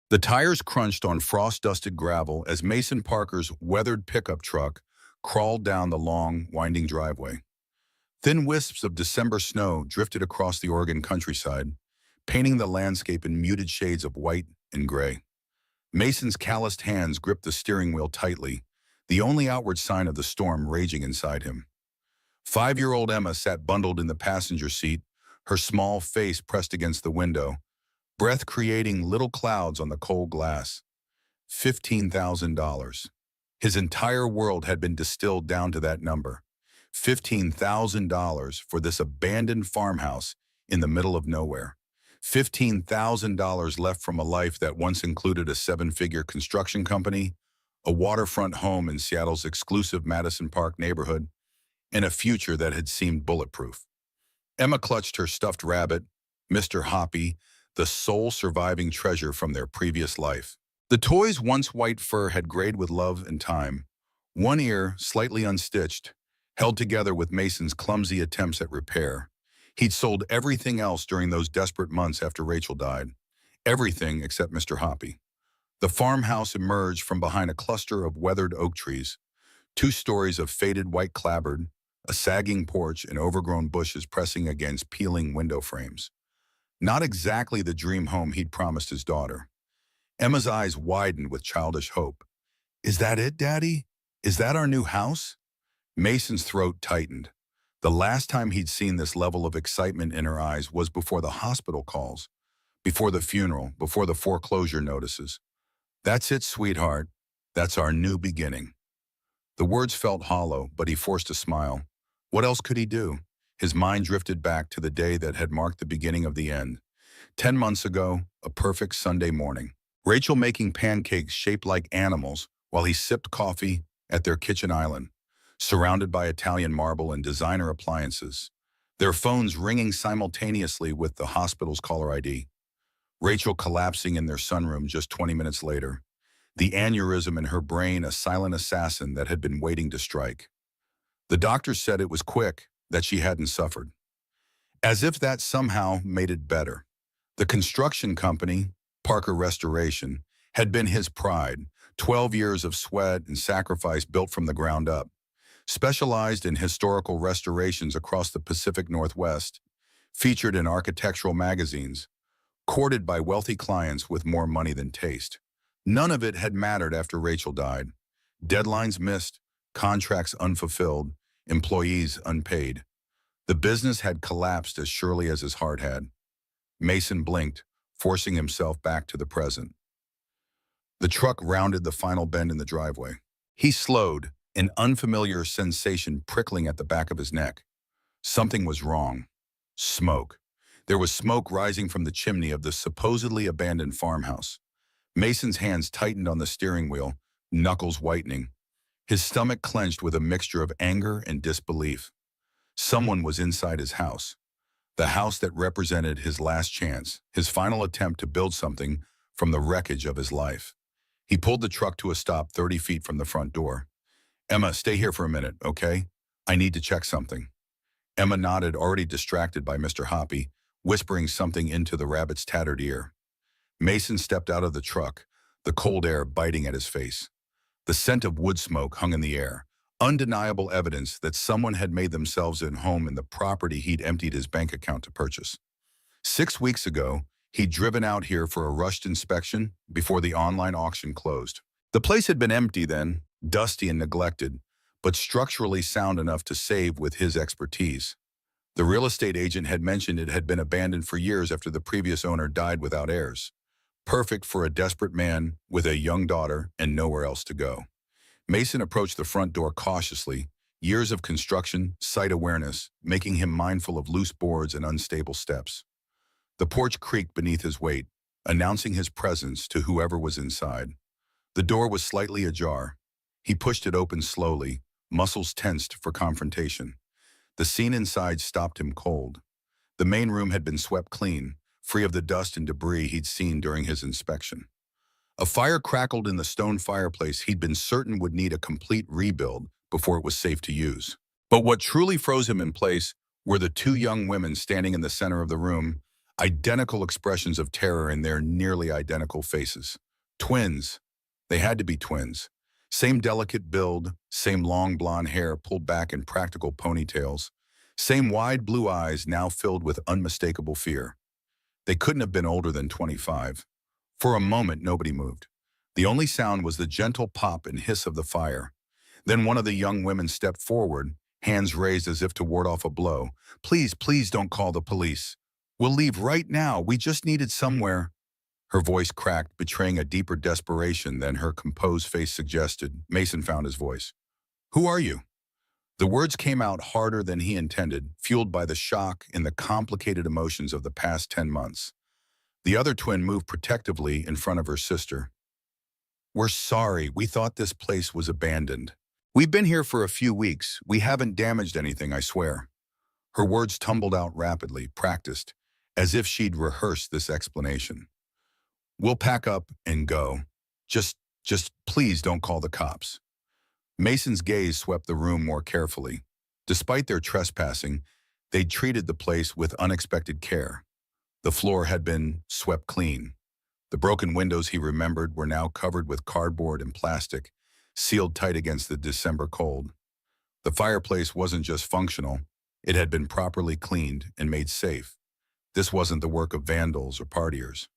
The tires crunched on frost-dusted gravel as Mason Parker's weathered pickup truck crawled down the long, winding driveway. Thin wisps of December snow drifted across the Oregon countryside, painting the landscape in muted shades of white and gray. Mason's calloused hands gripped the steering wheel tightly, the only outward sign of the storm raging inside him. 5-year-old Emma sat bundled in the passenger seat, her small face pressed against the window, breath creating little clouds on the cold glass. $15,000. His entire world had been distilled down to that number. $15,000 for this abandoned farmhouse in the middle of nowhere. $15,000 left from a life that once included a 7-figure construction company, a waterfront home in Seattle's exclusive Madison Park neighborhood, and a future that had seemed bulletproof. Emma clutched her stuffed rabbit, Mr. Hoppy, the sole surviving treasure from their previous life. The toy's once white fur had grayed with love and time, one ear, slightly unstitched, held together with Mason's clumsy attempts at repair. He'd sold everything else during those desperate months after Rachel died. Everything except Mr. Hoppy. The farmhouse emerged from behind a cluster of weathered oak trees, 2 stories of faded white clapboard, a sagging porch and overgrown bushes pressing against peeling window frames. Not exactly the dream home he'd promised his daughter. Emma's eyes widened with childish hope. "Is that it, Daddy? Is that our new house?" Mason's throat tightened. The last time he'd seen this level of excitement in her eyes was before the hospital calls, before the funeral, before the foreclosure notices. "That's it, sweetheart. That's our new beginning." The words felt hollow, but he forced a smile. What else could he do? His mind drifted back to the day that had marked the beginning of the end. 10 months ago, a perfect Sunday morning. Rachel making pancakes shaped like animals while he sipped coffee at their kitchen island, surrounded by Italian marble and designer appliances, their phones ringing simultaneously with the hospital's caller ID. Rachel collapsing in their sunroom just 20 minutes later, the aneurysm in her brain a silent assassin that had been waiting to strike. The doctor said it was quick, that she hadn't suffered. As if that somehow made it better. The construction company, Parker Restoration, had been his pride, 12 years of sweat and sacrifice built from the ground up. Specialized in historical restorations across the Pacific Northwest, featured in architectural magazines, courted by wealthy clients with more money than taste. None of it had mattered after Rachel died. Deadlines missed, contracts unfulfilled, employees unpaid. The business had collapsed as surely as his heart had. Mason blinked, forcing himself back to the present. The truck rounded the final bend in the driveway. He slowed, an unfamiliar sensation prickling at the back of his neck. Something was wrong. Smoke. There was smoke rising from the chimney of the supposedly abandoned farmhouse. Mason's hands tightened on the steering wheel, knuckles whitening. His stomach clenched with a mixture of anger and disbelief. Someone was inside his house. The house that represented his last chance, his final attempt to build something from the wreckage of his life. He pulled the truck to a stop 30 feet from the front door. "Emma, stay here for a minute, okay? I need to check something." Emma nodded, already distracted by Mr. Hoppy, whispering something into the rabbit's tattered ear. Mason stepped out of the truck, the cold air biting at his face. The scent of wood smoke hung in the air, undeniable evidence that someone had made themselves at home in the property he'd emptied his bank account to purchase. 6 weeks ago, he'd driven out here for a rushed inspection before the online auction closed. The place had been empty then, dusty and neglected, but structurally sound enough to save with his expertise. The real estate agent had mentioned it had been abandoned for years after the previous owner died without heirs. Perfect for a desperate man with a young daughter and nowhere else to go. Mason approached the front door cautiously, years of construction, site awareness, making him mindful of loose boards and unstable steps. The porch creaked beneath his weight, announcing his presence to whoever was inside. The door was slightly ajar. He pushed it open slowly, muscles tensed for confrontation. The scene inside stopped him cold. The main room had been swept clean, free of the dust and debris he'd seen during his inspection. A fire crackled in the stone fireplace he'd been certain would need a complete rebuild before it was safe to use. But what truly froze him in place were the 2 young women standing in the center of the room, identical expressions of terror in their nearly identical faces. Twins. They had to be twins. Same delicate build, same long blonde hair pulled back in practical ponytails, same wide blue eyes now filled with unmistakable fear. They couldn't have been older than 25. For a moment, nobody moved. The only sound was the gentle pop and hiss of the fire. Then one of the young women stepped forward, hands raised as if to ward off a blow. Please, please don't call the police. We'll leave right now. We just needed somewhere. Her voice cracked, betraying a deeper desperation than her composed face suggested. Mason found his voice. Who are you? The words came out harder than he intended, fueled by the shock and the complicated emotions of the past 10 months. The other twin moved protectively in front of her sister. We're sorry. We thought this place was abandoned. We've been here for a few weeks. We haven't damaged anything, I swear. Her words tumbled out rapidly, practiced, as if she'd rehearsed this explanation. We'll pack up and go. Just please don't call the cops. Mason's gaze swept the room more carefully. Despite their trespassing, they'd treated the place with unexpected care. The floor had been swept clean. The broken windows he remembered were now covered with cardboard and plastic, sealed tight against the December cold. The fireplace wasn't just functional, it had been properly cleaned and made safe. This wasn't the work of vandals or partiers.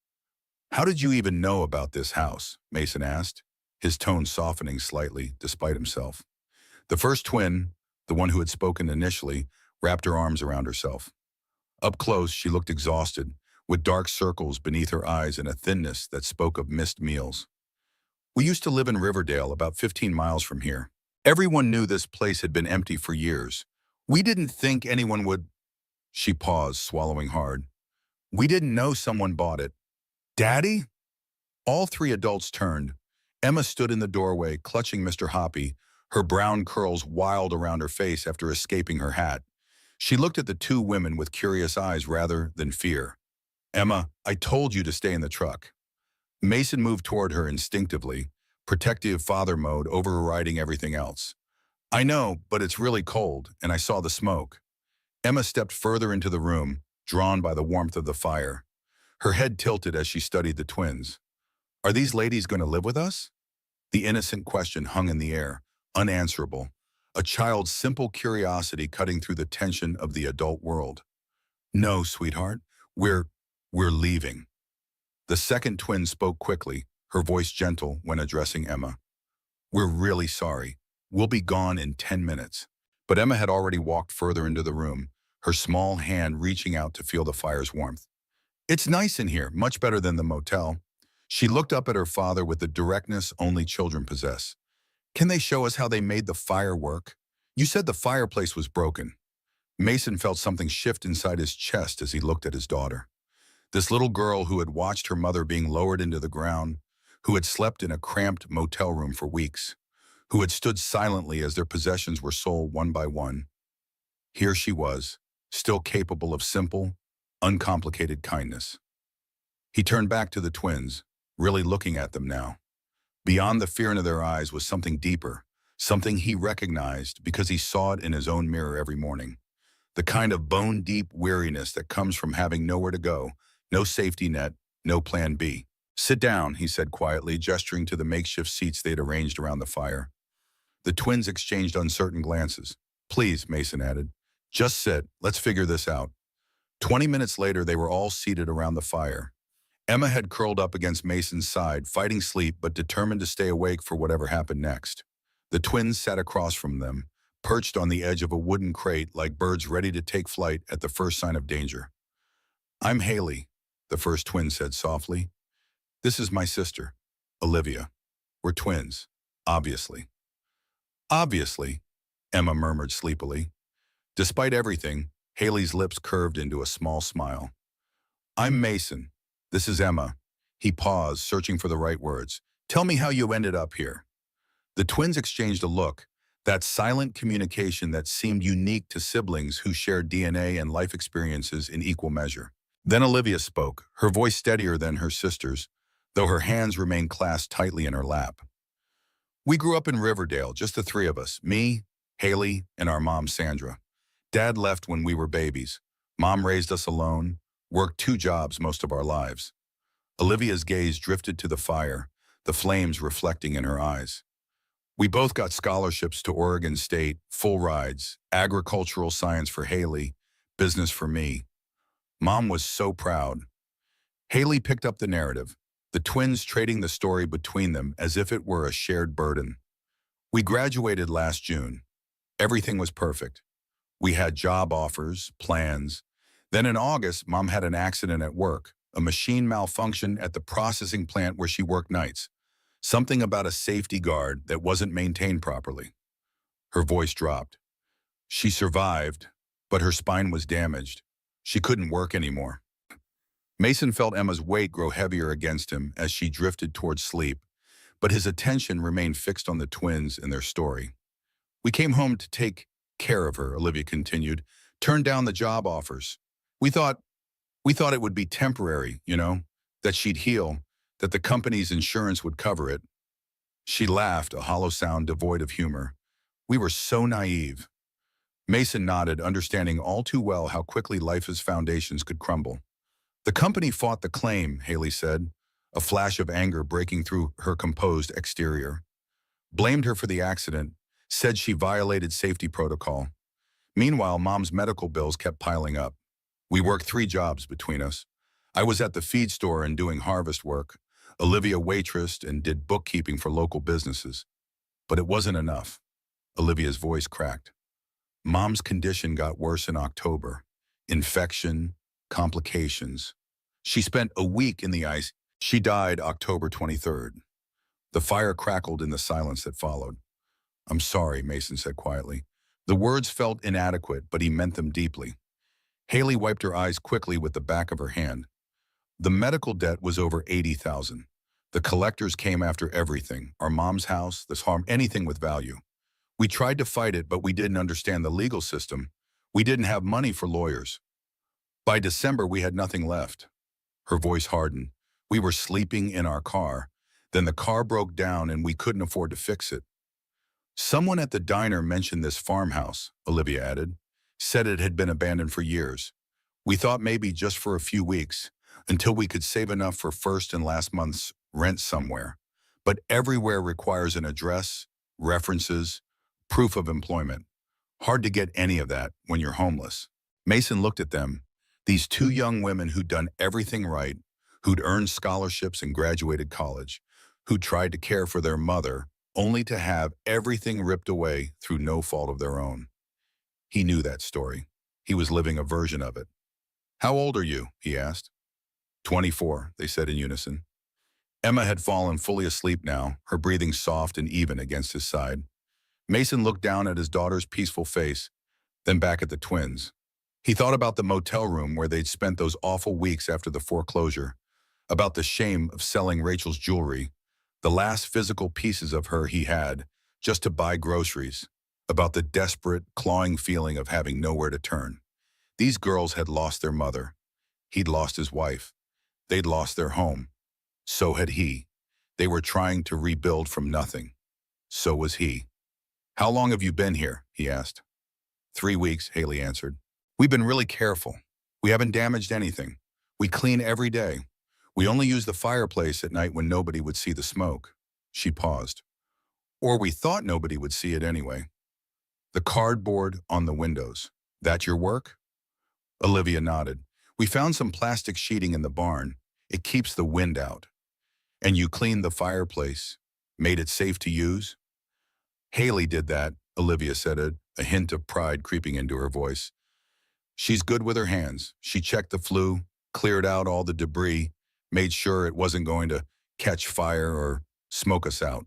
How did you even know about this house? Mason asked, his tone softening slightly despite himself. The first twin, the one who had spoken initially, wrapped her arms around herself. Up close, she looked exhausted, with dark circles beneath her eyes and a thinness that spoke of missed meals. We used to live in Riverdale, about 15 miles from here. Everyone knew this place had been empty for years. We didn't think anyone would... She paused, swallowing hard. We didn't know someone bought it. Daddy? All three adults turned. Emma stood in the doorway, clutching Mr. Hoppy, her brown curls wild around her face after escaping her hat. She looked at the two women with curious eyes rather than fear. Emma, I told you to stay in the truck. Mason moved toward her instinctively, protective father mode overriding everything else. I know, but it's really cold, and I saw the smoke. Emma stepped further into the room, drawn by the warmth of the fire. Her head tilted as she studied the twins. Are these ladies going to live with us? The innocent question hung in the air, unanswerable, a child's simple curiosity cutting through the tension of the adult world. No, sweetheart, we're leaving. The second twin spoke quickly, her voice gentle when addressing Emma. We're really sorry. We'll be gone in 10 minutes. But Emma had already walked further into the room, her small hand reaching out to feel the fire's warmth. It's nice in here, much better than the motel. She looked up at her father with the directness only children possess. Can they show us how they made the fire work? You said the fireplace was broken. Mason felt something shift inside his chest as he looked at his daughter. This little girl who had watched her mother being lowered into the ground, who had slept in a cramped motel room for weeks, who had stood silently as their possessions were sold one by one. Here she was, still capable of simple, uncomplicated kindness. He turned back to the twins, really looking at them now. Beyond the fear in their eyes was something deeper, something he recognized because he saw it in his own mirror every morning. The kind of bone-deep weariness that comes from having nowhere to go, no safety net, no plan B. Sit down, he said quietly, gesturing to the makeshift seats they'd arranged around the fire. The twins exchanged uncertain glances. Please, Mason added. Just sit. Let's figure this out. 20 minutes later, they were all seated around the fire. Emma had curled up against Mason's side, fighting sleep but determined to stay awake for whatever happened next. The twins sat across from them, perched on the edge of a wooden crate like birds ready to take flight at the first sign of danger. I'm Haley, the first twin said softly. This is my sister, Olivia. We're twins, obviously. Obviously, Emma murmured sleepily. Despite everything, Haley's lips curved into a small smile. I'm Mason. This is Emma. He paused, searching for the right words. Tell me how you ended up here. The twins exchanged a look, that silent communication that seemed unique to siblings who shared DNA and life experiences in equal measure. Then Olivia spoke, her voice steadier than her sister's, though her hands remained clasped tightly in her lap. We grew up in Riverdale, just the three of us, me, Haley, and our mom, Sandra. Dad left when we were babies. Mom raised us alone, worked two jobs most of our lives. Olivia's gaze drifted to the fire, the flames reflecting in her eyes. We both got scholarships to Oregon State, full rides, agricultural science for Haley, business for me. Mom was so proud. Haley picked up the narrative, the twins trading the story between them as if it were a shared burden. We graduated last June. Everything was perfect. We had job offers, plans. Then in August, Mom had an accident at work, a machine malfunction at the processing plant where she worked nights. Something about a safety guard that wasn't maintained properly. Her voice dropped. She survived, but her spine was damaged. She couldn't work anymore. Mason felt Emma's weight grow heavier against him as she drifted towards sleep, but his attention remained fixed on the twins and their story. We came home to take care of her, Olivia continued, turned down the job offers. We thought it would be temporary, that she'd heal, that the company's insurance would cover it. She laughed, a hollow sound devoid of humor. We were so naive. Mason nodded, understanding all too well how quickly life's foundations could crumble. The company fought the claim, Haley said, a flash of anger breaking through her composed exterior. Blamed her for the accident, said she violated safety protocol. Meanwhile, Mom's medical bills kept piling up. We worked 3 jobs between us. I was at the feed store and doing harvest work. Olivia waitressed and did bookkeeping for local businesses. But it wasn't enough. Olivia's voice cracked. Mom's condition got worse in October. Infection, complications. She spent a week in the ice. She died October 23rd. The fire crackled in the silence that followed. I'm sorry, Mason said quietly. The words felt inadequate, but he meant them deeply. Haley wiped her eyes quickly with the back of her hand. The medical debt was over $80,000. The collectors came after everything, our mom's house, this harm, anything with value. We tried to fight it, but we didn't understand the legal system. We didn't have money for lawyers. By December, we had nothing left. Her voice hardened. We were sleeping in our car. Then the car broke down and we couldn't afford to fix it. Someone at the diner mentioned this farmhouse, Olivia added, said it had been abandoned for years. We thought maybe just for a few weeks, until we could save enough for first and last month's rent somewhere. But everywhere requires an address, references, proof of employment. Hard to get any of that when you're homeless. Mason looked at them, these 2 young women who'd done everything right, who'd earned scholarships and graduated college, who'd tried to care for their mother, only to have everything ripped away through no fault of their own. He knew that story. He was living a version of it. How old are you? He asked. 24, they said in unison. Emma had fallen fully asleep now, her breathing soft and even against his side. Mason looked down at his daughter's peaceful face, then back at the twins. He thought about the motel room where they'd spent those awful weeks after the foreclosure, about the shame of selling Rachel's jewelry, the last physical pieces of her he had, just to buy groceries, about the desperate, clawing feeling of having nowhere to turn. These girls had lost their mother. He'd lost his wife. They'd lost their home. So had he. They were trying to rebuild from nothing. So was he. How long have you been here? He asked. 3 weeks, Haley answered. We've been really careful. We haven't damaged anything. We clean every day. We only use the fireplace at night when nobody would see the smoke. She paused. Or we thought nobody would see it anyway. The cardboard on the windows. That your work? Olivia nodded. We found some plastic sheeting in the barn. It keeps the wind out. And you cleaned the fireplace, made it safe to use? Haley did that, Olivia said, a hint of pride creeping into her voice. She's good with her hands. She checked the flue, cleared out all the debris, made sure it wasn't going to catch fire or smoke us out.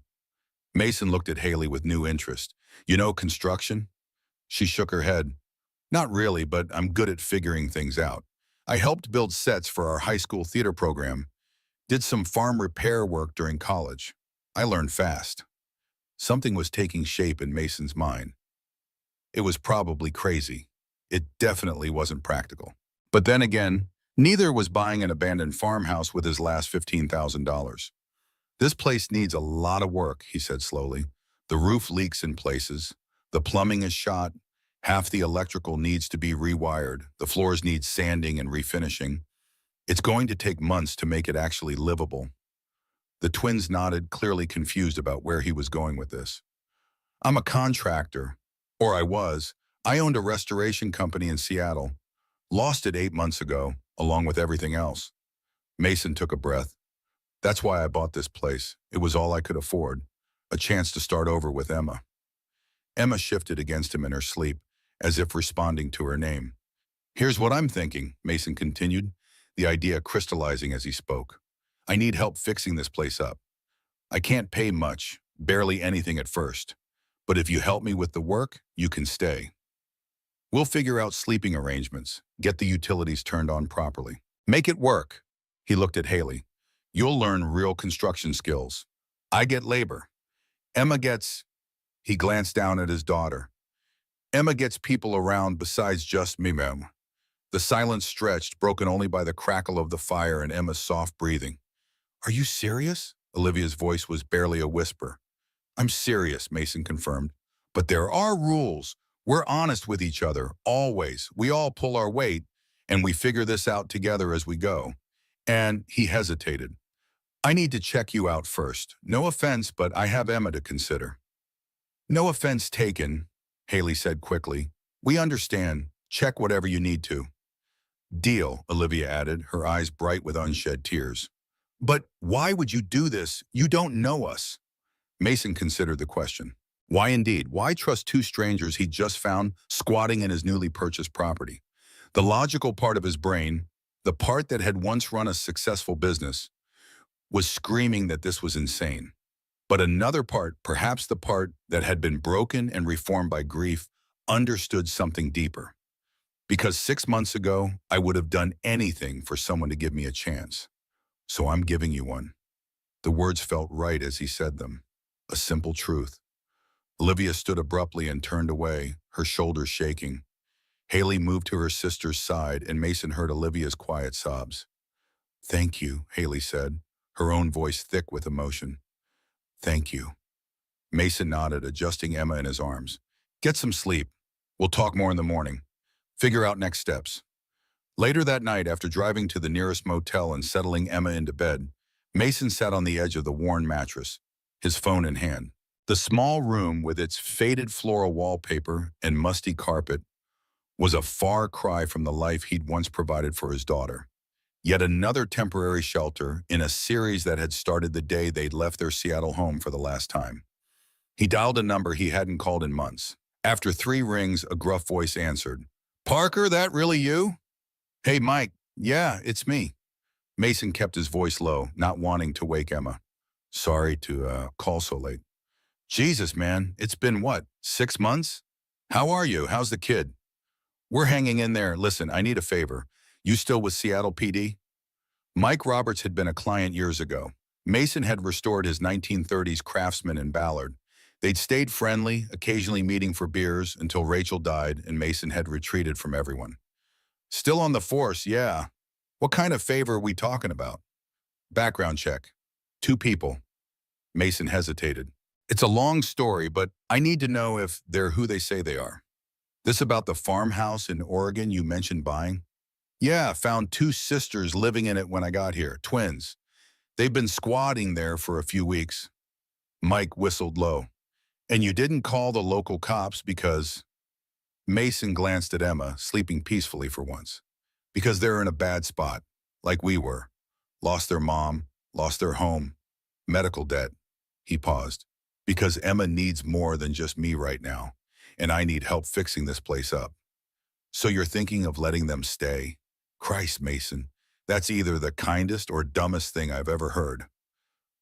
Mason looked at Haley with new interest. You know construction? She shook her head. Not really, but I'm good at figuring things out. I helped build sets for our high school theater program. Did some farm repair work during college. I learned fast. Something was taking shape in Mason's mind. It was probably crazy. It definitely wasn't practical. But then again, neither was buying an abandoned farmhouse with his last $15,000. This place needs a lot of work, he said slowly. The roof leaks in places. The plumbing is shot. Half the electrical needs to be rewired. The floors need sanding and refinishing. It's going to take months to make it actually livable. The twins nodded, clearly confused about where he was going with this. I'm a contractor, or I was. I owned a restoration company in Seattle. Lost it 8 months ago, along with everything else. Mason took a breath. That's why I bought this place. It was all I could afford. A chance to start over with Emma. Emma shifted against him in her sleep, as if responding to her name. Here's what I'm thinking, Mason continued, the idea crystallizing as he spoke. I need help fixing this place up. I can't pay much, barely anything at first. But if you help me with the work, you can stay. We'll figure out sleeping arrangements, get the utilities turned on properly. Make it work. He looked at Haley. You'll learn real construction skills. I get labor. Emma gets... He glanced down at his daughter. Emma gets people around besides just me, ma'am. The silence stretched, broken only by the crackle of the fire and Emma's soft breathing. Are you serious? Olivia's voice was barely a whisper. I'm serious, Mason confirmed. But there are rules. We're honest with each other, always. We all pull our weight, and we figure this out together as we go. And he hesitated. I need to check you out first. No offense, but I have Emma to consider. No offense taken, Haley said quickly. We understand. Check whatever you need to. Deal, Olivia added, her eyes bright with unshed tears. But why would you do this? You don't know us. Mason considered the question. Why indeed? Why trust two strangers he'd just found squatting in his newly purchased property? The logical part of his brain, the part that had once run a successful business, was screaming that this was insane. But another part, perhaps the part that had been broken and reformed by grief, understood something deeper. Because 6 months ago, I would have done anything for someone to give me a chance. So I'm giving you one. The words felt right as he said them. A simple truth. Olivia stood abruptly and turned away, her shoulders shaking. Haley moved to her sister's side, and Mason heard Olivia's quiet sobs. Thank you, Haley said, her own voice thick with emotion. Thank you. Mason nodded, adjusting Emma in his arms. Get some sleep. We'll talk more in the morning. Figure out next steps. Later that night, after driving to the nearest motel and settling Emma into bed, Mason sat on the edge of the worn mattress, his phone in hand. The small room, with its faded floral wallpaper and musty carpet, was a far cry from the life he'd once provided for his daughter. Yet another temporary shelter in a series that had started the day they'd left their Seattle home for the last time. He dialed a number he hadn't called in months. After 3 rings, a gruff voice answered. Parker, that really you? Hey, Mike. Yeah, it's me. Mason kept his voice low, not wanting to wake Emma. Sorry to call so late. Jesus, man, it's been what, 6 months? How are you? How's the kid? We're hanging in there. Listen, I need a favor. You still with Seattle PD? Mike Roberts had been a client years ago. Mason had restored his 1930s Craftsman in Ballard. They'd stayed friendly, occasionally meeting for beers until Rachel died and Mason had retreated from everyone. Still on the force, yeah. What kind of favor are we talking about? Background check. 2 people. Mason hesitated. It's a long story, but I need to know if they're who they say they are. This about the farmhouse in Oregon you mentioned buying? Yeah, found 2 sisters living in it when I got here, twins. They've been squatting there for a few weeks. Mike whistled low. And you didn't call the local cops because... Mason glanced at Emma, sleeping peacefully for once. Because they're in a bad spot, like we were. Lost their mom, lost their home, medical debt. He paused. Because Emma needs more than just me right now, and I need help fixing this place up. So you're thinking of letting them stay? Christ, Mason, that's either the kindest or dumbest thing I've ever heard.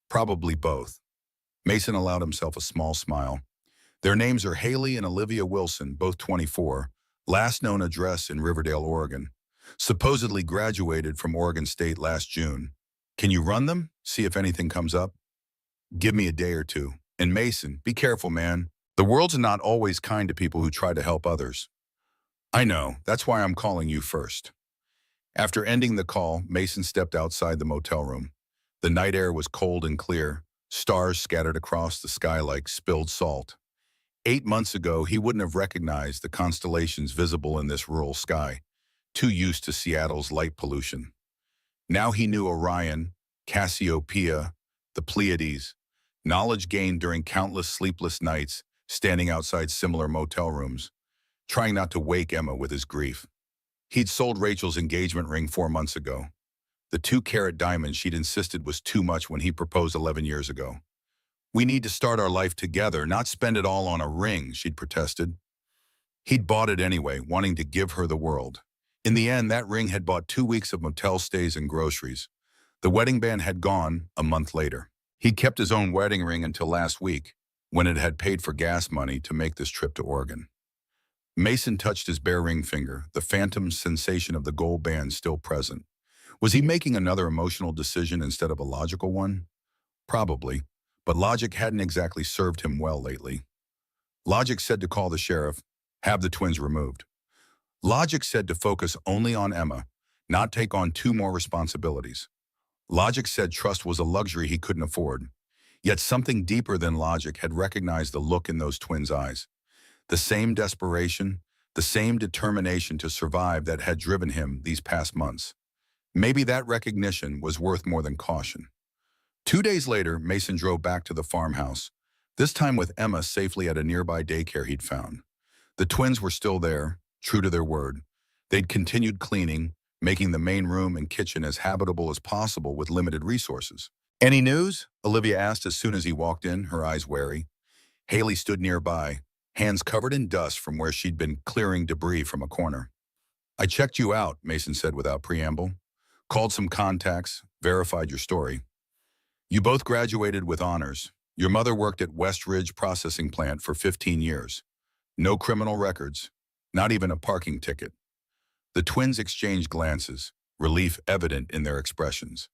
Probably both. Mason allowed himself a small smile. Their names are Haley and Olivia Wilson, both 24, last known address in Riverdale, Oregon. Supposedly graduated from Oregon State last June. Can you run them? See if anything comes up? Give me a day or 2. And Mason, be careful, man. The world's not always kind to people who try to help others. I know, that's why I'm calling you first. After ending the call, Mason stepped outside the motel room. The night air was cold and clear, stars scattered across the sky like spilled salt. 8 months ago, he wouldn't have recognized the constellations visible in this rural sky, too used to Seattle's light pollution. Now he knew Orion, Cassiopeia, the Pleiades, knowledge gained during countless sleepless nights, standing outside similar motel rooms, trying not to wake Emma with his grief. He'd sold Rachel's engagement ring 4 months ago. The 2-carat diamond she'd insisted was too much when he proposed 11 years ago. "We need to start our life together, not spend it all on a ring," she'd protested. He'd bought it anyway, wanting to give her the world. In the end, that ring had bought 2 weeks of motel stays and groceries. The wedding band had gone a month later. He'd kept his own wedding ring until last week, when it had paid for gas money to make this trip to Oregon. Mason touched his bare ring finger, the phantom sensation of the gold band still present. Was he making another emotional decision instead of a logical one? Probably, but logic hadn't exactly served him well lately. Logic said to call the sheriff, have the twins removed. Logic said to focus only on Emma, not take on 2 more responsibilities. Logic said trust was a luxury he couldn't afford. Yet something deeper than logic had recognized the look in those twins' eyes. The same desperation, the same determination to survive that had driven him these past months. Maybe that recognition was worth more than caution. 2 days later, Mason drove back to the farmhouse, this time with Emma safely at a nearby daycare he'd found. The twins were still there, true to their word. They'd continued cleaning, making the main room and kitchen as habitable as possible with limited resources. "Any news?" Olivia asked as soon as he walked in, her eyes wary. Haley stood nearby, hands covered in dust from where she'd been clearing debris from a corner. "I checked you out," Mason said without preamble. "Called some contacts, verified your story. You both graduated with honors. Your mother worked at West Ridge Processing Plant for 15 years. No criminal records, not even a parking ticket." The twins exchanged glances, relief evident in their expressions.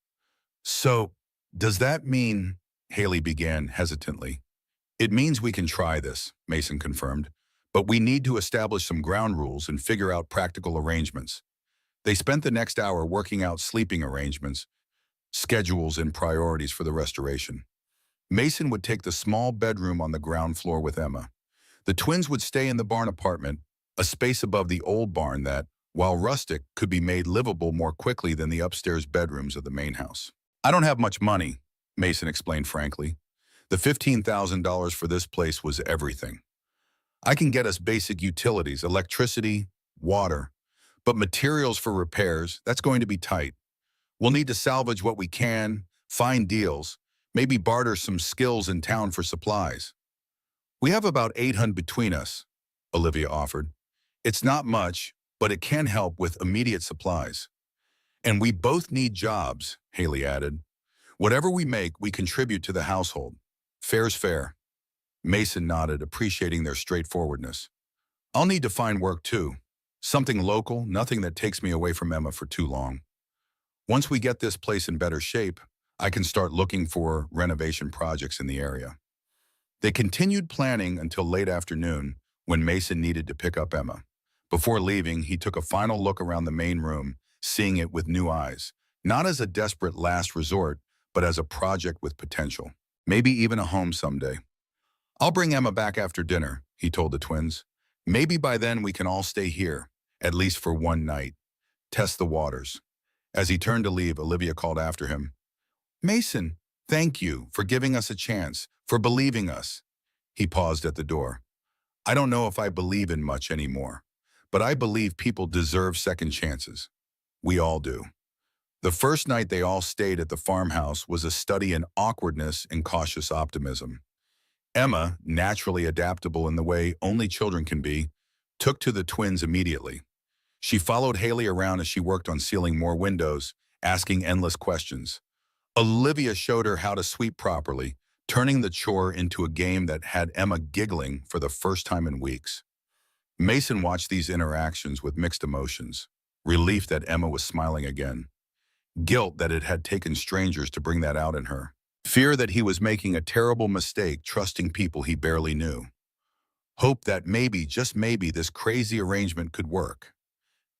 "So, does that mean," Haley began hesitantly. "It means we can try this," Mason confirmed, "but we need to establish some ground rules and figure out practical arrangements." They spent the next hour working out sleeping arrangements, schedules, and priorities for the restoration. Mason would take the small bedroom on the ground floor with Emma. The twins would stay in the barn apartment, a space above the old barn that, while rustic, could be made livable more quickly than the upstairs bedrooms of the main house. "I don't have much money," Mason explained frankly. "The $15,000 for this place was everything. I can get us basic utilities, electricity, water, but materials for repairs, that's going to be tight. We'll need to salvage what we can, find deals, maybe barter some skills in town for supplies." "We have about 800 between us," Olivia offered. "It's not much, but it can help with immediate supplies." "And we both need jobs," Haley added. "Whatever we make, we contribute to the household. Fair's fair." Mason nodded, appreciating their straightforwardness. "I'll need to find work too. Something local, nothing that takes me away from Emma for too long. Once we get this place in better shape, I can start looking for renovation projects in the area." They continued planning until late afternoon, when Mason needed to pick up Emma. Before leaving, he took a final look around the main room, seeing it with new eyes, not as a desperate last resort, but as a project with potential. Maybe even a home someday. "I'll bring Emma back after dinner," he told the twins. "Maybe by then we can all stay here, at least for one night. Test the waters." As he turned to leave, Olivia called after him. "Mason, thank you for giving us a chance, for believing us." He paused at the door. "I don't know if I believe in much anymore, but I believe people deserve second chances. We all do." The first night they all stayed at the farmhouse was a study in awkwardness and cautious optimism. Emma, naturally adaptable in the way only children can be, took to the twins immediately. She followed Haley around as she worked on sealing more windows, asking endless questions. Olivia showed her how to sweep properly, turning the chore into a game that had Emma giggling for the first time in weeks. Mason watched these interactions with mixed emotions. Relief that Emma was smiling again. Guilt that it had taken strangers to bring that out in her. Fear that he was making a terrible mistake trusting people he barely knew. Hope that maybe, just maybe, this crazy arrangement could work.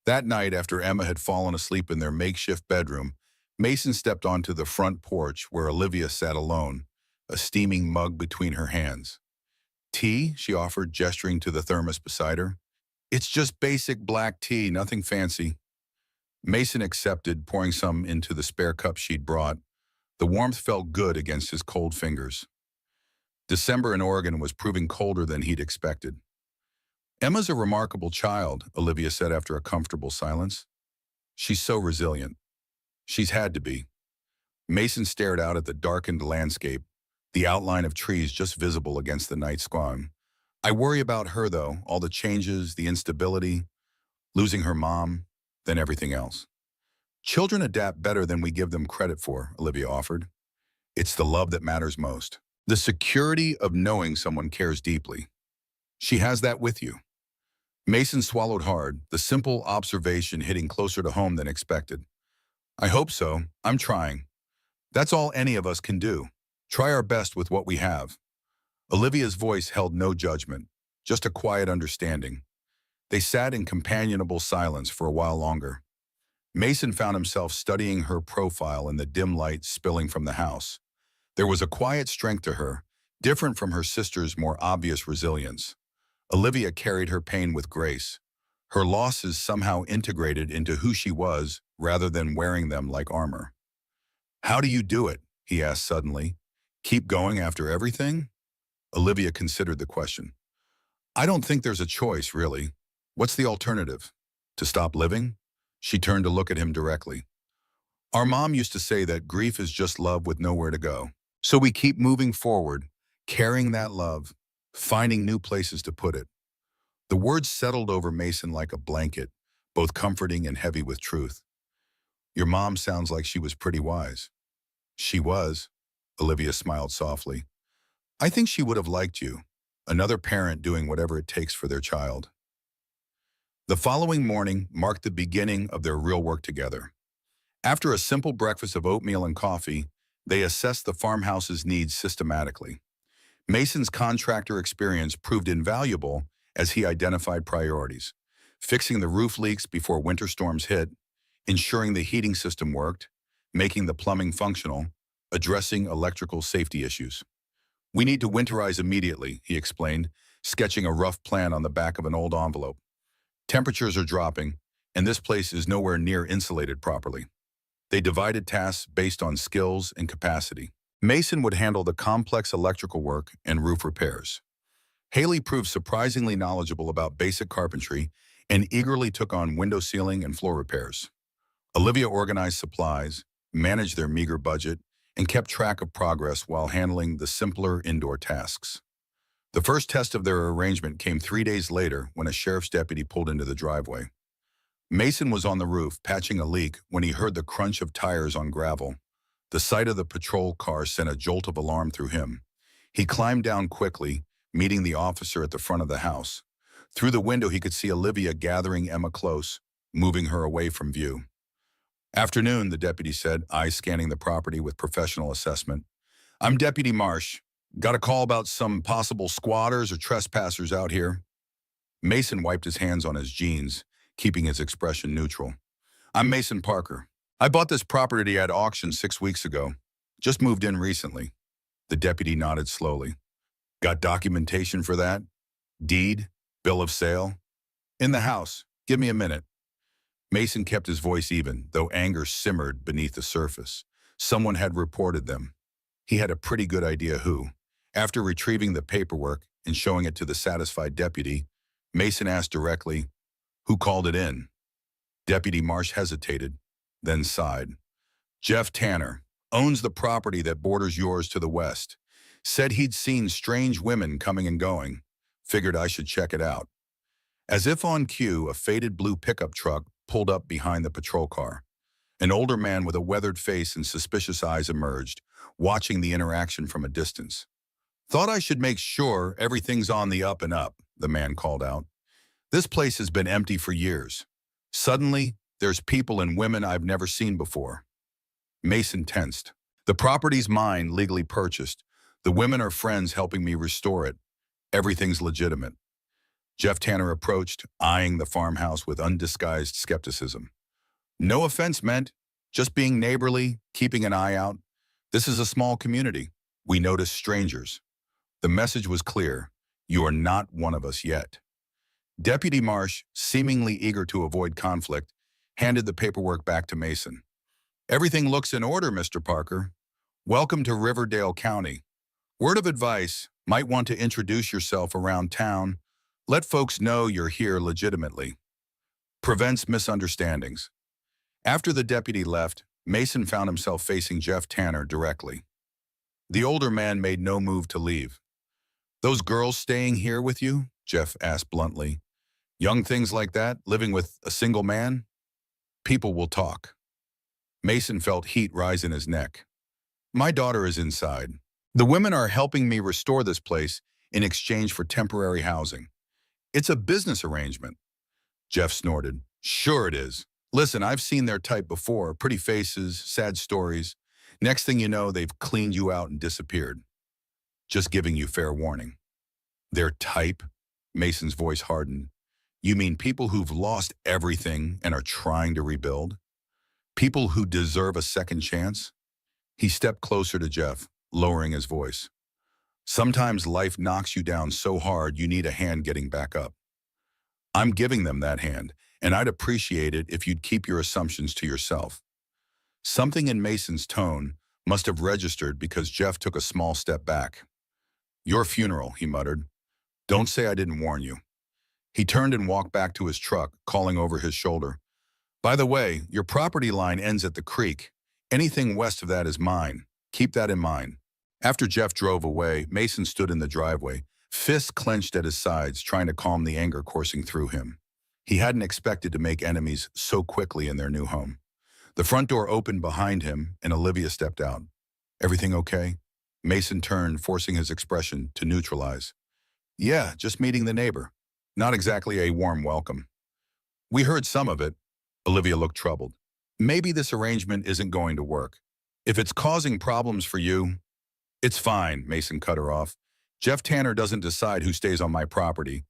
That night, after Emma had fallen asleep in their makeshift bedroom, Mason stepped onto the front porch where Olivia sat alone, a steaming mug between her hands. "Tea?" she offered, gesturing to the thermos beside her. "It's just basic black tea, nothing fancy." Mason accepted, pouring some into the spare cup she'd brought. The warmth felt good against his cold fingers. December in Oregon was proving colder than he'd expected. Emma's a remarkable child, Olivia said after a comfortable silence. She's so resilient. She's had to be. Mason stared out at the darkened landscape, the outline of trees just visible against the night sky. I worry about her, though, all the changes, the instability, losing her mom, then everything else. Children adapt better than we give them credit for, Olivia offered. It's the love that matters most. The security of knowing someone cares deeply. She has that with you. Mason swallowed hard, the simple observation hitting closer to home than expected. I hope so. I'm trying. That's all any of us can do. Try our best with what we have. Olivia's voice held no judgment, just a quiet understanding. They sat in companionable silence for a while longer. Mason found himself studying her profile in the dim light spilling from the house. There was a quiet strength to her, different from her sister's more obvious resilience. Olivia carried her pain with grace. Her losses somehow integrated into who she was rather than wearing them like armor. How do you do it? He asked suddenly. Keep going after everything? Olivia considered the question. I don't think there's a choice, really. What's the alternative? To stop living? She turned to look at him directly. Our mom used to say that grief is just love with nowhere to go. So we keep moving forward, carrying that love, finding new places to put it. The words settled over Mason like a blanket, both comforting and heavy with truth. Your mom sounds like she was pretty wise. She was, Olivia smiled softly. I think she would have liked you, another parent doing whatever it takes for their child. The following morning marked the beginning of their real work together. After a simple breakfast of oatmeal and coffee, they assessed the farmhouse's needs systematically. Mason's contractor experience proved invaluable as he identified priorities, fixing the roof leaks before winter storms hit, ensuring the heating system worked, making the plumbing functional, addressing electrical safety issues. We need to winterize immediately, he explained, sketching a rough plan on the back of an old envelope. Temperatures are dropping, and this place is nowhere near insulated properly. They divided tasks based on skills and capacity. Mason would handle the complex electrical work and roof repairs. Haley proved surprisingly knowledgeable about basic carpentry and eagerly took on window sealing and floor repairs. Olivia organized supplies, managed their meager budget, and kept track of progress while handling the simpler indoor tasks. The first test of their arrangement came 3 days later when a sheriff's deputy pulled into the driveway. Mason was on the roof patching a leak when he heard the crunch of tires on gravel. The sight of the patrol car sent a jolt of alarm through him. He climbed down quickly, meeting the officer at the front of the house. Through the window, he could see Olivia gathering Emma close, moving her away from view. Afternoon, the deputy said, eyes scanning the property with professional assessment. I'm Deputy Marsh. Got a call about some possible squatters or trespassers out here. Mason wiped his hands on his jeans, keeping his expression neutral. I'm Mason Parker. I bought this property at auction 6 weeks ago. Just moved in recently. The deputy nodded slowly. Got documentation for that? Deed? Bill of sale? In the house. Give me a minute. Mason kept his voice even, though anger simmered beneath the surface. Someone had reported them. He had a pretty good idea who. After retrieving the paperwork and showing it to the satisfied deputy, Mason asked directly, who called it in? Deputy Marsh hesitated, then sighed. Jeff Tanner owns the property that borders yours to the west. Said he'd seen strange women coming and going. Figured I should check it out. As if on cue, a faded blue pickup truck pulled up behind the patrol car. An older man with a weathered face and suspicious eyes emerged, watching the interaction from a distance. Thought I should make sure everything's on the up and up, the man called out. This place has been empty for years. Suddenly, there's people and women I've never seen before. Mason tensed. The property's mine, legally purchased. The women are friends helping me restore it. Everything's legitimate. Jeff Tanner approached, eyeing the farmhouse with undisguised skepticism. No offense meant, just being neighborly, keeping an eye out. This is a small community. We notice strangers. The message was clear. You are not one of us yet. Deputy Marsh, seemingly eager to avoid conflict, handed the paperwork back to Mason. Everything looks in order, Mr. Parker. Welcome to Riverdale County. Word of advice, might want to introduce yourself around town. Let folks know you're here legitimately. Prevents misunderstandings. After the deputy left, Mason found himself facing Jeff Tanner directly. The older man made no move to leave. Those girls staying here with you? Jeff asked bluntly. Young things like that, living with a single man? People will talk. Mason felt heat rise in his neck. My daughter is inside. The women are helping me restore this place in exchange for temporary housing. It's a business arrangement. Jeff snorted. Sure it is. Listen, I've seen their type before. Pretty faces, sad stories. Next thing you know, they've cleaned you out and disappeared. Just giving you fair warning. Their type? Mason's voice hardened. You mean people who've lost everything and are trying to rebuild? People who deserve a second chance? He stepped closer to Jeff, lowering his voice. Sometimes life knocks you down so hard you need a hand getting back up. I'm giving them that hand, and I'd appreciate it if you'd keep your assumptions to yourself. Something in Mason's tone must have registered because Jeff took a small step back. Your funeral, he muttered. Don't say I didn't warn you. He turned and walked back to his truck, calling over his shoulder. By the way, your property line ends at the creek. Anything west of that is mine. Keep that in mind. After Jeff drove away, Mason stood in the driveway, fists clenched at his sides, trying to calm the anger coursing through him. He hadn't expected to make enemies so quickly in their new home. The front door opened behind him, and Olivia stepped out. Everything okay? Mason turned, forcing his expression to neutralize. Yeah, just meeting the neighbor. Not exactly a warm welcome. We heard some of it. Olivia looked troubled. Maybe this arrangement isn't going to work. If it's causing problems for you, it's fine, Mason cut her off. Jeff Tanner doesn't decide who stays on my property.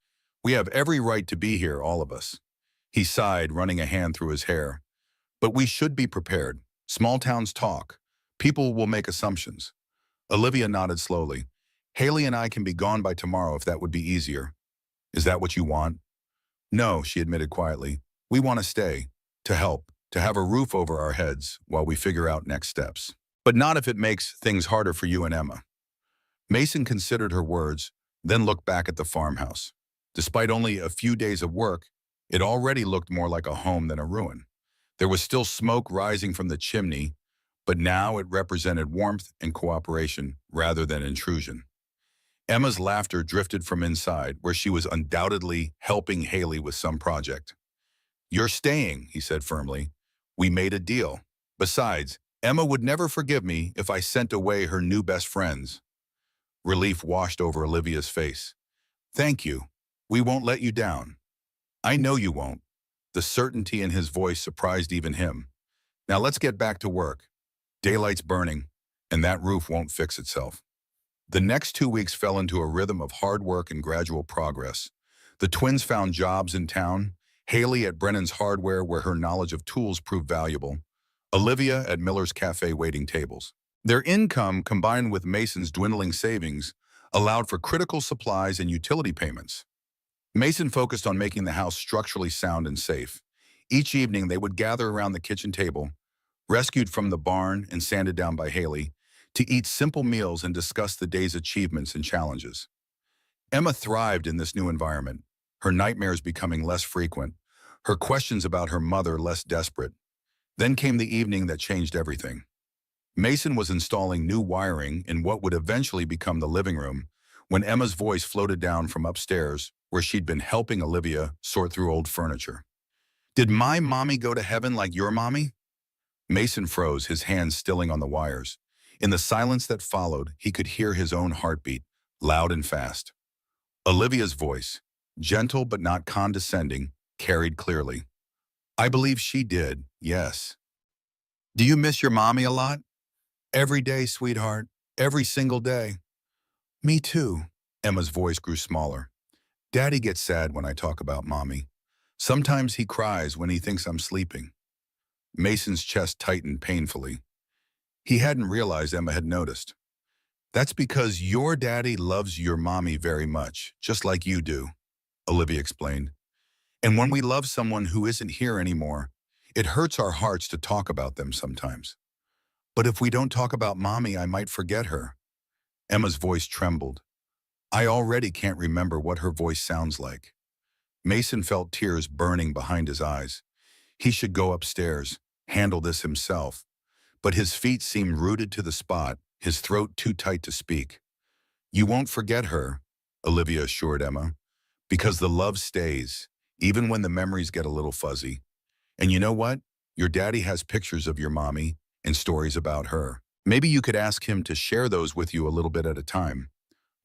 We have every right to be here, all of us. He sighed, running a hand through his hair. But we should be prepared. Small towns talk. People will make assumptions. Olivia nodded slowly. Haley and I can be gone by tomorrow if that would be easier. Is that what you want? No, she admitted quietly. We want to stay, to help, to have a roof over our heads while we figure out next steps. But not if it makes things harder for you and Emma. Mason considered her words, then looked back at the farmhouse. Despite only a few days of work, it already looked more like a home than a ruin. There was still smoke rising from the chimney, but now it represented warmth and cooperation rather than intrusion. Emma's laughter drifted from inside, where she was undoubtedly helping Haley with some project. You're staying, he said firmly. We made a deal. Besides, Emma would never forgive me if I sent away her new best friends. Relief washed over Olivia's face. Thank you. We won't let you down. I know you won't. The certainty in his voice surprised even him. Now let's get back to work. Daylight's burning, and that roof won't fix itself. The next 2 weeks fell into a rhythm of hard work and gradual progress. The twins found jobs in town, Haley at Brennan's Hardware where her knowledge of tools proved valuable, Olivia at Miller's Cafe waiting tables. Their income, combined with Mason's dwindling savings, allowed for critical supplies and utility payments. Mason focused on making the house structurally sound and safe. Each evening, they would gather around the kitchen table, rescued from the barn and sanded down by Haley, to eat simple meals and discuss the day's achievements and challenges. Emma thrived in this new environment, her nightmares becoming less frequent, her questions about her mother less desperate. Then came the evening that changed everything. Mason was installing new wiring in what would eventually become the living room when Emma's voice floated down from upstairs where she'd been helping Olivia sort through old furniture. Did my mommy go to heaven like your mommy? Mason froze, his hands stilling on the wires. In the silence that followed, he could hear his own heartbeat, loud and fast. Olivia's voice, gentle but not condescending, carried clearly. I believe she did, yes. Do you miss your mommy a lot? Every day, sweetheart. Every single day. Me too. Emma's voice grew smaller. Daddy gets sad when I talk about mommy. Sometimes he cries when he thinks I'm sleeping. Mason's chest tightened painfully. He hadn't realized Emma had noticed. That's because your daddy loves your mommy very much, just like you do, Olivia explained. And when we love someone who isn't here anymore, It hurts our hearts to talk about them sometimes. But if we don't talk about Mommy, I might forget her. Emma's voice trembled. I already can't remember what her voice sounds like. Mason felt tears burning behind his eyes. He should go upstairs, handle this himself. But his feet seemed rooted to the spot, his throat too tight to speak. You won't forget her, Olivia assured Emma, because the love stays, even when the memories get a little fuzzy. And you know what? Your daddy has pictures of your mommy and stories about her. Maybe you could ask him to share those with you a little bit at a time.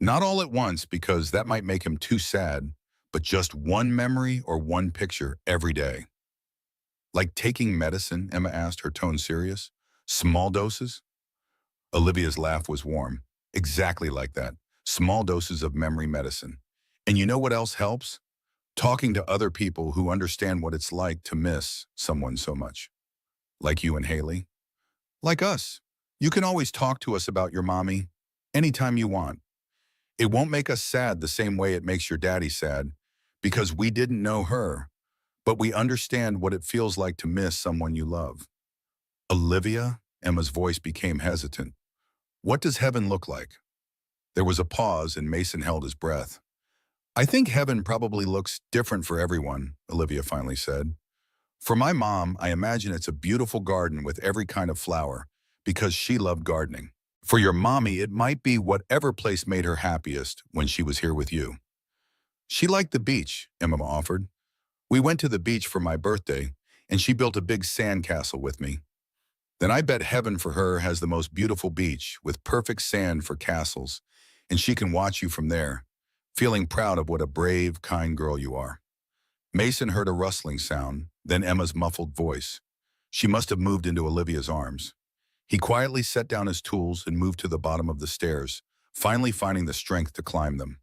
Not all at once, because that might make him too sad, but just one memory or one picture every day. Like taking medicine, Emma asked, her tone serious. Small doses? Olivia's laugh was warm. Exactly like that. Small doses of memory medicine. And you know what else helps? Talking to other people who understand what it's like to miss someone so much. Like you and Haley. Like us. You can always talk to us about your mommy anytime you want. It won't make us sad the same way it makes your daddy sad, because we didn't know her, but we understand what it feels like to miss someone you love. Olivia? Emma's voice became hesitant. What does heaven look like? There was a pause and Mason held his breath. I think heaven probably looks different for everyone, Olivia finally said. For my mom, I imagine it's a beautiful garden with every kind of flower, because she loved gardening. For your mommy, it might be whatever place made her happiest when she was here with you. She liked the beach, Emma offered. We went to the beach for my birthday, and she built a big sand castle with me. Then I bet heaven for her has the most beautiful beach with perfect sand for castles, and she can watch you from there, feeling proud of what a brave, kind girl you are. Mason heard a rustling sound, then Emma's muffled voice. She must have moved into Olivia's arms. He quietly set down his tools and moved to the bottom of the stairs, finally finding the strength to climb them.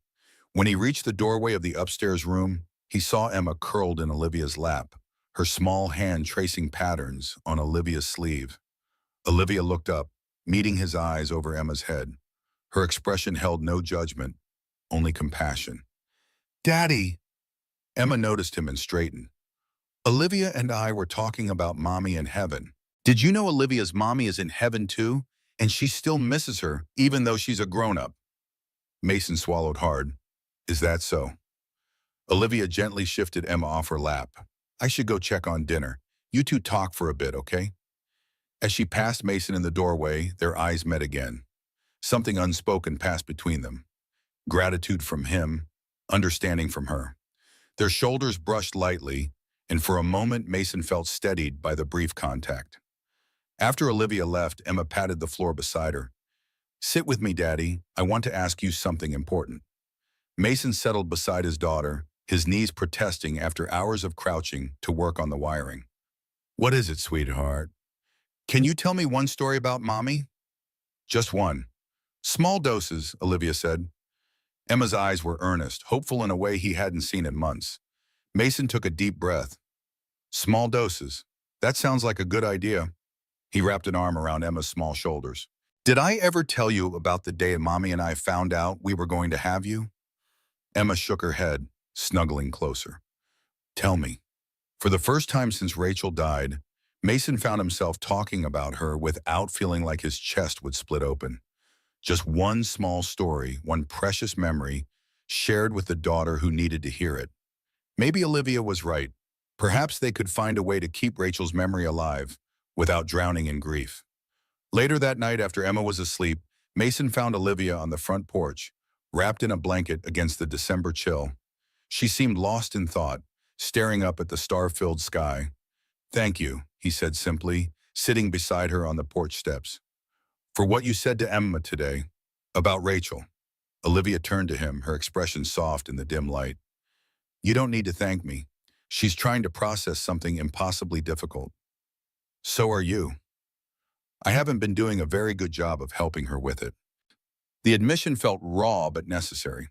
When he reached the doorway of the upstairs room, he saw Emma curled in Olivia's lap, her small hand tracing patterns on Olivia's sleeve. Olivia looked up, meeting his eyes over Emma's head. Her expression held no judgment, only compassion. Daddy! Emma noticed him and straightened. Olivia and I were talking about Mommy in heaven. Did you know Olivia's mommy is in heaven too? And she still misses her, even though she's a grown-up. Mason swallowed hard. Is that so? Olivia gently shifted Emma off her lap. I should go check on dinner. You two talk for a bit, okay? As she passed Mason in the doorway, their eyes met again. Something unspoken passed between them. Gratitude from him, understanding from her. Their shoulders brushed lightly, and for a moment Mason felt steadied by the brief contact. After Olivia left, Emma patted the floor beside her. Sit with me, Daddy. I want to ask you something important. Mason settled beside his daughter, his knees protesting after hours of crouching to work on the wiring. What is it, sweetheart? Can you tell me one story about Mommy? Just one. Small doses, Olivia said. Emma's eyes were earnest, hopeful in a way he hadn't seen in months. Mason took a deep breath. Small doses. That sounds like a good idea. He wrapped an arm around Emma's small shoulders. Did I ever tell you about the day Mommy and I found out we were going to have you? Emma shook her head, snuggling closer. Tell me. For the first time since Rachel died, Mason found himself talking about her without feeling like his chest would split open. Just one small story, one precious memory, shared with the daughter who needed to hear it. Maybe Olivia was right. Perhaps they could find a way to keep Rachel's memory alive without drowning in grief. Later that night, after Emma was asleep, Mason found Olivia on the front porch, wrapped in a blanket against the December chill. She seemed lost in thought, staring up at the star-filled sky. Thank you, he said simply, sitting beside her on the porch steps. For what you said to Emma today, about Rachel. Olivia turned to him, her expression soft in the dim light. You don't need to thank me. She's trying to process something impossibly difficult. So are you. I haven't been doing a very good job of helping her with it. The admission felt raw but necessary.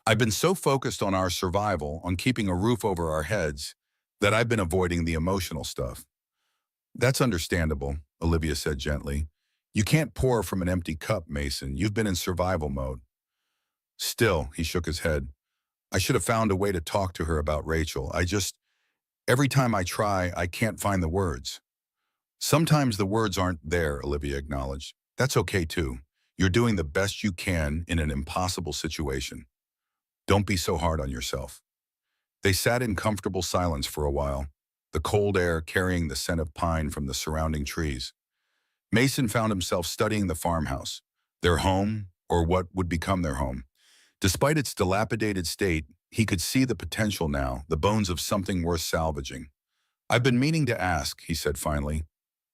I've been so focused on our survival, on keeping a roof over our heads, that I've been avoiding the emotional stuff. That's understandable, Olivia said gently. You can't pour from an empty cup, Mason. You've been in survival mode. Still, he shook his head. I should have found a way to talk to her about Rachel. Every time I try, I can't find the words. Sometimes the words aren't there, Olivia acknowledged. That's okay too. You're doing the best you can in an impossible situation. Don't be so hard on yourself. They sat in comfortable silence for a while, the cold air carrying the scent of pine from the surrounding trees. Mason found himself studying the farmhouse, their home, or what would become their home. Despite its dilapidated state, he could see the potential now, the bones of something worth salvaging. I've been meaning to ask, he said finally.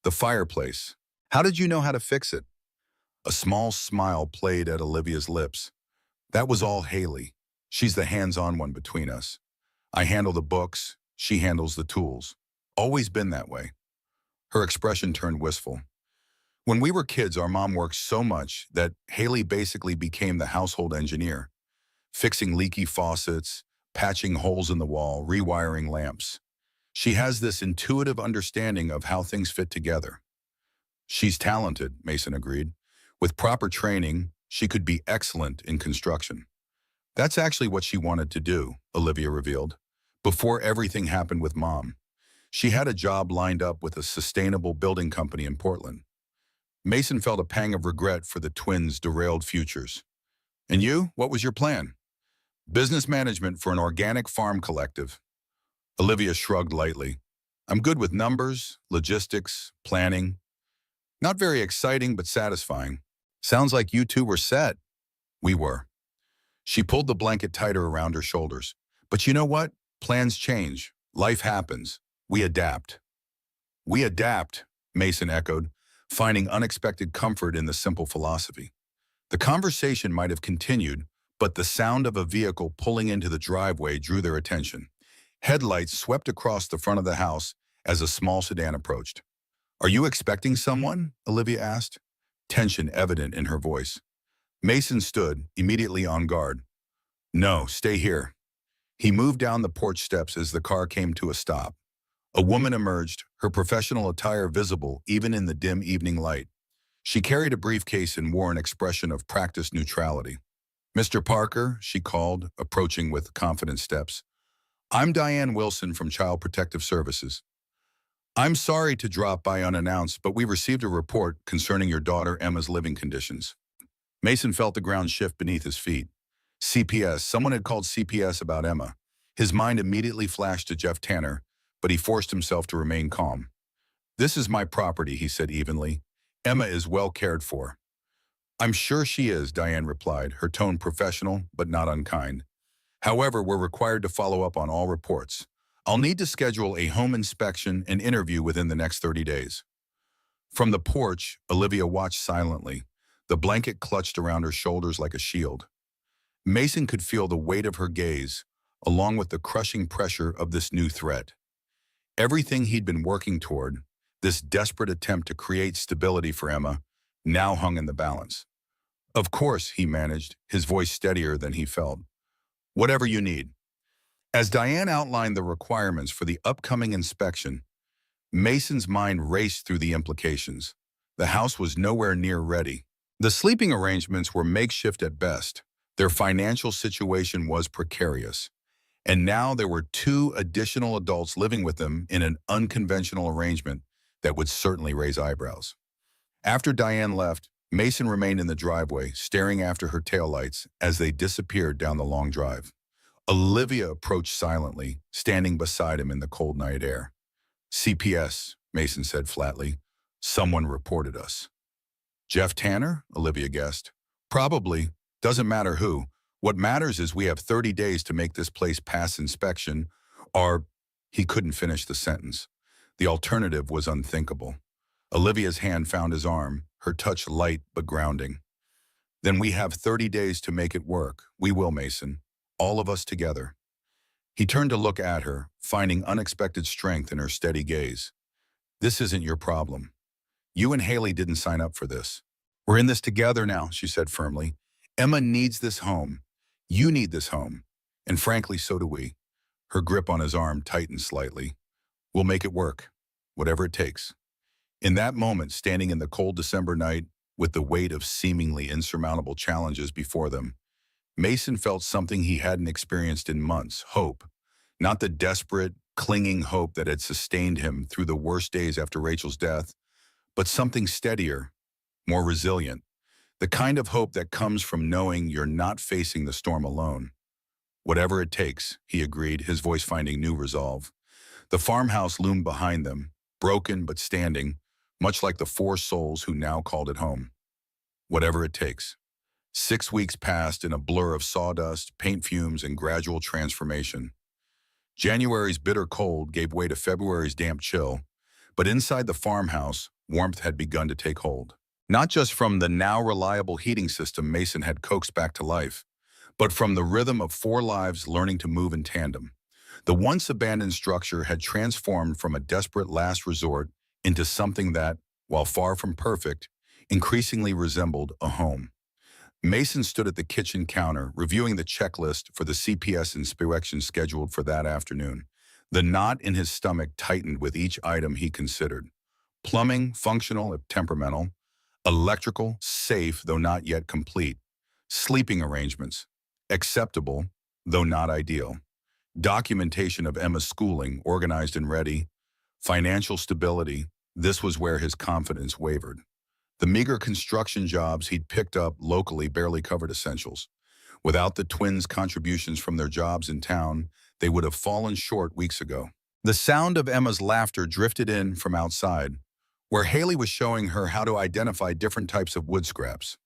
The fireplace. How did you know how to fix it? A small smile played at Olivia's lips. That was all Haley. She's the hands-on one between us. I handle the books, she handles the tools. Always been that way. Her expression turned wistful. When we were kids, our mom worked so much that Haley basically became the household engineer, fixing leaky faucets, patching holes in the wall, rewiring lamps. She has this intuitive understanding of how things fit together. She's talented, Mason agreed. With proper training, she could be excellent in construction. That's actually what she wanted to do, Olivia revealed. Before everything happened with Mom, she had a job lined up with a sustainable building company in Portland. Mason felt a pang of regret for the twins' derailed futures. And you, what was your plan? Business management for an organic farm collective. Olivia shrugged lightly. I'm good with numbers, logistics, planning. Not very exciting, but satisfying. Sounds like you two were set. We were. She pulled the blanket tighter around her shoulders. But you know what? Plans change. Life happens. We adapt. We adapt, Mason echoed, finding unexpected comfort in the simple philosophy. The conversation might have continued, but the sound of a vehicle pulling into the driveway drew their attention. Headlights swept across the front of the house as a small sedan approached. Are you expecting someone? Olivia asked, tension evident in her voice. Mason stood, immediately on guard. No, stay here. He moved down the porch steps as the car came to a stop. A woman emerged, her professional attire visible even in the dim evening light. She carried a briefcase and wore an expression of practiced neutrality. Mr. Parker, she called, approaching with confident steps. I'm Diane Wilson from Child Protective Services. I'm sorry to drop by unannounced, but we received a report concerning your daughter Emma's living conditions. Mason felt the ground shift beneath his feet. CPS. Someone had called CPS about Emma. His mind immediately flashed to Jeff Tanner, but he forced himself to remain calm. This is my property, he said evenly. Emma is well cared for. I'm sure she is, Diane replied, her tone professional but not unkind. However, we're required to follow up on all reports. I'll need to schedule a home inspection and interview within the next 30 days. From the porch, Olivia watched silently, the blanket clutched around her shoulders like a shield. Mason could feel the weight of her gaze, along with the crushing pressure of this new threat. Everything he'd been working toward, this desperate attempt to create stability for Emma, now hung in the balance. Of course, he managed, his voice steadier than he felt. Whatever you need. As Diane outlined the requirements for the upcoming inspection, Mason's mind raced through the implications. The house was nowhere near ready. The sleeping arrangements were makeshift at best. Their financial situation was precarious. And now there were 2 additional adults living with them in an unconventional arrangement that would certainly raise eyebrows. After Diane left, Mason remained in the driveway, staring after her taillights as they disappeared down the long drive. Olivia approached silently, standing beside him in the cold night air. CPS, Mason said flatly. Someone reported us. Jeff Tanner? Olivia guessed. Probably. Doesn't matter who. What matters is we have 30 days to make this place pass inspection, or he couldn't finish the sentence. The alternative was unthinkable. Olivia's hand found his arm, her touch light but grounding. Then we have 30 days to make it work. We will, Mason. All of us together. He turned to look at her, finding unexpected strength in her steady gaze. This isn't your problem. You and Haley didn't sign up for this. We're in this together now, she said firmly. Emma needs this home. You need this home. And frankly, so do we. Her grip on his arm tightened slightly. We'll make it work, whatever it takes. In that moment, standing in the cold December night, with the weight of seemingly insurmountable challenges before them, Mason felt something he hadn't experienced in months, hope. Not the desperate, clinging hope that had sustained him through the worst days after Rachel's death, but something steadier, more resilient, the kind of hope that comes from knowing you're not facing the storm alone. Whatever it takes, he agreed, his voice finding new resolve. The farmhouse loomed behind them, broken but standing, much like the four souls who now called it home. Whatever it takes. 6 weeks passed in a blur of sawdust, paint fumes, and gradual transformation. January's bitter cold gave way to February's damp chill, but inside the farmhouse, warmth had begun to take hold. Not just from the now reliable heating system Mason had coaxed back to life, but from the rhythm of four lives learning to move in tandem. The once abandoned structure had transformed from a desperate last resort into something that, while far from perfect, increasingly resembled a home. Mason stood at the kitchen counter, reviewing the checklist for the CPS inspection scheduled for that afternoon. The knot in his stomach tightened with each item he considered. Plumbing, functional if temperamental. Electrical, safe though not yet complete. Sleeping arrangements, acceptable though not ideal. Documentation of Emma's schooling, organized and ready. Financial stability, this was where his confidence wavered. The meager construction jobs he'd picked up locally barely covered essentials. Without the twins' contributions from their jobs in town, they would have fallen short weeks ago. The sound of Emma's laughter drifted in from outside, where Haley was showing her how to identify different types of wood scraps.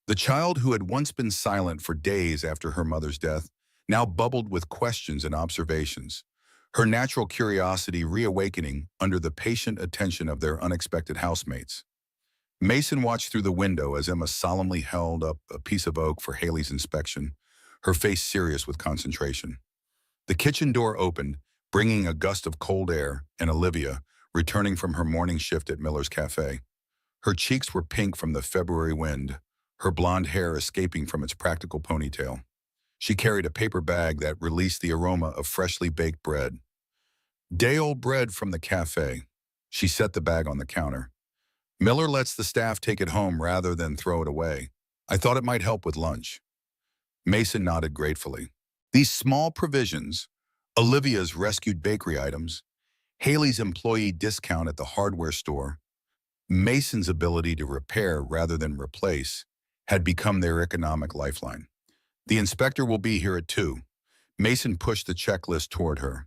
The child who had once been silent for days after her mother's death now bubbled with questions and observations, her natural curiosity reawakening under the patient attention of their unexpected housemates. Mason watched through the window as Emma solemnly held up a piece of oak for Haley's inspection, her face serious with concentration. The kitchen door opened, bringing a gust of cold air, and Olivia, returning from her morning shift at Miller's Cafe. Her cheeks were pink from the February wind, her blonde hair escaping from its practical ponytail. She carried a paper bag that released the aroma of freshly baked bread. Day-old bread from the cafe. She set the bag on the counter. Miller lets the staff take it home rather than throw it away. I thought it might help with lunch. Mason nodded gratefully. These small provisions, Olivia's rescued bakery items, Haley's employee discount at the hardware store, Mason's ability to repair rather than replace, had become their economic lifeline. The inspector will be here at 2. Mason pushed the checklist toward her.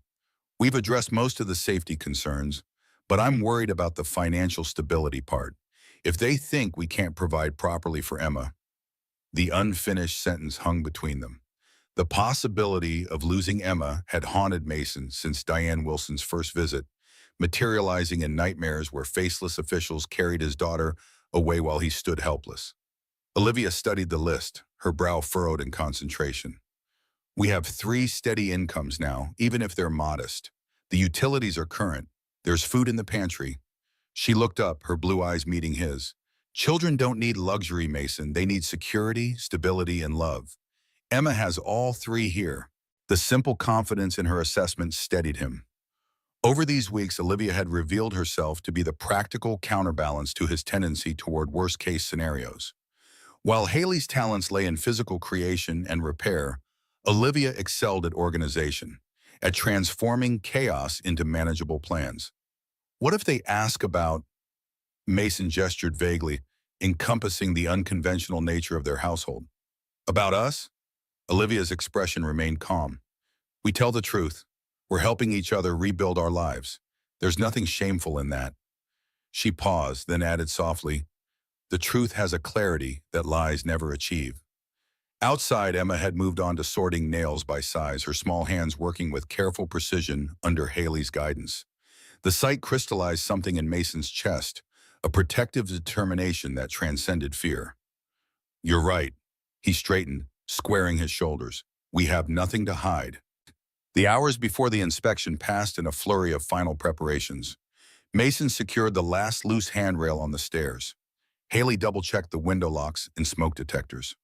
We've addressed most of the safety concerns, but I'm worried about the financial stability part. If they think we can't provide properly for Emma, the unfinished sentence hung between them. The possibility of losing Emma had haunted Mason since Diane Wilson's first visit, materializing in nightmares where faceless officials carried his daughter away while he stood helpless. Olivia studied the list, her brow furrowed in concentration. We have 3 steady incomes now, even if they're modest. The utilities are current. There's food in the pantry. She looked up, her blue eyes meeting his. Children don't need luxury, Mason. They need security, stability, and love. Emma has all 3 here. The simple confidence in her assessment steadied him. Over these weeks, Olivia had revealed herself to be the practical counterbalance to his tendency toward worst-case scenarios. While Haley's talents lay in physical creation and repair, Olivia excelled at organization, at transforming chaos into manageable plans. What if they ask about, Mason gestured vaguely, encompassing the unconventional nature of their household? About us? Olivia's expression remained calm. We tell the truth. We're helping each other rebuild our lives. There's nothing shameful in that. She paused, then added softly, the truth has a clarity that lies never achieve. Outside, Emma had moved on to sorting nails by size, her small hands working with careful precision under Haley's guidance. The sight crystallized something in Mason's chest, a protective determination that transcended fear. You're right. He straightened, squaring his shoulders. We have nothing to hide. The hours before the inspection passed in a flurry of final preparations. Mason secured the last loose handrail on the stairs. Haley double-checked the window locks and smoke detectors.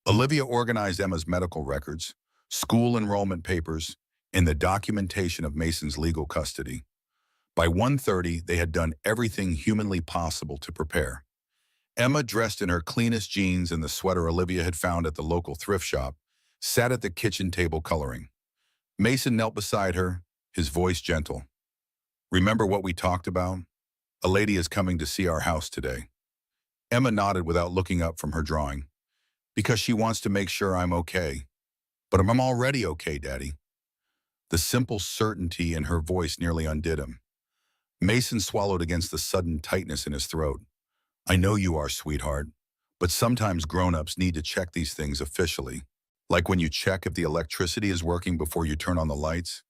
Olivia organized Emma's medical records, school enrollment papers, and the documentation of Mason's legal custody. By 1:30, they had done everything humanly possible to prepare. Emma, dressed in her cleanest jeans and the sweater Olivia had found at the local thrift shop, sat at the kitchen table coloring. Mason knelt beside her, his voice gentle. "Remember what we talked about? A lady is coming to see our house today." Emma nodded without looking up from her drawing. "Because she wants to make sure I'm okay." "But I'm already okay, Daddy." The simple certainty in her voice nearly undid him. Mason swallowed against the sudden tightness in his throat. "I know you are, sweetheart, but sometimes grown-ups need to check these things officially. Like when you check if the electricity is working before you turn on the lights."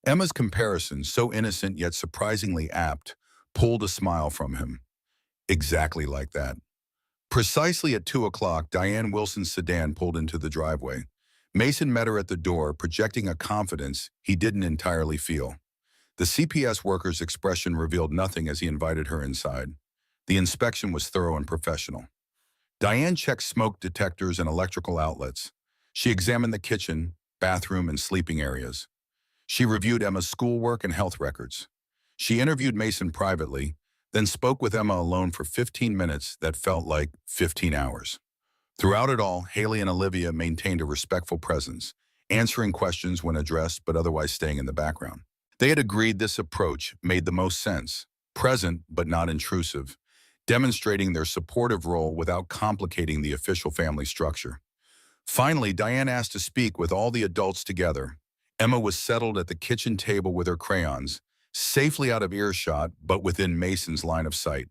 Emma's comparison, so innocent yet surprisingly apt, pulled a smile from him. Exactly like that. Precisely at 2 o'clock, Diane Wilson's sedan pulled into the driveway. Mason met her at the door, projecting a confidence he didn't entirely feel. The CPS worker's expression revealed nothing as he invited her inside. The inspection was thorough and professional. Diane checked smoke detectors and electrical outlets. She examined the kitchen, bathroom, and sleeping areas. She reviewed Emma's schoolwork and health records. She interviewed Mason privately, then spoke with Emma alone for 15 minutes that felt like 15 hours. Throughout it all, Haley and Olivia maintained a respectful presence, answering questions when addressed but otherwise staying in the background. They had agreed this approach made the most sense, present but not intrusive, demonstrating their supportive role without complicating the official family structure. Finally, Diane asked to speak with all the adults together. Emma was settled at the kitchen table with her crayons, safely out of earshot but within Mason's line of sight.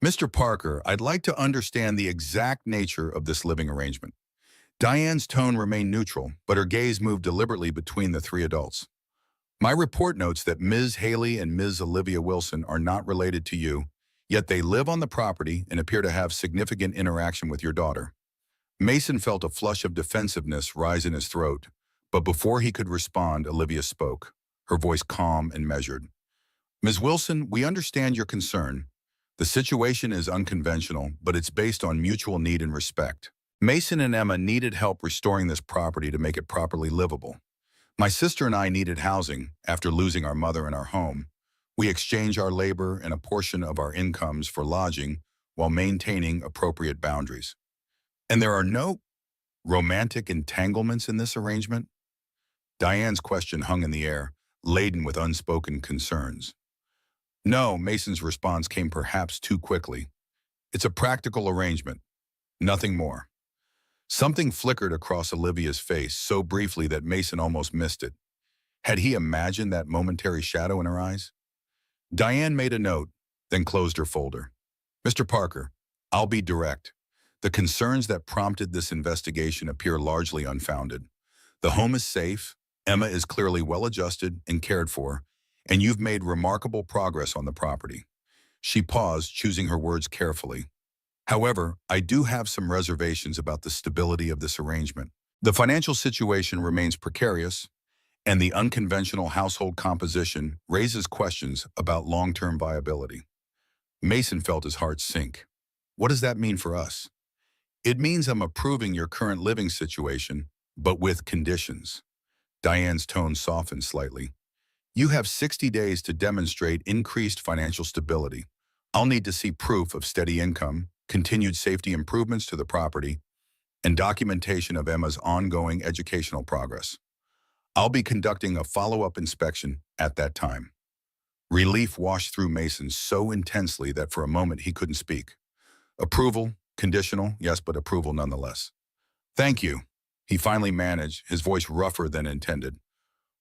"Mr. Parker, I'd like to understand the exact nature of this living arrangement." Diane's tone remained neutral, but her gaze moved deliberately between the three adults. "My report notes that Ms. Haley and Ms. Olivia Wilson are not related to you, yet they live on the property and appear to have significant interaction with your daughter." Mason felt a flush of defensiveness rise in his throat, but before he could respond, Olivia spoke, her voice calm and measured. "Ms. Wilson, we understand your concern. The situation is unconventional, but it's based on mutual need and respect. Mason and Emma needed help restoring this property to make it properly livable. My sister and I needed housing after losing our mother and our home. We exchange our labor and a portion of our incomes for lodging while maintaining appropriate boundaries." "And there are no romantic entanglements in this arrangement?" Diane's question hung in the air, laden with unspoken concerns. "No," Mason's response came perhaps too quickly. "It's a practical arrangement. Nothing more." Something flickered across Olivia's face so briefly that Mason almost missed it. Had he imagined that momentary shadow in her eyes? Diane made a note, then closed her folder. "Mr. Parker, I'll be direct. The concerns that prompted this investigation appear largely unfounded. The home is safe, Emma is clearly well-adjusted and cared for, and you've made remarkable progress on the property." She paused, choosing her words carefully. "However, I do have some reservations about the stability of this arrangement. The financial situation remains precarious, and the unconventional household composition raises questions about long-term viability." Mason felt his heart sink. "What does that mean for us?" "It means I'm approving your current living situation, but with conditions." Diane's tone softened slightly. "You have 60 days to demonstrate increased financial stability. I'll need to see proof of steady income, continued safety improvements to the property, and documentation of Emma's ongoing educational progress. I'll be conducting a follow-up inspection at that time." Relief washed through Mason so intensely that for a moment he couldn't speak. Approval, conditional, yes, but approval nonetheless. "Thank you," he finally managed, his voice rougher than intended.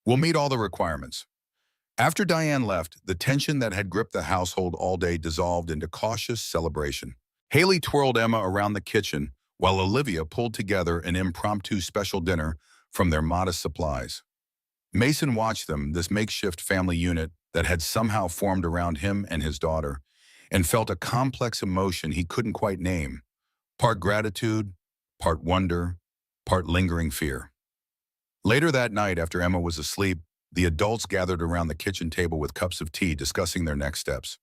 "We'll meet all the requirements." After Diane left, the tension that had gripped the household all day dissolved into cautious celebration. Haley twirled Emma around the kitchen, while Olivia pulled together an impromptu special dinner from their modest supplies. Mason watched them, this makeshift family unit that had somehow formed around him and his daughter, and felt a complex emotion he couldn't quite name. Part gratitude, part wonder, part lingering fear. Later that night, after Emma was asleep, the adults gathered around the kitchen table with cups of tea, discussing their next steps.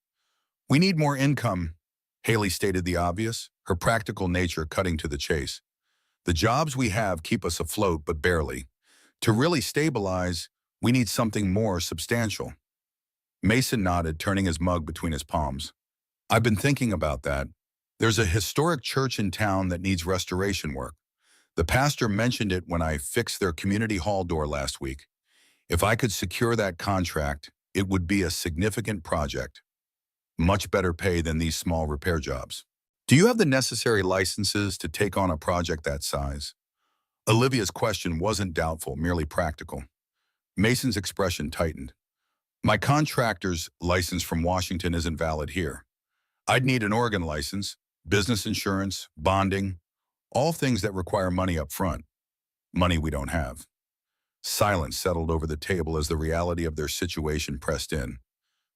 "We need more income," Haley stated the obvious, her practical nature cutting to the chase. "The jobs we have keep us afloat, but barely. To really stabilize, we need something more substantial." Mason nodded, turning his mug between his palms. "I've been thinking about that. There's a historic church in town that needs restoration work. The pastor mentioned it when I fixed their community hall door last week. If I could secure that contract, it would be a significant project, much better pay than these small repair jobs. Do you have the necessary licenses to take on a project that size? Olivia's question wasn't doubtful, merely practical. Mason's expression tightened. My contractor's license from Washington isn't valid here. I'd need an Oregon license, business insurance, bonding, all things that require money up front, money we don't have. Silence settled over the table as the reality of their situation pressed in.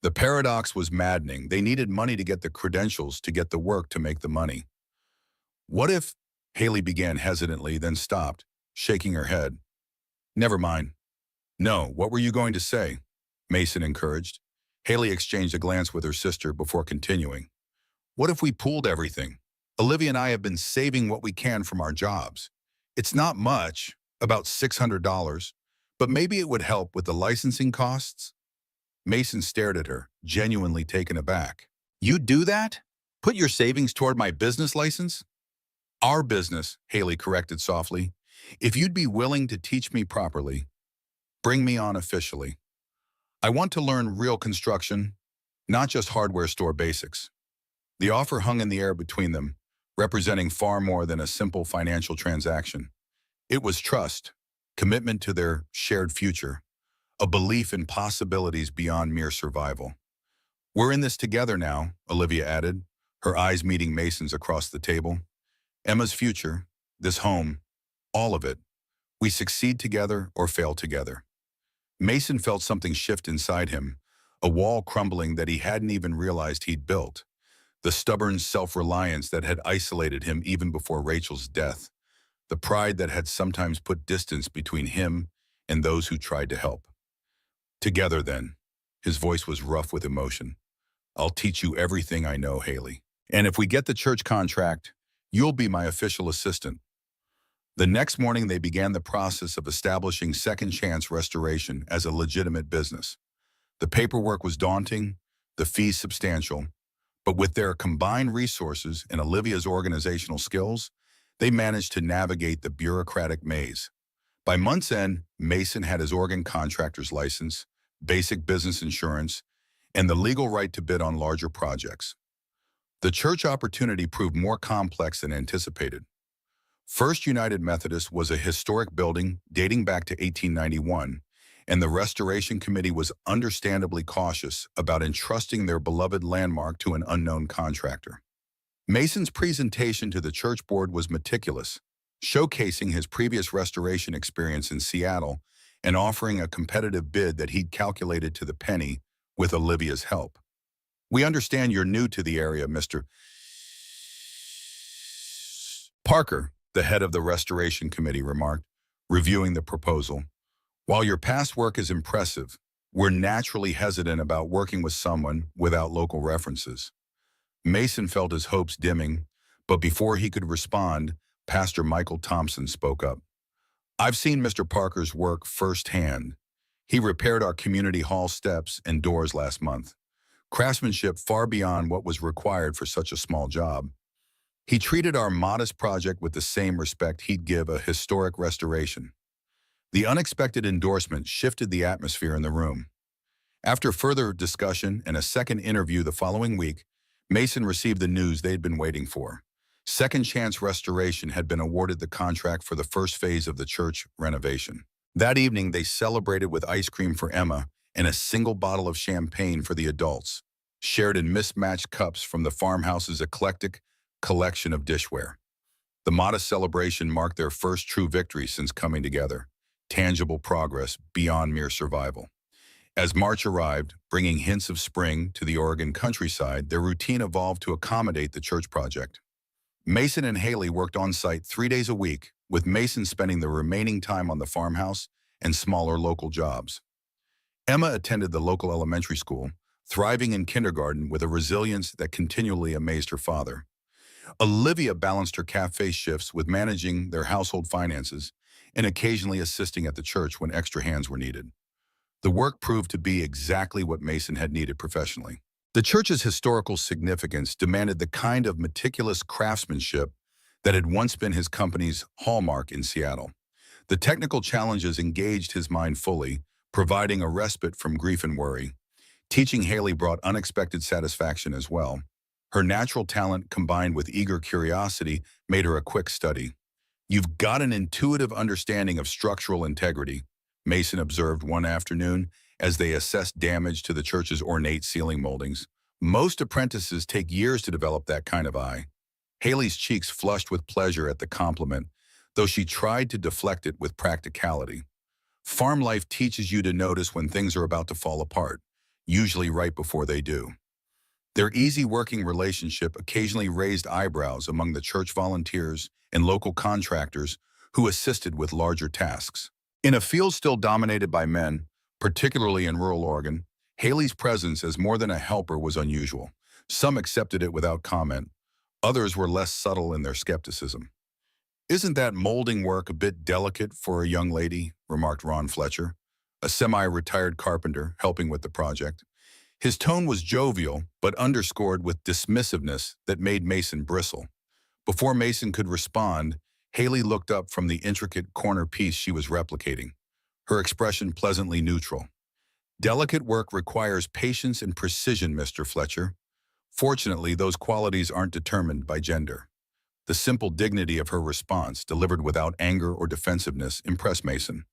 The paradox was maddening. They needed money to get the credentials, to get the work, to make the money. What if, Haley began hesitantly, then stopped, shaking her head. Never mind. No, what were you going to say? Mason encouraged. Haley exchanged a glance with her sister before continuing. What if we pooled everything? Olivia and I have been saving what we can from our jobs. It's not much, about $600, but maybe it would help with the licensing costs? Mason stared at her, genuinely taken aback. You do that? Put your savings toward my business license? Our business, Haley corrected softly. If you'd be willing to teach me properly, bring me on officially. I want to learn real construction, not just hardware store basics. The offer hung in the air between them, representing far more than a simple financial transaction. It was trust, commitment to their shared future, a belief in possibilities beyond mere survival. We're in this together now, Olivia added, her eyes meeting Mason's across the table. Emma's future, this home, all of it. We succeed together or fail together. Mason felt something shift inside him, a wall crumbling that he hadn't even realized he'd built. The stubborn self-reliance that had isolated him even before Rachel's death. The pride that had sometimes put distance between him and those who tried to help. Together then, his voice was rough with emotion. I'll teach you everything I know, Haley. And if we get the church contract, you'll be my official assistant. The next morning, they began the process of establishing Second Chance Restoration as a legitimate business. The paperwork was daunting, the fees substantial, but with their combined resources and Olivia's organizational skills, they managed to navigate the bureaucratic maze. By month's end, Mason had his Oregon contractor's license, basic business insurance, and the legal right to bid on larger projects. The church opportunity proved more complex than anticipated. First United Methodist was a historic building dating back to 1891, and the Restoration Committee was understandably cautious about entrusting their beloved landmark to an unknown contractor. Mason's presentation to the church board was meticulous, showcasing his previous restoration experience in Seattle and offering a competitive bid that he'd calculated to the penny with Olivia's help. We understand you're new to the area, Mr. Parker, the head of the Restoration Committee remarked, reviewing the proposal. While your past work is impressive, we're naturally hesitant about working with someone without local references. Mason felt his hopes dimming, but before he could respond, Pastor Michael Thompson spoke up. I've seen Mr. Parker's work firsthand. He repaired our community hall steps and doors last month. Craftsmanship far beyond what was required for such a small job. He treated our modest project with the same respect he'd give a historic restoration. The unexpected endorsement shifted the atmosphere in the room. After further discussion and a second interview the following week, Mason received the news they'd been waiting for. Second Chance Restoration had been awarded the contract for the first phase of the church renovation. That evening, they celebrated with ice cream for Emma and a single bottle of champagne for the adults, shared in mismatched cups from the Farmhouse's eclectic collection of dishware. The modest celebration marked their first true victory since coming together, tangible progress beyond mere survival. As March arrived, bringing hints of spring to the Oregon countryside, their routine evolved to accommodate the church project. Mason and Haley worked on-site 3 days a week, with Mason spending the remaining time on the farmhouse and smaller local jobs. Emma attended the local elementary school, thriving in kindergarten with a resilience that continually amazed her father. Olivia balanced her cafe shifts with managing their household finances and occasionally assisting at the church when extra hands were needed. The work proved to be exactly what Mason had needed professionally. The church's historical significance demanded the kind of meticulous craftsmanship that had once been his company's hallmark in Seattle. The technical challenges engaged his mind fully, providing a respite from grief and worry. Teaching Haley brought unexpected satisfaction as well. Her natural talent combined with eager curiosity made her a quick study. "You've got an intuitive understanding of structural integrity," Mason observed one afternoon as they assessed damage to the church's ornate ceiling moldings. "Most apprentices take years to develop that kind of eye." Haley's cheeks flushed with pleasure at the compliment, though she tried to deflect it with practicality. Farm life teaches you to notice when things are about to fall apart, usually right before they do. Their easy working relationship occasionally raised eyebrows among the church volunteers and local contractors who assisted with larger tasks. In a field still dominated by men, particularly in rural Oregon, Haley's presence as more than a helper was unusual. Some accepted it without comment. Others were less subtle in their skepticism. "Isn't that molding work a bit delicate for a young lady?" remarked Ron Fletcher, a semi-retired carpenter helping with the project. His tone was jovial, but underscored with dismissiveness that made Mason bristle. Before Mason could respond, Haley looked up from the intricate corner piece she was replicating, her expression pleasantly neutral. "Delicate work requires patience and precision, Mr. Fletcher. Fortunately, those qualities aren't determined by gender." The simple dignity of her response, delivered without anger or defensiveness, impressed Mason.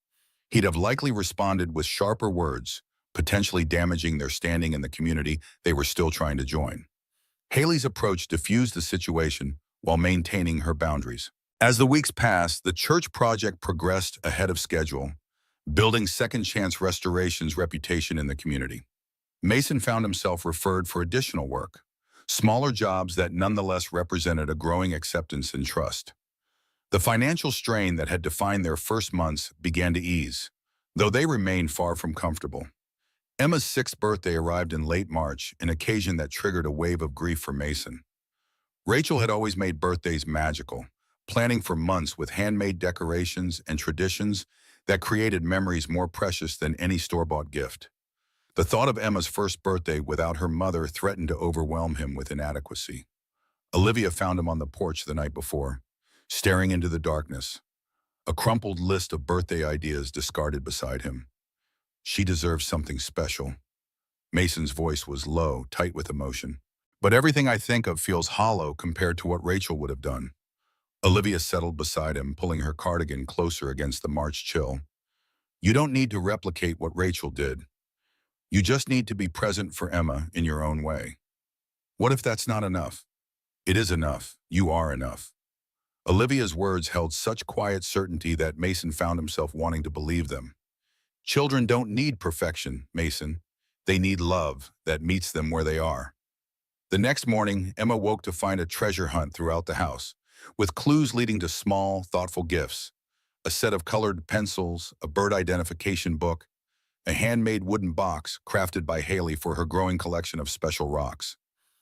He'd have likely responded with sharper words, potentially damaging their standing in the community they were still trying to join. Haley's approach diffused the situation while maintaining her boundaries. As the weeks passed, the church project progressed ahead of schedule, building Second Chance Restoration's reputation in the community. Mason found himself referred for additional work, smaller jobs that nonetheless represented a growing acceptance and trust. The financial strain that had defined their first months began to ease, though they remained far from comfortable. Emma's 6th birthday arrived in late March, an occasion that triggered a wave of grief for Mason. Rachel had always made birthdays magical, planning for months with handmade decorations and traditions that created memories more precious than any store-bought gift. The thought of Emma's first birthday without her mother threatened to overwhelm him with inadequacy. Olivia found him on the porch the night before, staring into the darkness, a crumpled list of birthday ideas discarded beside him. "She deserves something special." Mason's voice was low, tight with emotion. "But everything I think of feels hollow compared to what Rachel would have done." Olivia settled beside him, pulling her cardigan closer against the March chill. "You don't need to replicate what Rachel did. You just need to be present for Emma in your own way." "What if that's not enough?" "It is enough. You are enough." Olivia's words held such quiet certainty that Mason found himself wanting to believe them. "Children don't need perfection, Mason. They need love that meets them where they are." The next morning, Emma woke to find a treasure hunt throughout the house, with clues leading to small, thoughtful gifts: a set of colored pencils, a bird identification book, a handmade wooden box crafted by Haley for her growing collection of special rocks.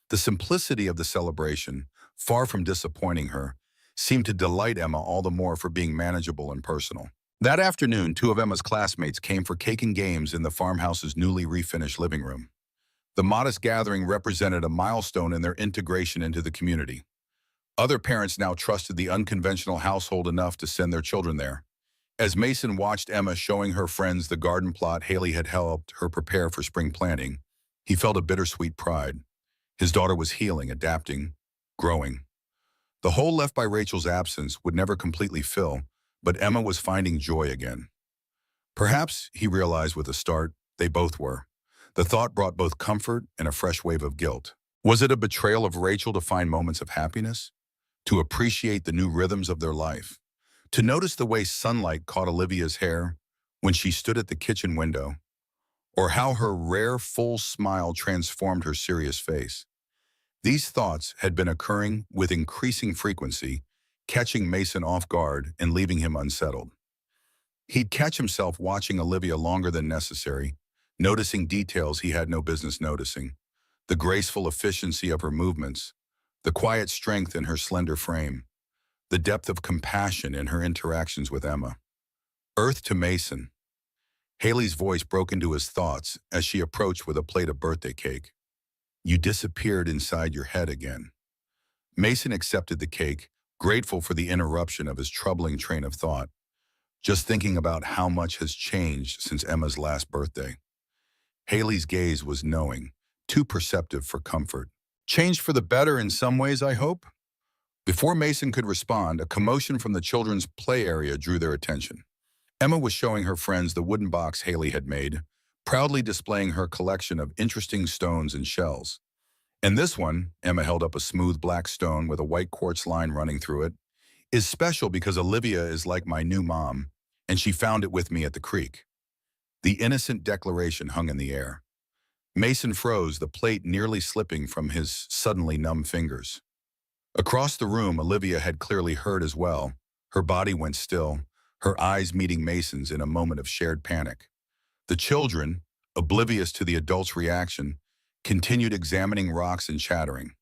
The simplicity of the celebration, far from disappointing her, seemed to delight Emma all the more for being manageable and personal. That afternoon, 2 of Emma's classmates came for cake and games in the farmhouse's newly refinished living room. The modest gathering represented a milestone in their integration into the community. Other parents now trusted the unconventional household enough to send their children there. As Mason watched Emma showing her friends the garden plot Haley had helped her prepare for spring planting, he felt a bittersweet pride. His daughter was healing, adapting, growing. The hole left by Rachel's absence would never completely fill, but Emma was finding joy again. Perhaps, he realized with a start, they both were. The thought brought both comfort and a fresh wave of guilt. Was it a betrayal of Rachel to find moments of happiness? To appreciate the new rhythms of their life? To notice the way sunlight caught Olivia's hair when she stood at the kitchen window? Or how her rare, full smile transformed her serious face? These thoughts had been occurring with increasing frequency, catching Mason off guard and leaving him unsettled. He'd catch himself watching Olivia longer than necessary, noticing details he had no business noticing: the graceful efficiency of her movements, the quiet strength in her slender frame, the depth of compassion in her interactions with Emma. Earth to Mason. Haley's voice broke into his thoughts as she approached with a plate of birthday cake. "You disappeared inside your head again." Mason accepted the cake, grateful for the interruption of his troubling train of thought. just thinking about how much has changed since Emma's last birthday. Haley's gaze was knowing, too perceptive for comfort. Changed for the better in some ways, I hope? Before Mason could respond, a commotion from the children's play area drew their attention. Emma was showing her friends the wooden box Haley had made, proudly displaying her collection of interesting stones and shells. And this one, Emma held up a smooth black stone with a white quartz line running through it, is special because Olivia is like my new mom, and she found it with me at the creek. The innocent declaration hung in the air. Mason froze, the plate nearly slipping from his suddenly numb fingers. Across the room, Olivia had clearly heard as well. Her body went still, her eyes meeting Mason's in a moment of shared panic. The children, oblivious to the adults' reaction, continued examining rocks and chattering.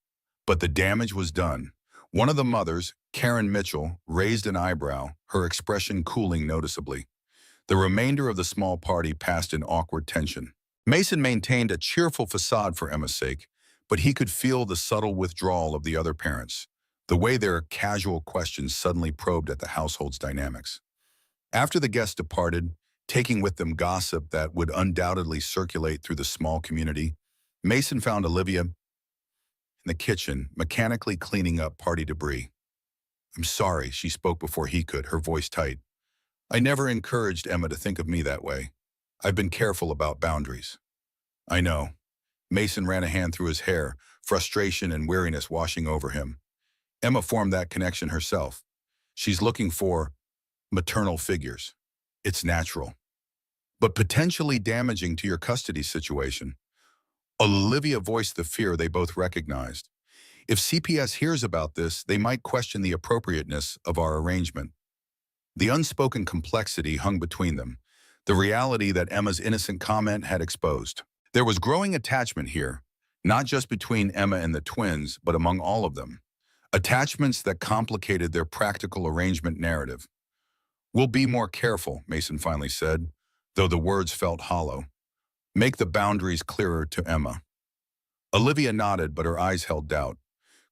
But the damage was done. One of the mothers, Karen Mitchell, raised an eyebrow, her expression cooling noticeably. The remainder of the small party passed in awkward tension. Mason maintained a cheerful facade for Emma's sake, but he could feel the subtle withdrawal of the other parents, the way their casual questions suddenly probed at the household's dynamics. After the guests departed, taking with them gossip that would undoubtedly circulate through the small community, Mason found Olivia in the kitchen, mechanically cleaning up party debris. "I'm sorry," she spoke before he could, her voice tight. "I never encouraged Emma to think of me that way. I've been careful about boundaries." "I know." Mason ran a hand through his hair, frustration and weariness washing over him. Emma formed that connection herself. She's looking for maternal figures. It's natural, but potentially damaging to your custody situation. Olivia voiced the fear they both recognized. If CPS hears about this, they might question the appropriateness of our arrangement. The unspoken complexity hung between them, the reality that Emma's innocent comment had exposed. There was growing attachment here, not just between Emma and the twins, but among all of them. Attachments that complicated their practical arrangement narrative. "We'll be more careful," Mason finally said, though the words felt hollow. "Make the boundaries clearer to Emma." Olivia nodded, but her eyes held doubt.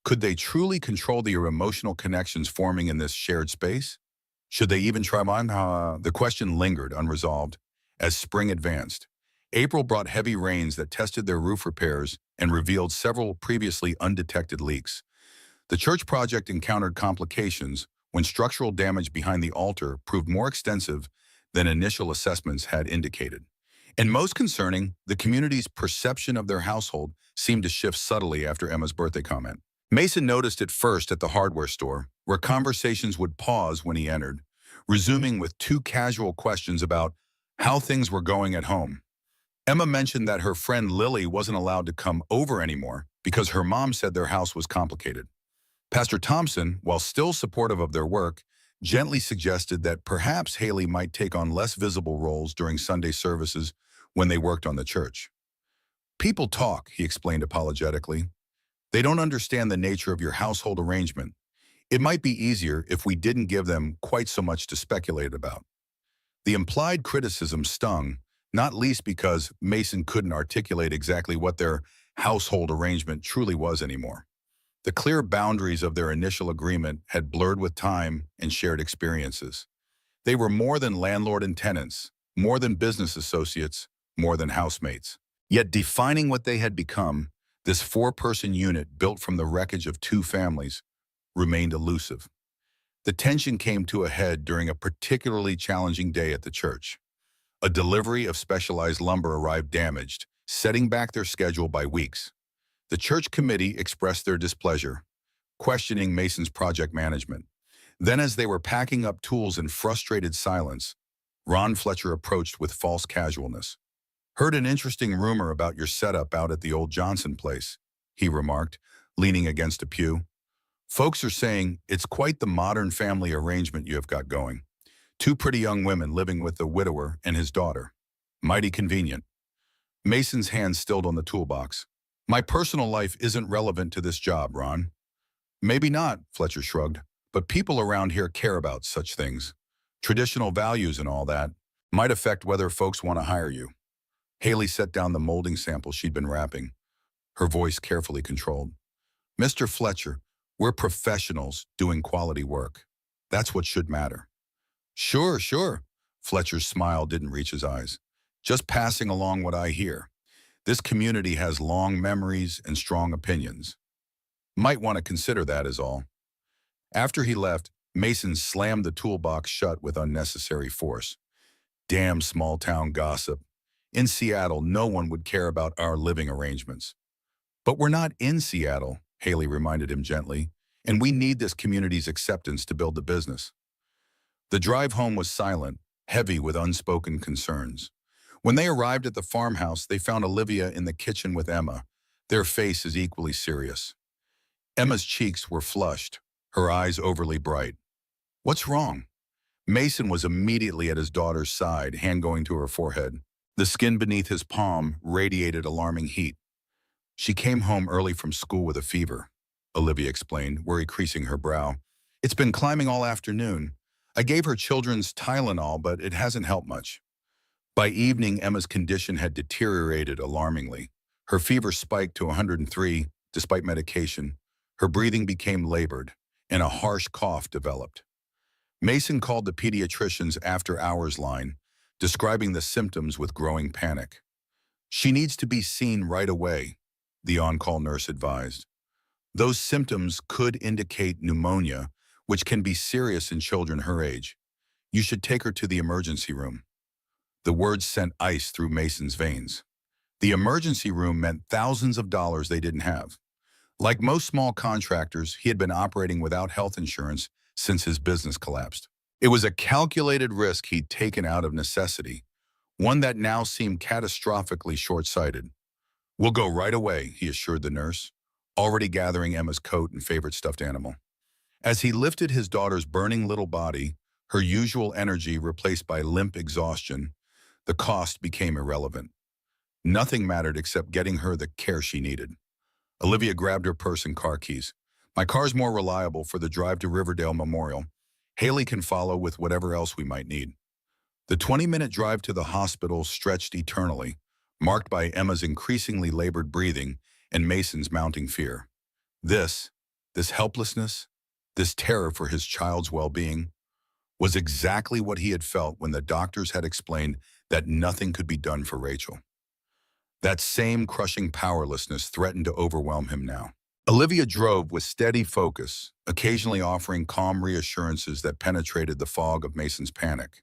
Could they truly control the emotional connections forming in this shared space? Should they even try on? The question lingered unresolved as spring advanced. April brought heavy rains that tested their roof repairs and revealed several previously undetected leaks. The church project encountered complications when structural damage behind the altar proved more extensive than initial assessments had indicated. And most concerning, the community's perception of their household seemed to shift subtly after Emma's birthday comment. Mason noticed it first at the hardware store, where conversations would pause when he entered, resuming with two casual questions about how things were going at home. Emma mentioned that her friend Lily wasn't allowed to come over anymore because her mom said their house was complicated. Pastor Thompson, while still supportive of their work, gently suggested that perhaps Haley might take on less visible roles during Sunday services when they worked on the church. "People talk," he explained apologetically. "They don't understand the nature of your household arrangement. It might be easier if we didn't give them quite so much to speculate about." The implied criticism stung, not least because Mason couldn't articulate exactly what their household arrangement truly was anymore. The clear boundaries of their initial agreement had blurred with time and shared experiences. They were more than landlord and tenants, more than business associates, more than housemates. Yet defining what they had become, this four-person unit built from the wreckage of two families, remained elusive. The tension came to a head during a particularly challenging day at the church. A delivery of specialized lumber arrived damaged, setting back their schedule by weeks. The church committee expressed their displeasure, questioning Mason's project management. Then, as they were packing up tools in frustrated silence, Ron Fletcher approached with false casualness. "Heard an interesting rumor about your setup out at the old Johnson place," he remarked, leaning against a pew. "Folks are saying it's quite the modern family arrangement you have got going. Two pretty young women living with the widower and his daughter. Mighty convenient." Mason's hand stilled on the toolbox. "My personal life isn't relevant to this job, Ron." "Maybe not," Fletcher shrugged, "but people around here care about such things. Traditional values and all that might affect whether folks want to hire you." Haley set down the molding sample she'd been wrapping, her voice carefully controlled. "Mr. Fletcher, we're professionals doing quality work. That's what should matter." Sure, sure. Fletcher's smile didn't reach his eyes. Just passing along what I hear. This community has long memories and strong opinions. Might want to consider that is all. After he left, Mason slammed the toolbox shut with unnecessary force. Damn small town gossip. In Seattle, no one would care about our living arrangements. But we're not in Seattle, Haley reminded him gently, and we need this community's acceptance to build the business. The drive home was silent, heavy with unspoken concerns. When they arrived at the farmhouse, they found Olivia in the kitchen with Emma, their faces equally serious. Emma's cheeks were flushed, her eyes overly bright. What's wrong? Mason was immediately at his daughter's side, hand going to her forehead. The skin beneath his palm radiated alarming heat. She came home early from school with a fever, Olivia explained, worry creasing her brow. It's been climbing all afternoon. I gave her children's Tylenol, but it hasn't helped much. By evening, Emma's condition had deteriorated alarmingly. Her fever spiked to 103, despite medication. Her breathing became labored, and a harsh cough developed. Mason called the pediatrician's after-hours line, describing the symptoms with growing panic. She needs to be seen right away, the on-call nurse advised. Those symptoms could indicate pneumonia, which can be serious in children her age. You should take her to the emergency room. The words sent ice through Mason's veins. The emergency room meant thousands of dollars they didn't have. Like most small contractors, he had been operating without health insurance since his business collapsed. It was a calculated risk he'd taken out of necessity, one that now seemed catastrophically short-sighted. We'll go right away, he assured the nurse, already gathering Emma's coat and favorite stuffed animal. As he lifted his daughter's burning little body, her usual energy replaced by limp exhaustion, the cost became irrelevant. Nothing mattered except getting her the care she needed. Olivia grabbed her purse and car keys. My car's more reliable for the drive to Riverdale Memorial. Haley can follow with whatever else we might need. The 20-minute drive to the hospital stretched eternally, marked by Emma's increasingly labored breathing and Mason's mounting fear. This helplessness, this terror for his child's well-being, was exactly what he had felt when the doctors had explained that nothing could be done for Rachel. That same crushing powerlessness threatened to overwhelm him now. Olivia drove with steady focus, occasionally offering calm reassurances that penetrated the fog of Mason's panic.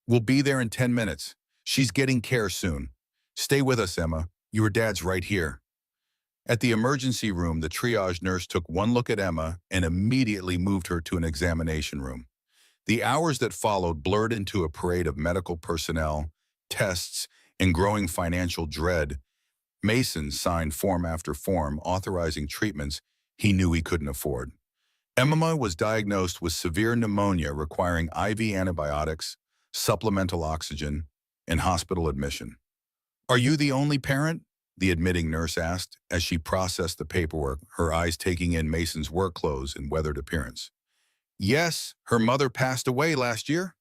We'll be there in 10 minutes. She's getting care soon. Stay with us, Emma. Your dad's right here. At the emergency room, the triage nurse took one look at Emma and immediately moved her to an examination room. The hours that followed blurred into a parade of medical personnel, tests, and growing financial dread. Mason signed form after form authorizing treatments he knew he couldn't afford. Emma was diagnosed with severe pneumonia requiring IV antibiotics, supplemental oxygen, and hospital admission. Are you the only parent? The admitting nurse asked as she processed the paperwork, her eyes taking in Mason's work clothes and weathered appearance. Yes, her mother passed away last year.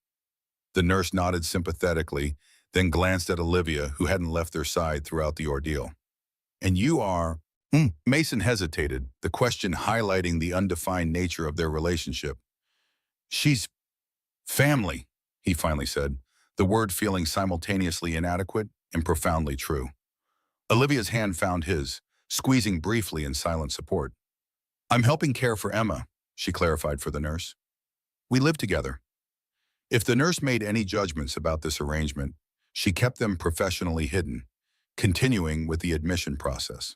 The nurse nodded sympathetically, then glanced at Olivia, who hadn't left their side throughout the ordeal. And you are? Mason hesitated, the question highlighting the undefined nature of their relationship. She's family, he finally said, the word feeling simultaneously inadequate and profoundly true. Olivia's hand found his, squeezing briefly in silent support. I'm helping care for Emma, she clarified for the nurse. We live together. If the nurse made any judgments about this arrangement, she kept them professionally hidden, continuing with the admission process.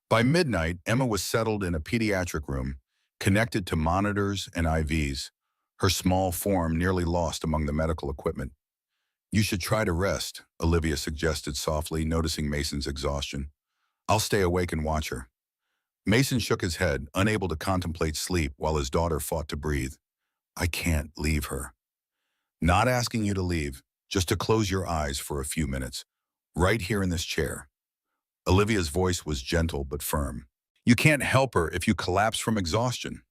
By midnight, Emma was settled in a pediatric room, connected to monitors and IVs, her small form nearly lost among the medical equipment. You should try to rest, Olivia suggested softly, noticing Mason's exhaustion. I'll stay awake and watch her. Mason shook his head, unable to contemplate sleep while his daughter fought to breathe. I can't leave her. Not asking you to leave, just to close your eyes for a few minutes, right here in this chair. Olivia's voice was gentle but firm. You can't help her if you collapse from exhaustion.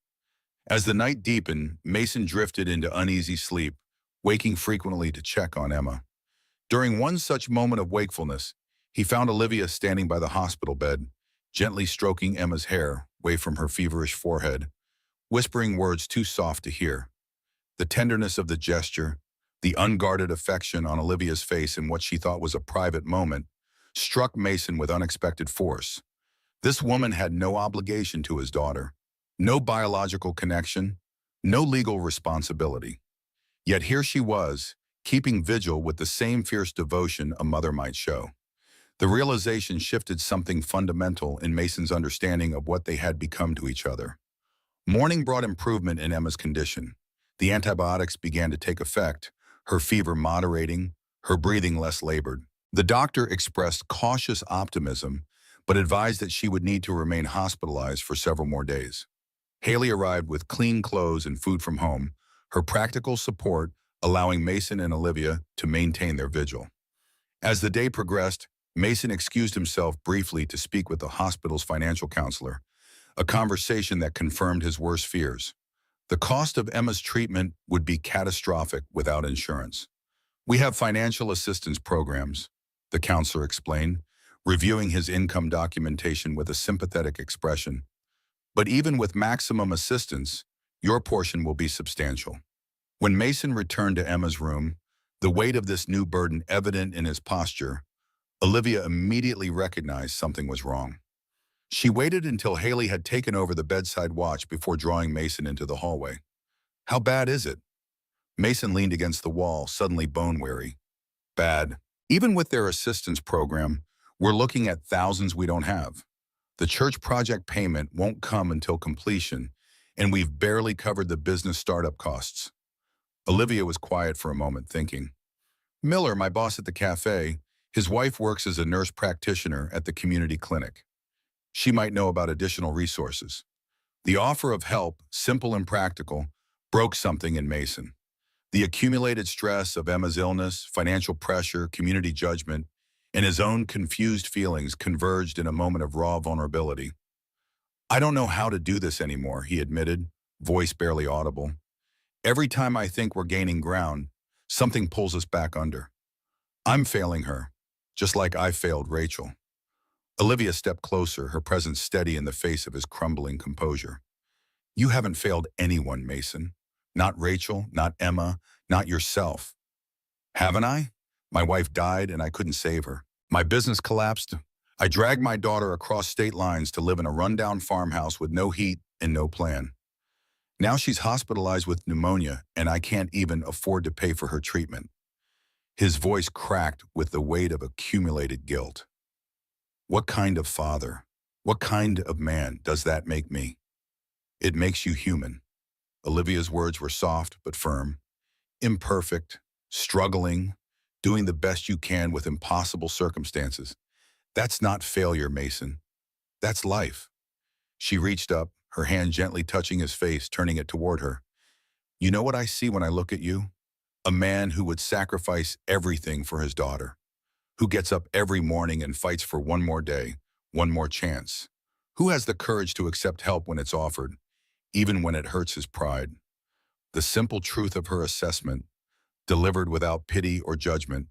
As the night deepened, Mason drifted into uneasy sleep, waking frequently to check on Emma. During one such moment of wakefulness, he found Olivia standing by the hospital bed, gently stroking Emma's hair away from her feverish forehead, whispering words too soft to hear. The tenderness of the gesture, the unguarded affection on Olivia's face in what she thought was a private moment, struck Mason with unexpected force. This woman had no obligation to his daughter, no biological connection, no legal responsibility. Yet here she was, keeping vigil with the same fierce devotion a mother might show. The realization shifted something fundamental in Mason's understanding of what they had become to each other. Morning brought improvement in Emma's condition. The antibiotics began to take effect, her fever moderating, her breathing less labored. The doctor expressed cautious optimism, but advised that she would need to remain hospitalized for several more days. Haley arrived with clean clothes and food from home, her practical support allowing Mason and Olivia to maintain their vigil. As the day progressed, Mason excused himself briefly to speak with the hospital's financial counselor, a conversation that confirmed his worst fears. The cost of Emma's treatment would be catastrophic without insurance. "We have financial assistance programs," the counselor explained, reviewing his income documentation with a sympathetic expression. "But even with maximum assistance, your portion will be substantial." When Mason returned to Emma's room, the weight of this new burden evident in his posture, Olivia immediately recognized something was wrong. She waited until Haley had taken over the bedside watch before drawing Mason into the hallway. "How bad is it?" Mason leaned against the wall, suddenly bone-weary. "Bad. Even with their assistance program, we're looking at thousands we don't have. The church project payment won't come until completion, and we've barely covered the business startup costs." Olivia was quiet for a moment, thinking. "Miller, my boss at the cafe, his wife works as a nurse practitioner at the community clinic. She might know about additional resources." The offer of help, simple and practical, broke something in Mason. The accumulated stress of Emma's illness, financial pressure, community judgment, and his own confused feelings converged in a moment of raw vulnerability. "I don't know how to do this anymore," he admitted, voice barely audible. "Every time I think we're gaining ground, something pulls us back under. I'm failing her, just like I failed Rachel." Olivia stepped closer, her presence steady in the face of his crumbling composure. "You haven't failed anyone, Mason. Not Rachel, not Emma, not yourself." "Haven't I? My wife died and I couldn't save her. My business collapsed. I dragged my daughter across state lines to live in a rundown farmhouse with no heat and no plan. Now she's hospitalized with pneumonia and I can't even afford to pay for her treatment." His voice cracked with the weight of accumulated guilt. "What kind of father, what kind of man does that make me?" "It makes you human." Olivia's words were soft but firm. "Imperfect, struggling, doing the best you can with impossible circumstances. That's not failure, Mason. That's life." She reached up, her hand gently touching his face, turning it toward her. "You know what I see when I look at you? A man who would sacrifice everything for his daughter, who gets up every morning and fights for one more day, one more chance, who has the courage to accept help when it's offered, even when it hurts his pride." The simple truth of her assessment, delivered without pity or judgment,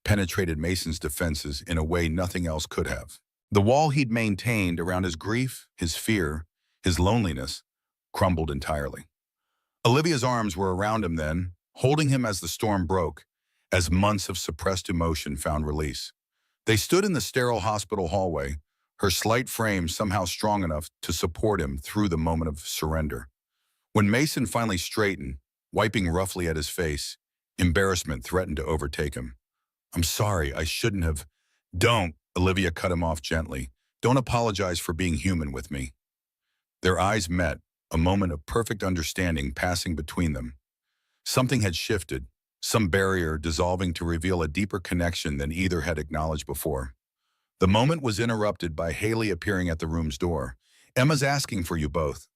penetrated Mason's defenses in a way nothing else could have. The wall he'd maintained around his grief, his fear, his loneliness, crumbled entirely. Olivia's arms were around him then, holding him as the storm broke, as months of suppressed emotion found release. They stood in the sterile hospital hallway, her slight frame somehow strong enough to support him through the moment of surrender. When Mason finally straightened, wiping roughly at his face, embarrassment threatened to overtake him. "I'm sorry, I shouldn't have." "Don't," Olivia cut him off gently. "Don't apologize for being human with me." Their eyes met, a moment of perfect understanding passing between them. Something had shifted, some barrier dissolving to reveal a deeper connection than either had acknowledged before. The moment was interrupted by Haley appearing at the room's door. "Emma's asking for you both."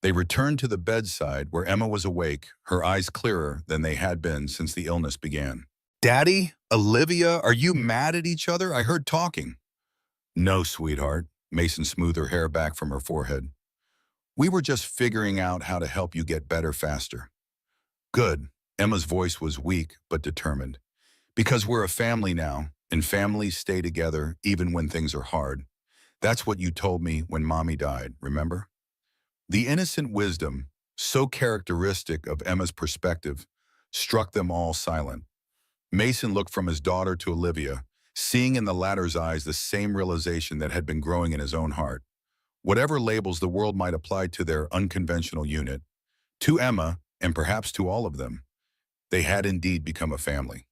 They returned to the bedside where Emma was awake, her eyes clearer than they had been since the illness began. "Daddy, Olivia, are you mad at each other? I heard talking." "No, sweetheart." Mason smoothed her hair back from her forehead. "We were just figuring out how to help you get better faster." "Good." Emma's voice was weak but determined. "Because we're a family now, and families stay together even when things are hard. That's what you told me when Mommy died, remember?" The innocent wisdom, so characteristic of Emma's perspective, struck them all silent. Mason looked from his daughter to Olivia, seeing in the latter's eyes the same realization that had been growing in his own heart. Whatever labels the world might apply to their unconventional unit, to Emma, and perhaps to all of them, they had indeed become a family.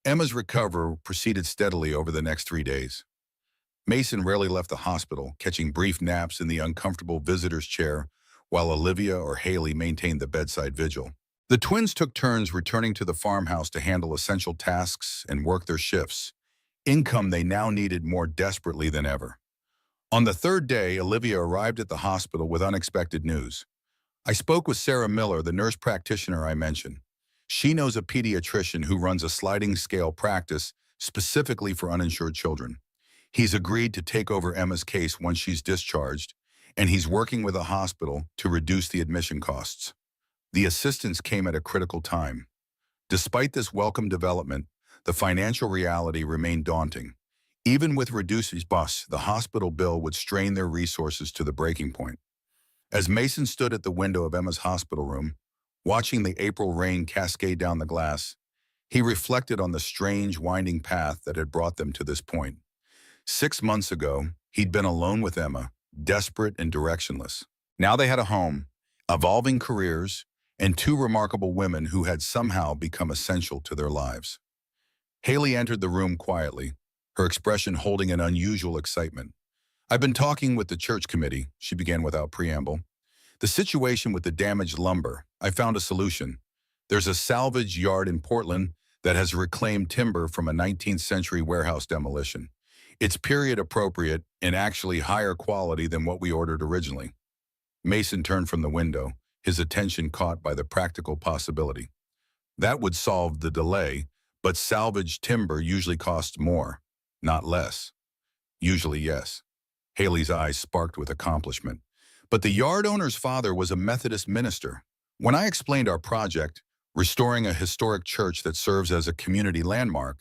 Emma's recovery proceeded steadily over the next 3 days. Mason rarely left the hospital, catching brief naps in the uncomfortable visitor's chair, while Olivia or Haley maintained the bedside vigil. The twins took turns returning to the farmhouse to handle essential tasks and work their shifts, income they now needed more desperately than ever. On the third day, Olivia arrived at the hospital with unexpected news. I spoke with Sarah Miller, the nurse practitioner I mentioned. She knows a pediatrician who runs a sliding scale practice specifically for uninsured children. He's agreed to take over Emma's case once she's discharged, and he's working with a hospital to reduce the admission costs. The assistance came at a critical time. Despite this welcome development, the financial reality remained daunting. Even with reduced costs, the hospital bill would strain their resources to the breaking point. As Mason stood at the window of Emma's hospital room, watching the April rain cascade down the glass, he reflected on the strange, winding path that had brought them to this point. 6 months ago, he'd been alone with Emma, desperate and directionless. Now they had a home, evolving careers, and two remarkable women who had somehow become essential to their lives. Haley entered the room quietly, her expression holding an unusual excitement. "I've been talking with the church committee," she began without preamble. "The situation with the damaged lumber, I found a solution. There's a salvage yard in Portland that has reclaimed timber from a 19th century warehouse demolition. It's period appropriate and actually higher quality than what we ordered originally." Mason turned from the window, his attention caught by the practical possibility. That would solve the delay, but salvaged timber usually costs more, not less. Usually, yes. Haley's eyes sparked with accomplishment. But the yard owner's father was a Methodist minister. When I explained our project, restoring a historic church that serves as a community landmark,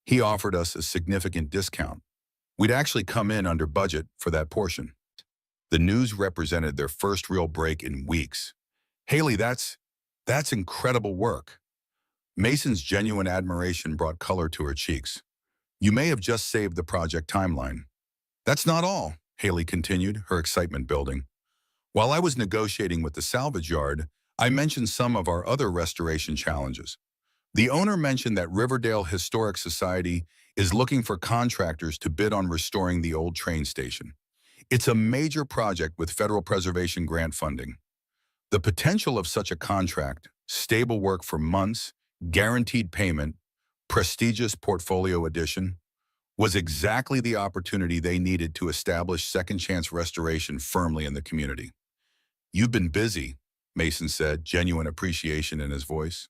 he offered us a significant discount. We'd actually come in under budget for that portion. The news represented their first real break in weeks. "Haley, that's incredible work." Mason's genuine admiration brought color to her cheeks. "You may have just saved the project timeline." "That's not all," Haley continued, her excitement building. "While I was negotiating with the salvage yard, I mentioned some of our other restoration challenges. The owner mentioned that Riverdale Historic Society is looking for contractors to bid on restoring the old train station. It's a major project with federal preservation grant funding. The potential of such a contract, stable work for months, guaranteed payment, prestigious portfolio addition, was exactly the opportunity they needed to establish second chance restoration firmly in the community." "You've been busy," Mason said, genuine appreciation in his voice.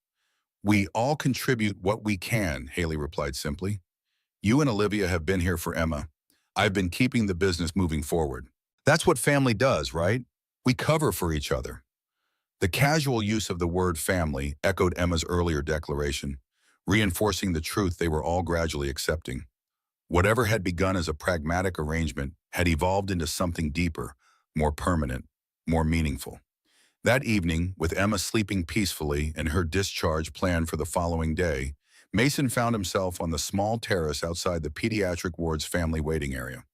"We all contribute what we can," Haley replied simply. "You and Olivia have been here for Emma. I've been keeping the business moving forward. That's what family does, right? We cover for each other." The casual use of the word family echoed Emma's earlier declaration, reinforcing the truth they were all gradually accepting. Whatever had begun as a pragmatic arrangement had evolved into something deeper, more permanent, more meaningful. That evening, with Emma sleeping peacefully and her discharge planned for the following day, Mason found himself on the small terrace outside the pediatric ward's family waiting area.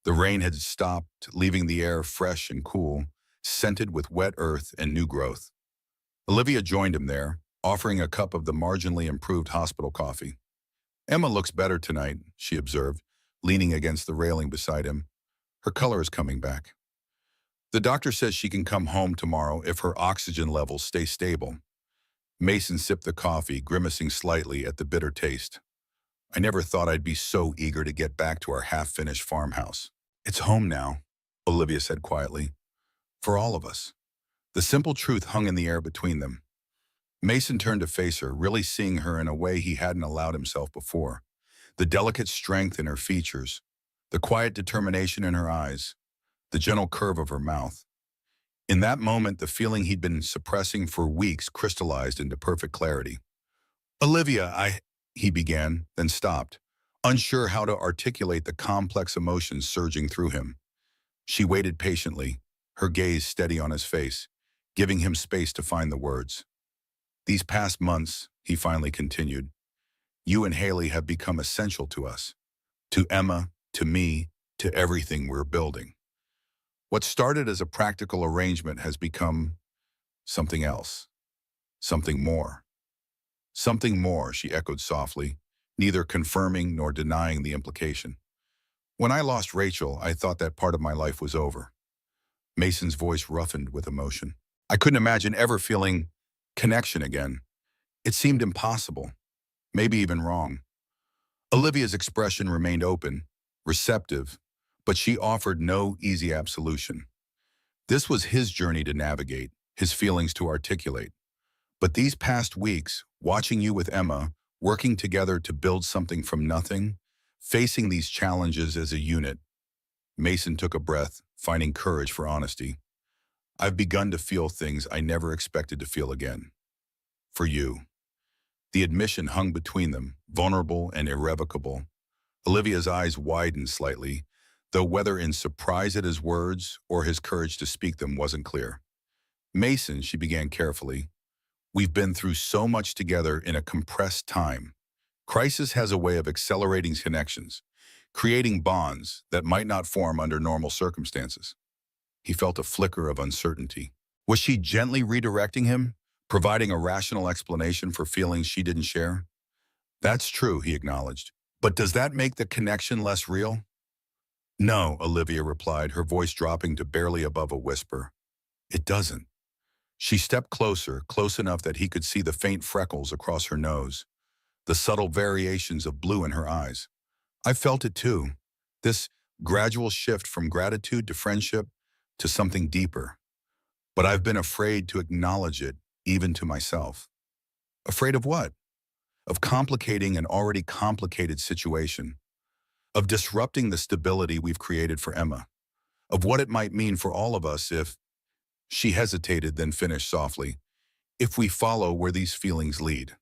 The rain had stopped, leaving the air fresh and cool, scented with wet earth and new growth. Olivia joined him there, offering a cup of the marginally improved hospital coffee. "Emma looks better tonight," she observed, leaning against the railing beside him. "Her color is coming back. The doctor says she can come home tomorrow if her oxygen levels stay stable." Mason sipped the coffee, grimacing slightly at the bitter taste. "I never thought I'd be so eager to get back to our half-finished farmhouse." "It's home now," Olivia said quietly. "For all of us." The simple truth hung in the air between them. Mason turned to face her, really seeing her in a way he hadn't allowed himself before. The delicate strength in her features, the quiet determination in her eyes, the gentle curve of her mouth. In that moment, the feeling he'd been suppressing for weeks crystallized into perfect clarity. "Olivia, he began, then stopped, unsure how to articulate the complex emotions surging through him. She waited patiently, her gaze steady on his face. giving him space to find the words. These past months, he finally continued, you and Haley have become essential to us, to Emma, to me, to everything we're building. What started as a practical arrangement has become something else, something more. Something more, she echoed softly, neither confirming nor denying the implication. When I lost Rachel, I thought that part of my life was over. Mason's voice roughened with emotion. I couldn't imagine ever feeling connection again. It seemed impossible, maybe even wrong. Olivia's expression remained open, receptive, but she offered no easy absolution. This was his journey to navigate, his feelings to articulate. But these past weeks, watching you with Emma, working together to build something from nothing, facing these challenges as a unit, Mason took a breath, finding courage for honesty. I've begun to feel things I never expected to feel again. For you. The admission hung between them, vulnerable and irrevocable. Olivia's eyes widened slightly, though whether in surprise at his words or his courage to speak them wasn't clear. Mason, she began carefully, we've been through so much together in a compressed time. Crisis has a way of accelerating connections, creating bonds that might not form under normal circumstances. He felt a flicker of uncertainty. Was she gently redirecting him, providing a rational explanation for feelings she didn't share? That's true, he acknowledged. But does that make the connection less real? No, Olivia replied, her voice dropping to barely above a whisper. It doesn't. She stepped closer, close enough that he could see the faint freckles across her nose, the subtle variations of blue in her eyes. I felt it too. This gradual shift from gratitude to friendship to something deeper. But I've been afraid to acknowledge it, even to myself. Afraid of what? Of complicating an already complicated situation. Of disrupting the stability we've created for Emma. Of what it might mean for all of us if, she hesitated, then finished softly, if we follow where these feelings lead.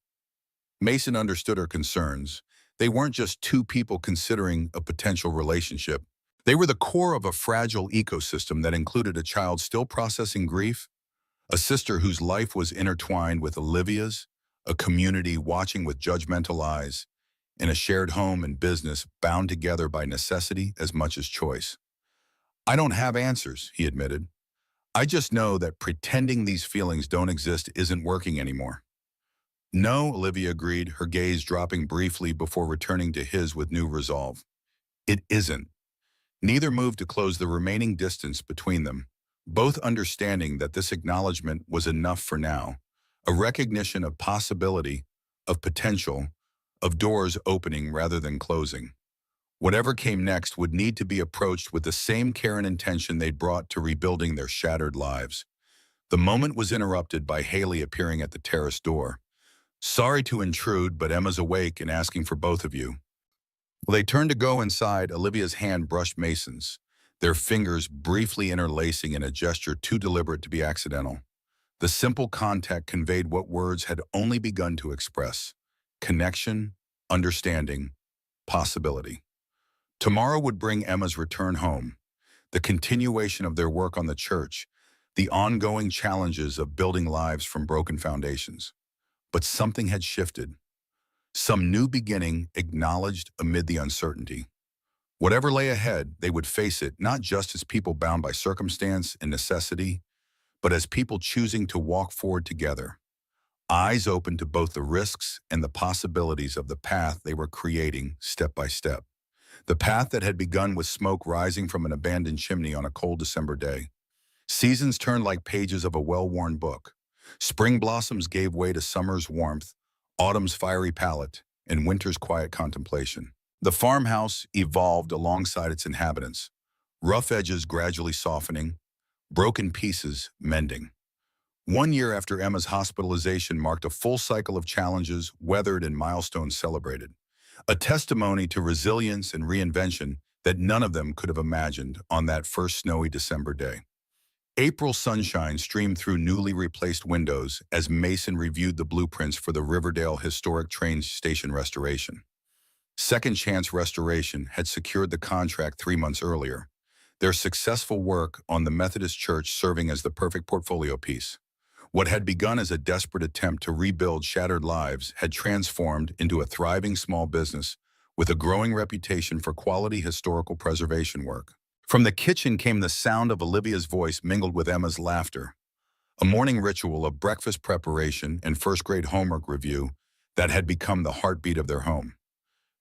Mason understood her concerns. They weren't just two people considering a potential relationship. They were the core of a fragile ecosystem that included a child still processing grief, a sister whose life was intertwined with Olivia's, a community watching with judgmental eyes, and a shared home and business bound together by necessity as much as choice. I don't have answers, he admitted. I just know that pretending these feelings don't exist isn't working anymore. No, Olivia agreed, her gaze dropping briefly before returning to his with new resolve. It isn't. Neither moved to close the remaining distance between them, both understanding that this acknowledgement was enough for now, a recognition of possibility, of potential, of doors opening rather than closing. Whatever came next would need to be approached with the same care and intention they'd brought to rebuilding their shattered lives. The moment was interrupted by Haley appearing at the terrace door. Sorry to intrude, but Emma's awake and asking for both of you. Well, they turned to go inside. Olivia's hand brushed Mason's, their fingers briefly interlacing in a gesture too deliberate to be accidental. The simple contact conveyed what words had only begun to express: connection, understanding, possibility. Tomorrow would bring Emma's return home, the continuation of their work on the church, the ongoing challenges of building lives from broken foundations. But something had shifted. Some new beginning acknowledged amid the uncertainty. Whatever lay ahead, they would face it not just as people bound by circumstance and necessity, but as people choosing to walk forward together, eyes open to both the risks and the possibilities of the path they were creating step by step. The path that had begun with smoke rising from an abandoned chimney on a cold December day. Seasons turned like pages of a well-worn book. Spring blossoms gave way to summer's warmth, autumn's fiery palette, and winter's quiet contemplation. The farmhouse evolved alongside its inhabitants, rough edges gradually softening, broken pieces mending. 1 year after Emma's hospitalization marked a full cycle of challenges weathered and milestones celebrated, a testimony to resilience and reinvention that none of them could have imagined on that first snowy December day. April sunshine streamed through newly replaced windows as Mason reviewed the blueprints for the Riverdale Historic Train Station restoration. Second Chance Restoration had secured the contract 3 months earlier, their successful work on the Methodist Church serving as the perfect portfolio piece. What had begun as a desperate attempt to rebuild shattered lives had transformed into a thriving small business with a growing reputation for quality historical preservation work. From the kitchen came the sound of Olivia's voice mingled with Emma's laughter, a morning ritual of breakfast preparation and first-grade homework review that had become the heartbeat of their home.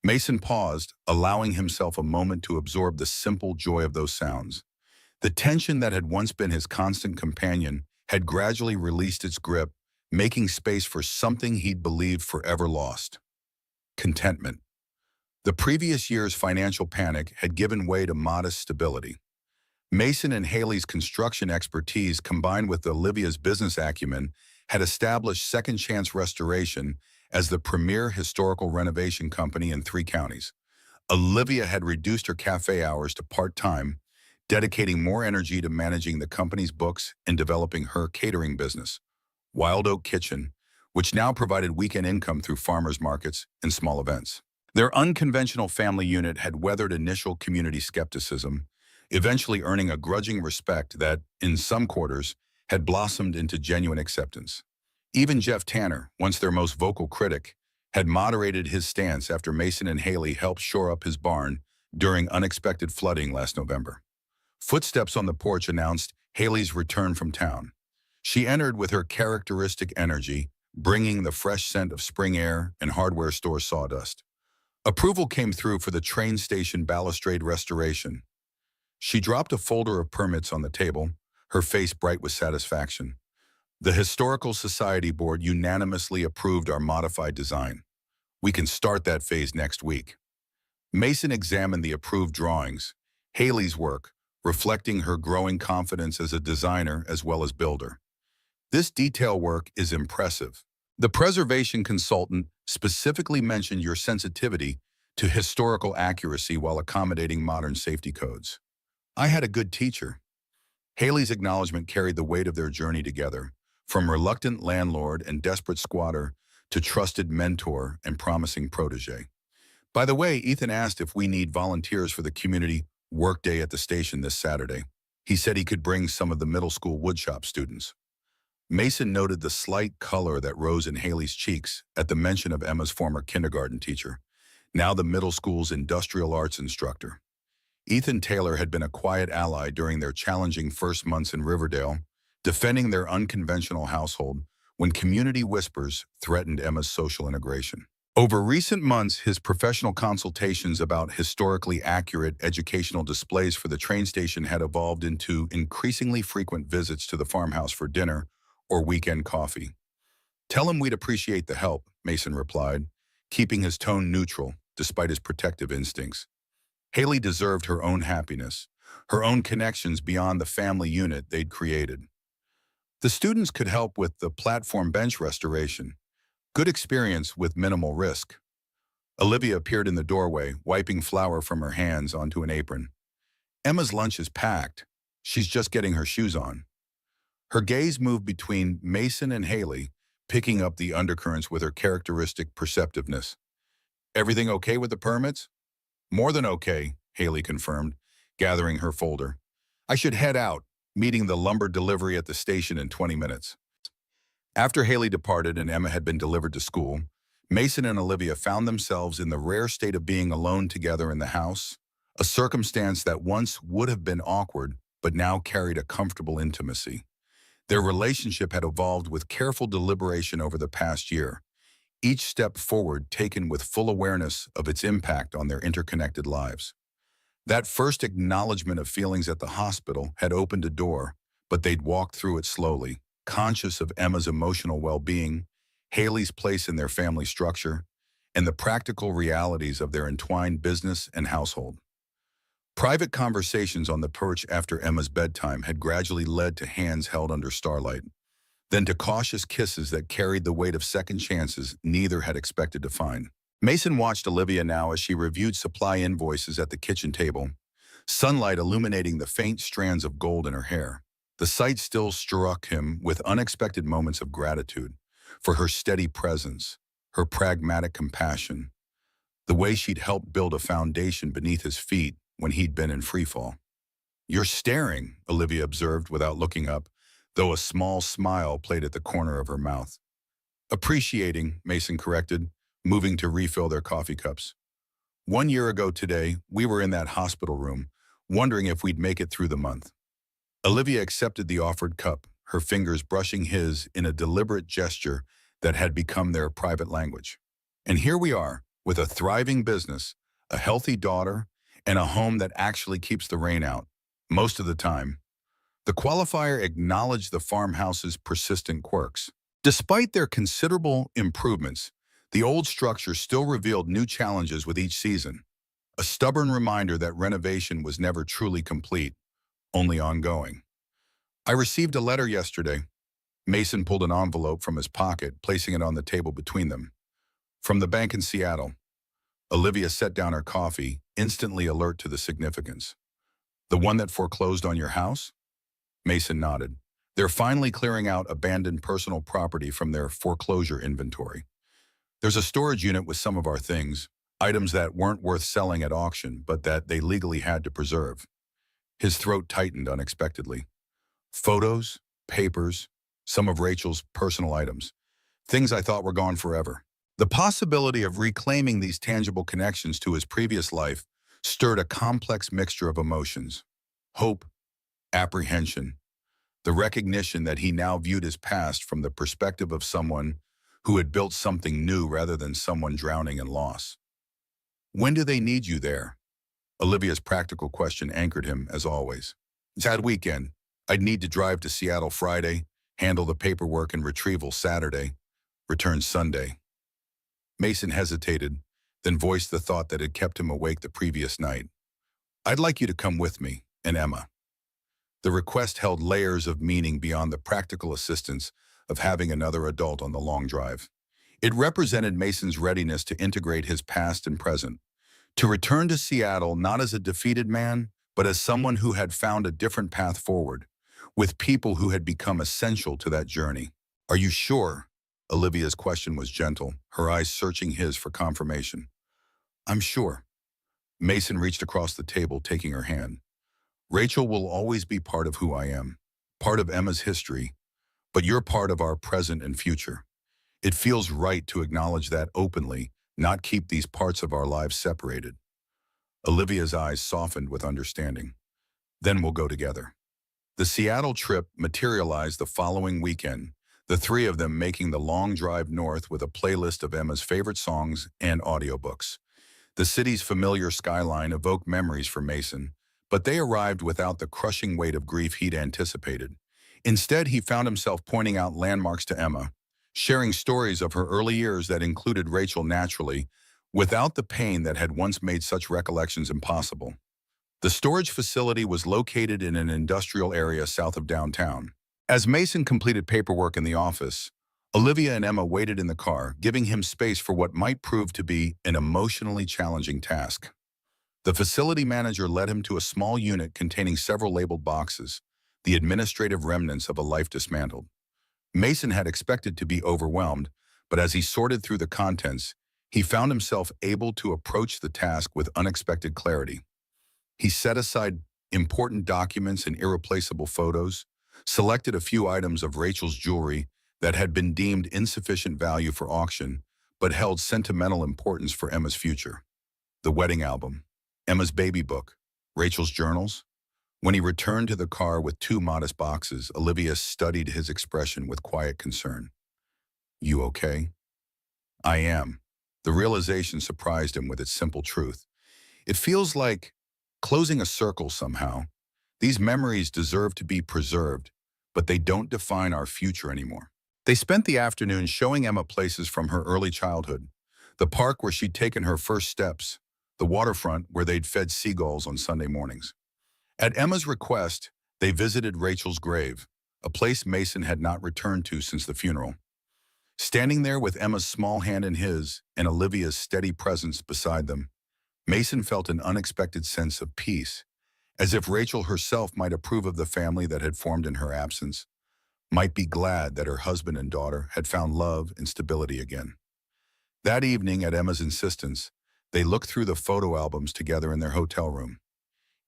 Mason paused, allowing himself a moment to absorb the simple joy of those sounds. The tension that had once been his constant companion had gradually released its grip, making space for something he'd believed forever lost: contentment. The previous year's financial panic had given way to modest stability. Mason and Haley's construction expertise combined with Olivia's business acumen had established Second Chance Restoration as the premier historical renovation company in 3 counties. Olivia had reduced her cafe hours to part-time, dedicating more energy to managing the company's books and developing her catering business, Wild Oak Kitchen, which now provided weekend income through farmers markets and small events. Their unconventional family unit had weathered initial community skepticism, eventually earning a grudging respect that, in some quarters, had blossomed into genuine acceptance. Even Jeff Tanner, once their most vocal critic, had moderated his stance after Mason and Haley helped shore up his barn during unexpected flooding last November. Footsteps on the porch announced Haley's return from town. She entered with her characteristic energy, bringing the fresh scent of spring air and hardware store sawdust. Approval came through for the train station balustrade restoration. She dropped a folder of permits on the table, her face bright with satisfaction. The Historical Society Board unanimously approved our modified design. We can start that phase next week. Mason examined the approved drawings, Haley's work, reflecting her growing confidence as a designer as well as builder. This detail work is impressive. The preservation consultant specifically mentioned your sensitivity to historical accuracy while accommodating modern safety codes. I had a good teacher. Haley's acknowledgement carried the weight of their journey together, from reluctant landlord and desperate squatter to trusted mentor and promising protege. By the way, Ethan asked if we need volunteers for the community work day at the station this Saturday. He said he could bring some of the middle school woodshop students. Mason noted the slight color that rose in Haley's cheeks at the mention of Emma's former kindergarten teacher, now the middle school's industrial arts instructor. Ethan Taylor had been a quiet ally during their challenging first months in Riverdale, defending their unconventional household when community whispers threatened Emma's social integration. Over recent months, his professional consultations about historically accurate educational displays for the train station had evolved into increasingly frequent visits to the farmhouse for dinner or weekend coffee. "Tell him we'd appreciate the help," Mason replied, keeping his tone neutral despite his protective instincts. Haley deserved her own happiness, her own connections beyond the family unit they'd created. The students could help with the platform bench restoration. Good experience with minimal risk. Olivia appeared in the doorway, wiping flour from her hands onto an apron. "Emma's lunch is packed. She's just getting her shoes on." Her gaze moved between Mason and Haley, picking up the undercurrents with her characteristic perceptiveness. "Everything okay with the permits?" "More than okay," Haley confirmed, gathering her folder. "I should head out, meeting the lumber delivery at the station in 20 minutes. After Haley departed and Emma had been delivered to school, Mason and Olivia found themselves in the rare state of being alone together in the house, a circumstance that once would have been awkward but now carried a comfortable intimacy. Their relationship had evolved with careful deliberation over the past year, each step forward taken with full awareness of its impact on their interconnected lives. That first acknowledgement of feelings at the hospital had opened a door, but they'd walked through it slowly, conscious of Emma's emotional well-being, Haley's place in their family structure, and the practical realities of their entwined business and household. Private conversations on the porch after Emma's bedtime had gradually led to hands held under starlight, then to cautious kisses that carried the weight of second chances neither had expected to find. Mason watched Olivia now as she reviewed supply invoices at the kitchen table, sunlight illuminating the faint strands of gold in her hair. The sight still struck him with unexpected moments of gratitude for her steady presence, her pragmatic compassion, the way she'd helped build a foundation beneath his feet when he'd been in freefall. "You're staring," Olivia observed without looking up, though a small smile played at the corner of her mouth. Appreciating, Mason corrected, moving to refill their coffee cups. 1 year ago today, we were in that hospital room, wondering if we'd make it through the month. Olivia accepted the offered cup, her fingers brushing his in a deliberate gesture that had become their private language. And here we are, with a thriving business, a healthy daughter, and a home that actually keeps the rain out, most of the time. The qualifier acknowledged the farmhouse's persistent quirks. Despite their considerable improvements, the old structure still revealed new challenges with each season, a stubborn reminder that renovation was never truly complete, only ongoing. I received a letter yesterday. Mason pulled an envelope from his pocket, placing it on the table between them. From the bank in Seattle. Olivia set down her coffee, instantly alert to the significance. The one that foreclosed on your house? Mason nodded. They're finally clearing out abandoned personal property from their foreclosure inventory. There's a storage unit with some of our things, items that weren't worth selling at auction, but that they legally had to preserve. His throat tightened unexpectedly. Photos, papers, some of Rachel's personal items. Things I thought were gone forever. The possibility of reclaiming these tangible connections to his previous life stirred a complex mixture of emotions. Hope, apprehension, the recognition that he now viewed his past from the perspective of someone who had built something new rather than someone drowning in loss. When do they need you there? Olivia's practical question anchored him, as always. It's that weekend. I'd need to drive to Seattle Friday, handle the paperwork and retrieval Saturday, return Sunday. Mason hesitated, then voiced the thought that had kept him awake the previous night. I'd like you to come with me, and Emma. The request held layers of meaning beyond the practical assistance of having another adult on the long drive. It represented Mason's readiness to integrate his past and present, to return to Seattle not as a defeated man, but as someone who had found a different path forward, with people who had become essential to that journey. Are you sure? Olivia's question was gentle, her eyes searching his for confirmation. I'm sure. Mason reached across the table, taking her hand. Rachel will always be part of who I am, part of Emma's history, but you're part of our present and future. It feels right to acknowledge that openly, not keep these parts of our lives separated. Olivia's eyes softened with understanding. Then we'll go together. The Seattle trip materialized the following weekend, the three of them making the long drive north with a playlist of Emma's favorite songs and audiobooks. The city's familiar skyline evoked memories for Mason, but they arrived without the crushing weight of grief he'd anticipated. Instead, he found himself pointing out landmarks to Emma, sharing stories of her early years that included Rachel naturally, without the pain that had once made such recollections impossible. The storage facility was located in an industrial area south of downtown. As Mason completed paperwork in the office, Olivia and Emma waited in the car, giving him space for what might prove to be an emotionally challenging task. The facility manager led him to a small unit containing several labeled boxes, the administrative remnants of a life dismantled. Mason had expected to be overwhelmed, but as he sorted through the contents, he found himself able to approach the task with unexpected clarity. He set aside important documents and irreplaceable photos, selected a few items of Rachel's jewelry that had been deemed insufficient value for auction, but held sentimental importance for Emma's future. The wedding album, Emma's baby book, Rachel's journals. When he returned to the car with two modest boxes, Olivia studied his expression with quiet concern. You okay? I am. The realization surprised him with its simple truth. It feels like closing a circle somehow. These memories deserve to be preserved, but they don't define our future anymore. They spent the afternoon showing Emma places from her early childhood, the park where she'd taken her first steps, the waterfront where they'd fed seagulls on Sunday mornings. At Emma's request, they visited Rachel's grave, a place Mason had not returned to since the funeral. Standing there with Emma's small hand in his and Olivia's steady presence beside them, Mason felt an unexpected sense of peace, as if Rachel herself might approve of the family that had formed in her absence, might be glad that her husband and daughter had found love and stability again. That evening, at Emma's insistence, they looked through the photo albums together in their hotel room.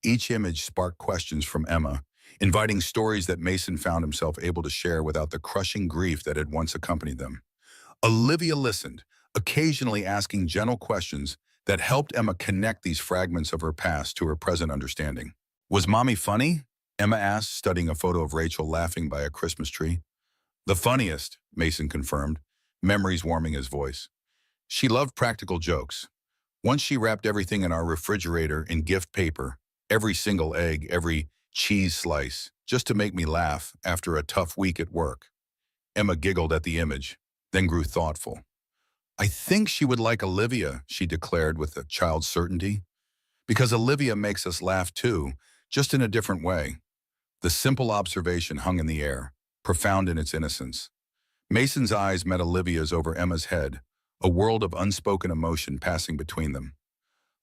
Each image sparked questions from Emma, inviting stories that Mason found himself able to share without the crushing grief that had once accompanied them. Olivia listened, occasionally asking gentle questions that helped Emma connect these fragments of her past to her present understanding. Was Mommy funny? Emma asked, studying a photo of Rachel laughing by a Christmas tree. The funniest, Mason confirmed, memories warming his voice. She loved practical jokes. Once she wrapped everything in our refrigerator in gift paper, every single egg, every cheese slice, just to make me laugh after a tough week at work. Emma giggled at the image, then grew thoughtful. I think she would like Olivia, she declared with a child's certainty. Because Olivia makes us laugh too, just in a different way. The simple observation hung in the air, profound in its innocence. Mason's eyes met Olivia's over Emma's head, a world of unspoken emotion passing between them.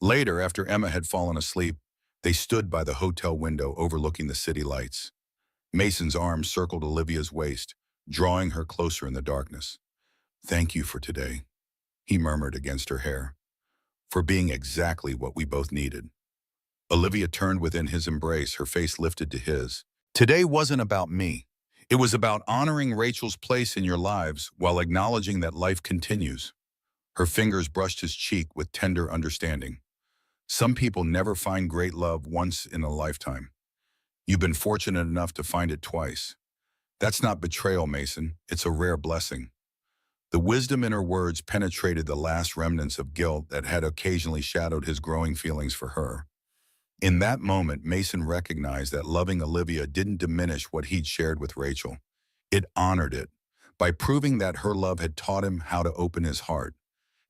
Later, after Emma had fallen asleep, they stood by the hotel window overlooking the city lights. Mason's arm circled Olivia's waist, drawing her closer in the darkness. Thank you for today, he murmured against her hair, for being exactly what we both needed. Olivia turned within his embrace, her face lifted to his. Today wasn't about me. It was about honoring Rachel's place in your lives while acknowledging that life continues. Her fingers brushed his cheek with tender understanding. Some people never find great love once in a lifetime. You've been fortunate enough to find it twice. That's not betrayal, Mason. It's a rare blessing. The wisdom in her words penetrated the last remnants of guilt that had occasionally shadowed his growing feelings for her. In that moment, Mason recognized that loving Olivia didn't diminish what he'd shared with Rachel. It honored it, by proving that her love had taught him how to open his heart,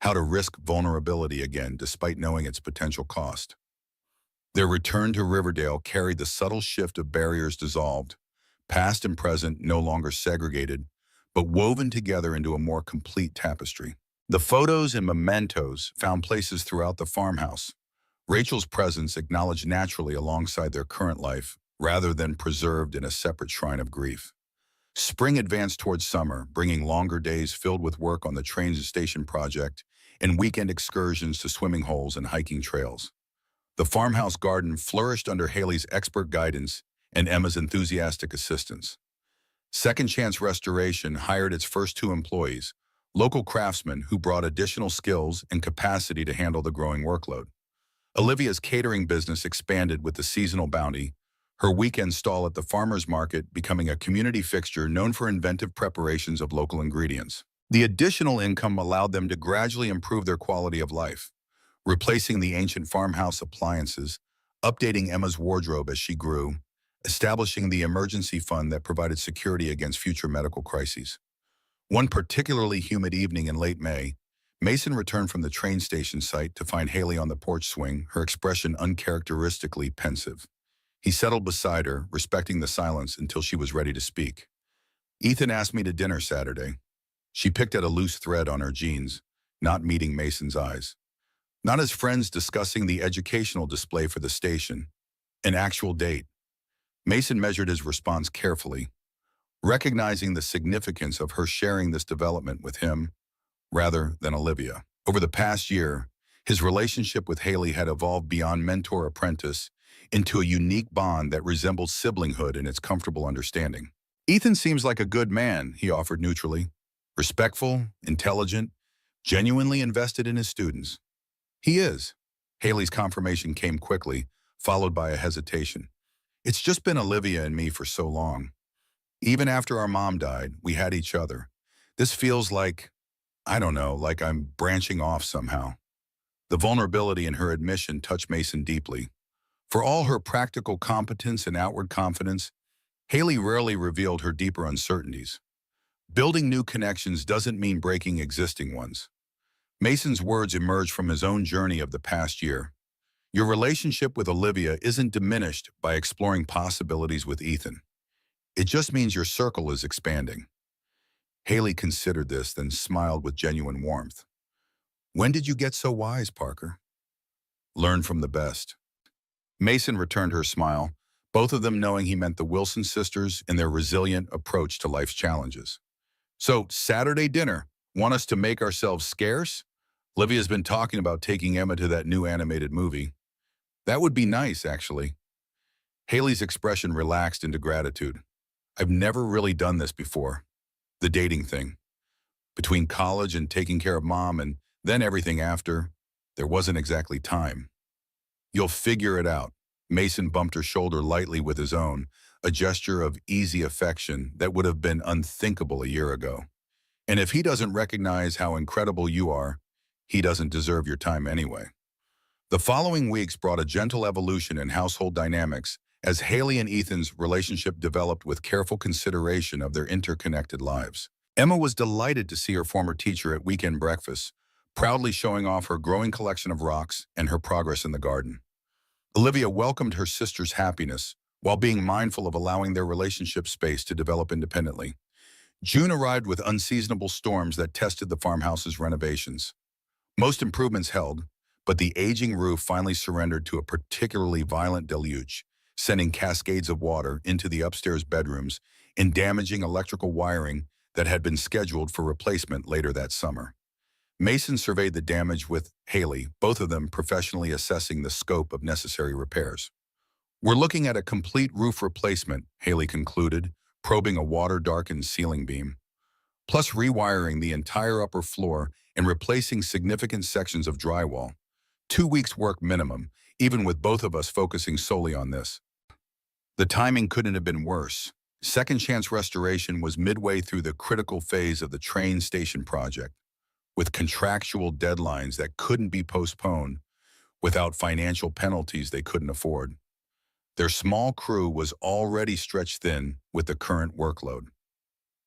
how to risk vulnerability again despite knowing its potential cost. Their return to Riverdale carried the subtle shift of barriers dissolved, past and present no longer segregated, but woven together into a more complete tapestry. The photos and mementos found places throughout the farmhouse. Rachel's presence acknowledged naturally alongside their current life, rather than preserved in a separate shrine of grief. Spring advanced towards summer, bringing longer days filled with work on the train station project and weekend excursions to swimming holes and hiking trails. The farmhouse garden flourished under Haley's expert guidance and Emma's enthusiastic assistance. Second Chance Restoration hired its first 2 employees, local craftsmen who brought additional skills and capacity to handle the growing workload. Olivia's catering business expanded with the seasonal bounty, her weekend stall at the farmer's market becoming a community fixture known for inventive preparations of local ingredients. The additional income allowed them to gradually improve their quality of life, replacing the ancient farmhouse appliances, updating Emma's wardrobe as she grew, establishing the emergency fund that provided security against future medical crises. One particularly humid evening in late May, Mason returned from the train station site to find Haley on the porch swing, her expression uncharacteristically pensive. He settled beside her, respecting the silence until she was ready to speak. Ethan asked me to dinner Saturday. She picked at a loose thread on her jeans, not meeting Mason's eyes. Not as friends discussing the educational display for the station, an actual date. Mason measured his response carefully, recognizing the significance of her sharing this development with him, rather than Olivia. Over the past year, his relationship with Haley had evolved beyond mentor-apprentice into a unique bond that resembled siblinghood in its comfortable understanding. Ethan seems like a good man, he offered neutrally. Respectful, intelligent, genuinely invested in his students. He is. Haley's confirmation came quickly, followed by a hesitation. It's just been Olivia and me for so long. Even after our mom died, we had each other. This feels like, I don't know, like I'm branching off somehow. The vulnerability in her admission touched Mason deeply. For all her practical competence and outward confidence, Haley rarely revealed her deeper uncertainties. Building new connections doesn't mean breaking existing ones. Mason's words emerged from his own journey of the past year. Your relationship with Olivia isn't diminished by exploring possibilities with Ethan. It just means your circle is expanding. Haley considered this, then smiled with genuine warmth. When did you get so wise, Parker? Learn from the best. Mason returned her smile, both of them knowing he meant the Wilson sisters and their resilient approach to life's challenges. So, Saturday dinner, want us to make ourselves scarce? Olivia's been talking about taking Emma to that new animated movie. That would be nice, actually. Haley's expression relaxed into gratitude. I've never really done this before. The dating thing. Between college and taking care of mom and then everything after, there wasn't exactly time. You'll figure it out. Mason bumped her shoulder lightly with his own, a gesture of easy affection that would have been unthinkable a year ago. And if he doesn't recognize how incredible you are, he doesn't deserve your time anyway. The following weeks brought a gentle evolution in household dynamics as Haley and Ethan's relationship developed with careful consideration of their interconnected lives. Emma was delighted to see her former teacher at weekend breakfasts, proudly showing off her growing collection of rocks and her progress in the garden. Olivia welcomed her sister's happiness while being mindful of allowing their relationship space to develop independently. June arrived with unseasonable storms that tested the farmhouse's renovations. Most improvements held, but the aging roof finally surrendered to a particularly violent deluge, sending cascades of water into the upstairs bedrooms and damaging electrical wiring that had been scheduled for replacement later that summer. Mason surveyed the damage with Haley, both of them professionally assessing the scope of necessary repairs. We're looking at a complete roof replacement, Haley concluded, probing a water-darkened ceiling beam, plus rewiring the entire upper floor and replacing significant sections of drywall. 2 weeks' work minimum, even with both of us focusing solely on this. The timing couldn't have been worse. Second Chance Restoration was midway through the critical phase of the train station project, with contractual deadlines that couldn't be postponed without financial penalties they couldn't afford. Their small crew was already stretched thin with the current workload.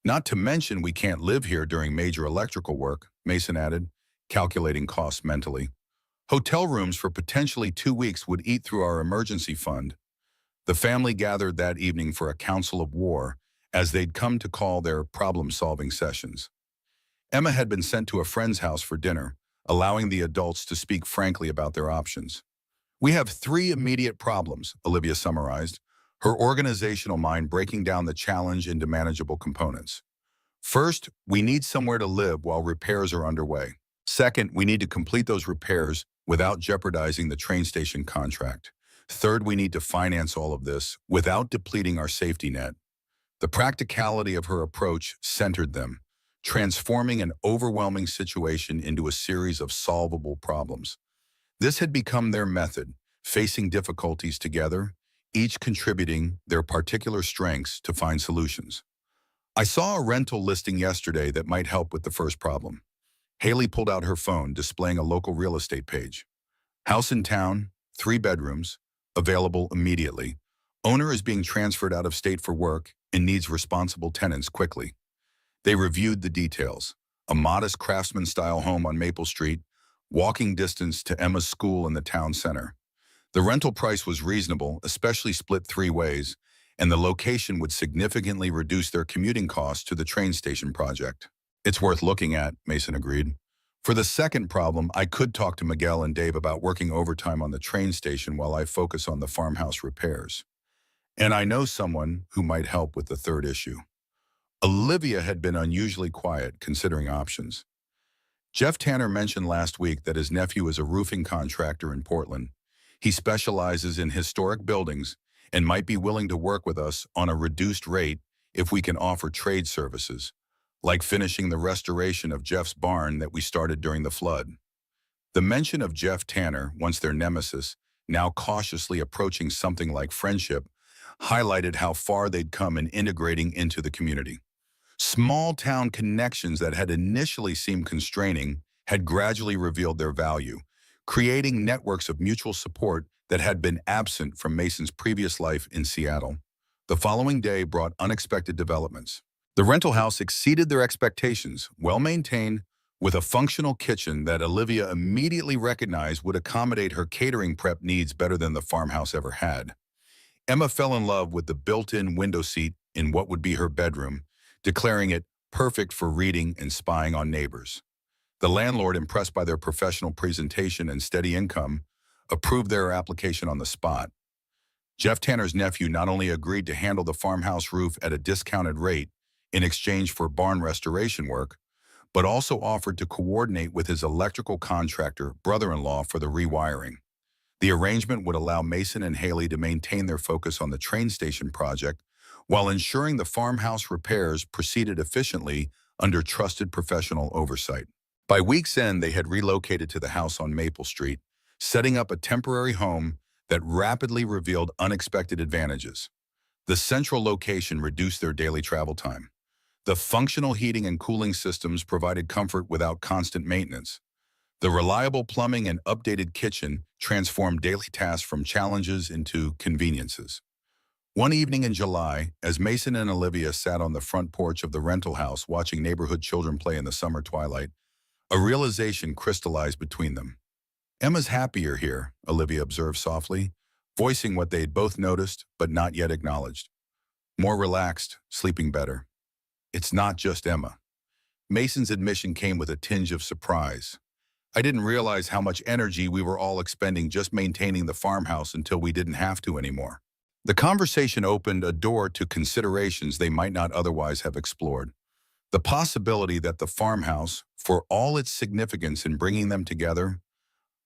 Not to mention we can't live here during major electrical work, Mason added, calculating costs mentally. Hotel rooms for potentially 2 weeks would eat through our emergency fund. The family gathered that evening for a council of war, as they'd come to call their problem-solving sessions. Emma had been sent to a friend's house for dinner, allowing the adults to speak frankly about their options. We have 3 immediate problems, Olivia summarized, her organizational mind breaking down the challenge into manageable components. First, we need somewhere to live while repairs are underway. Second, we need to complete those repairs without jeopardizing the train station contract. Third, we need to finance all of this without depleting our safety net. The practicality of her approach centered them, transforming an overwhelming situation into a series of solvable problems. This had become their method, facing difficulties together, each contributing their particular strengths to find solutions. I saw a rental listing yesterday that might help with the first problem. Haley pulled out her phone, displaying a local real estate page. House in town, 3 bedrooms, available immediately. Owner is being transferred out of state for work and needs responsible tenants quickly. They reviewed the details. A modest craftsman-style home on Maple Street, walking distance to Emma's school in the town center. The rental price was reasonable, especially split 3 ways, and the location would significantly reduce their commuting costs to the train station project. It's worth looking at, Mason agreed. For the second problem, I could talk to Miguel and Dave about working overtime on the train station while I focus on the farmhouse repairs. And I know someone who might help with the third issue. Olivia had been unusually quiet, considering options. Jeff Tanner mentioned last week that his nephew is a roofing contractor in Portland. He specializes in historic buildings and might be willing to work with us on a reduced rate if we can offer trade services, like finishing the restoration of Jeff's barn that we started during the flood. The mention of Jeff Tanner, once their nemesis, now cautiously approaching something like friendship, highlighted how far they'd come in integrating into the community. Small-town connections that had initially seemed constraining had gradually revealed their value, creating networks of mutual support that had been absent from Mason's previous life in Seattle. The following day brought unexpected developments. The rental house exceeded their expectations, well-maintained, with a functional kitchen that Olivia immediately recognized would accommodate her catering prep needs better than the farmhouse ever had. Emma fell in love with the built-in window seat in what would be her bedroom, declaring it perfect for reading and spying on neighbors. The landlord, impressed by their professional presentation and steady income, approved their application on the spot. Jeff Tanner's nephew not only agreed to handle the farmhouse roof at a discounted rate in exchange for barn restoration work, but also offered to coordinate with his electrical contractor brother-in-law for the rewiring. The arrangement would allow Mason and Haley to maintain their focus on the train station project while ensuring the farmhouse repairs proceeded efficiently under trusted professional oversight. By week's end, they had relocated to the house on Maple Street, setting up a temporary home that rapidly revealed unexpected advantages. The central location reduced their daily travel time. The functional heating and cooling systems provided comfort without constant maintenance. The reliable plumbing and updated kitchen transformed daily tasks from challenges into conveniences. One evening in July, as Mason and Olivia sat on the front porch of the rental house watching neighborhood children play in the summer twilight, a realization crystallized between them. "Emma's happier here," Olivia observed softly, voicing what they'd both noticed but not yet acknowledged. "More relaxed, sleeping better." "It's not just Emma." Mason's admission came with a tinge of surprise. "I didn't realize how much energy we were all expending just maintaining the farmhouse until we didn't have to anymore." The conversation opened a door to considerations they might not otherwise have explored. The possibility that the farmhouse, for all its significance in bringing them together,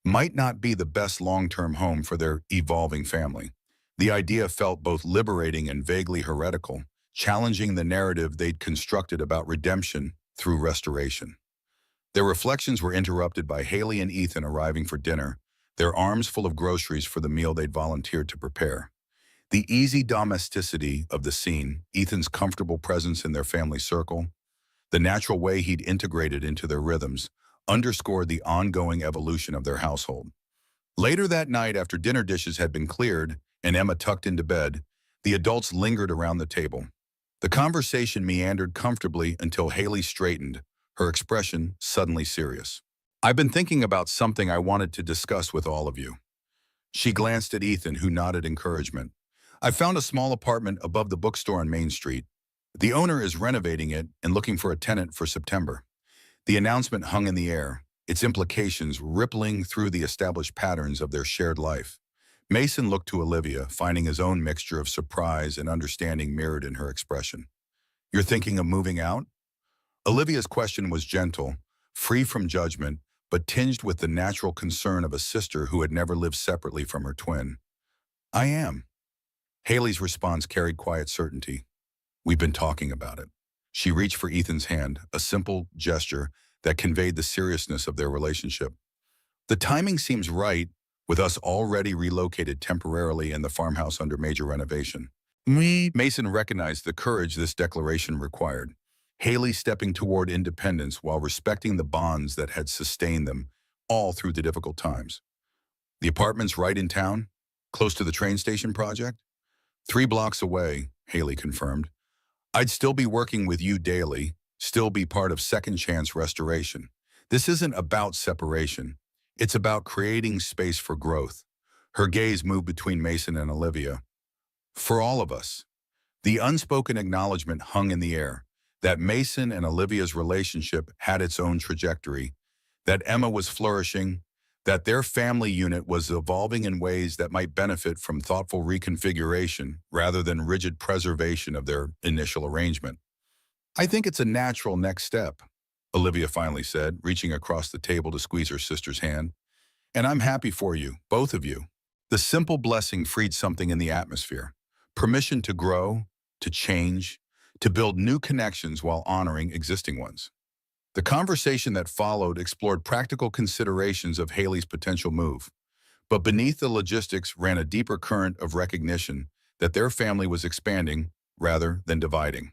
might not be the best long-term home for their evolving family. The idea felt both liberating and vaguely heretical, challenging the narrative they'd constructed about redemption through restoration. Their reflections were interrupted by Haley and Ethan arriving for dinner, their arms full of groceries for the meal they'd volunteered to prepare. The easy domesticity of the scene, Ethan's comfortable presence in their family circle, the natural way he'd integrated into their rhythms, underscored the ongoing evolution of their household. Later that night, after dinner dishes had been cleared and Emma tucked into bed, the adults lingered around the table. The conversation meandered comfortably until Haley straightened, her expression suddenly serious. "I've been thinking about something I wanted to discuss with all of you." She glanced at Ethan, who nodded encouragement. "I found a small apartment above the bookstore on Main Street. The owner is renovating it and looking for a tenant for September." The announcement hung in the air, its implications rippling through the established patterns of their shared life. Mason looked to Olivia, finding his own mixture of surprise and understanding mirrored in her expression. "You're thinking of moving out?" Olivia's question was gentle, free from judgment, but tinged with the natural concern of a sister who had never lived separately from her twin. "I am." Haley's response carried quiet certainty. "We've been talking about it." She reached for Ethan's hand, a simple gesture that conveyed the seriousness of their relationship. "The timing seems right, with us already relocated temporarily in the farmhouse under major renovation." Mason recognized the courage this declaration required. Haley stepping toward independence while respecting the bonds that had sustained them all through the difficult times. "The apartment's right in town, close to the train station project?" "3 blocks away," Haley confirmed. "I'd still be working with you daily, still be part of Second Chance Restoration. This isn't about separation. It's about creating space for growth." Her gaze moved between Mason and Olivia. "For all of us." The unspoken acknowledgement hung in the air, that Mason and Olivia's relationship had its own trajectory, that Emma was flourishing, that their family unit was evolving in ways that might benefit from thoughtful reconfiguration rather than rigid preservation of their initial arrangement. "I think it's a natural next step," Olivia finally said, reaching across the table to squeeze her sister's hand. "And I'm happy for you, both of you." The simple blessing freed something in the atmosphere. Permission to grow, to change, to build new connections while honoring existing ones. The conversation that followed explored practical considerations of Haley's potential move, but beneath the logistics ran a deeper current of recognition that their family was expanding rather than dividing.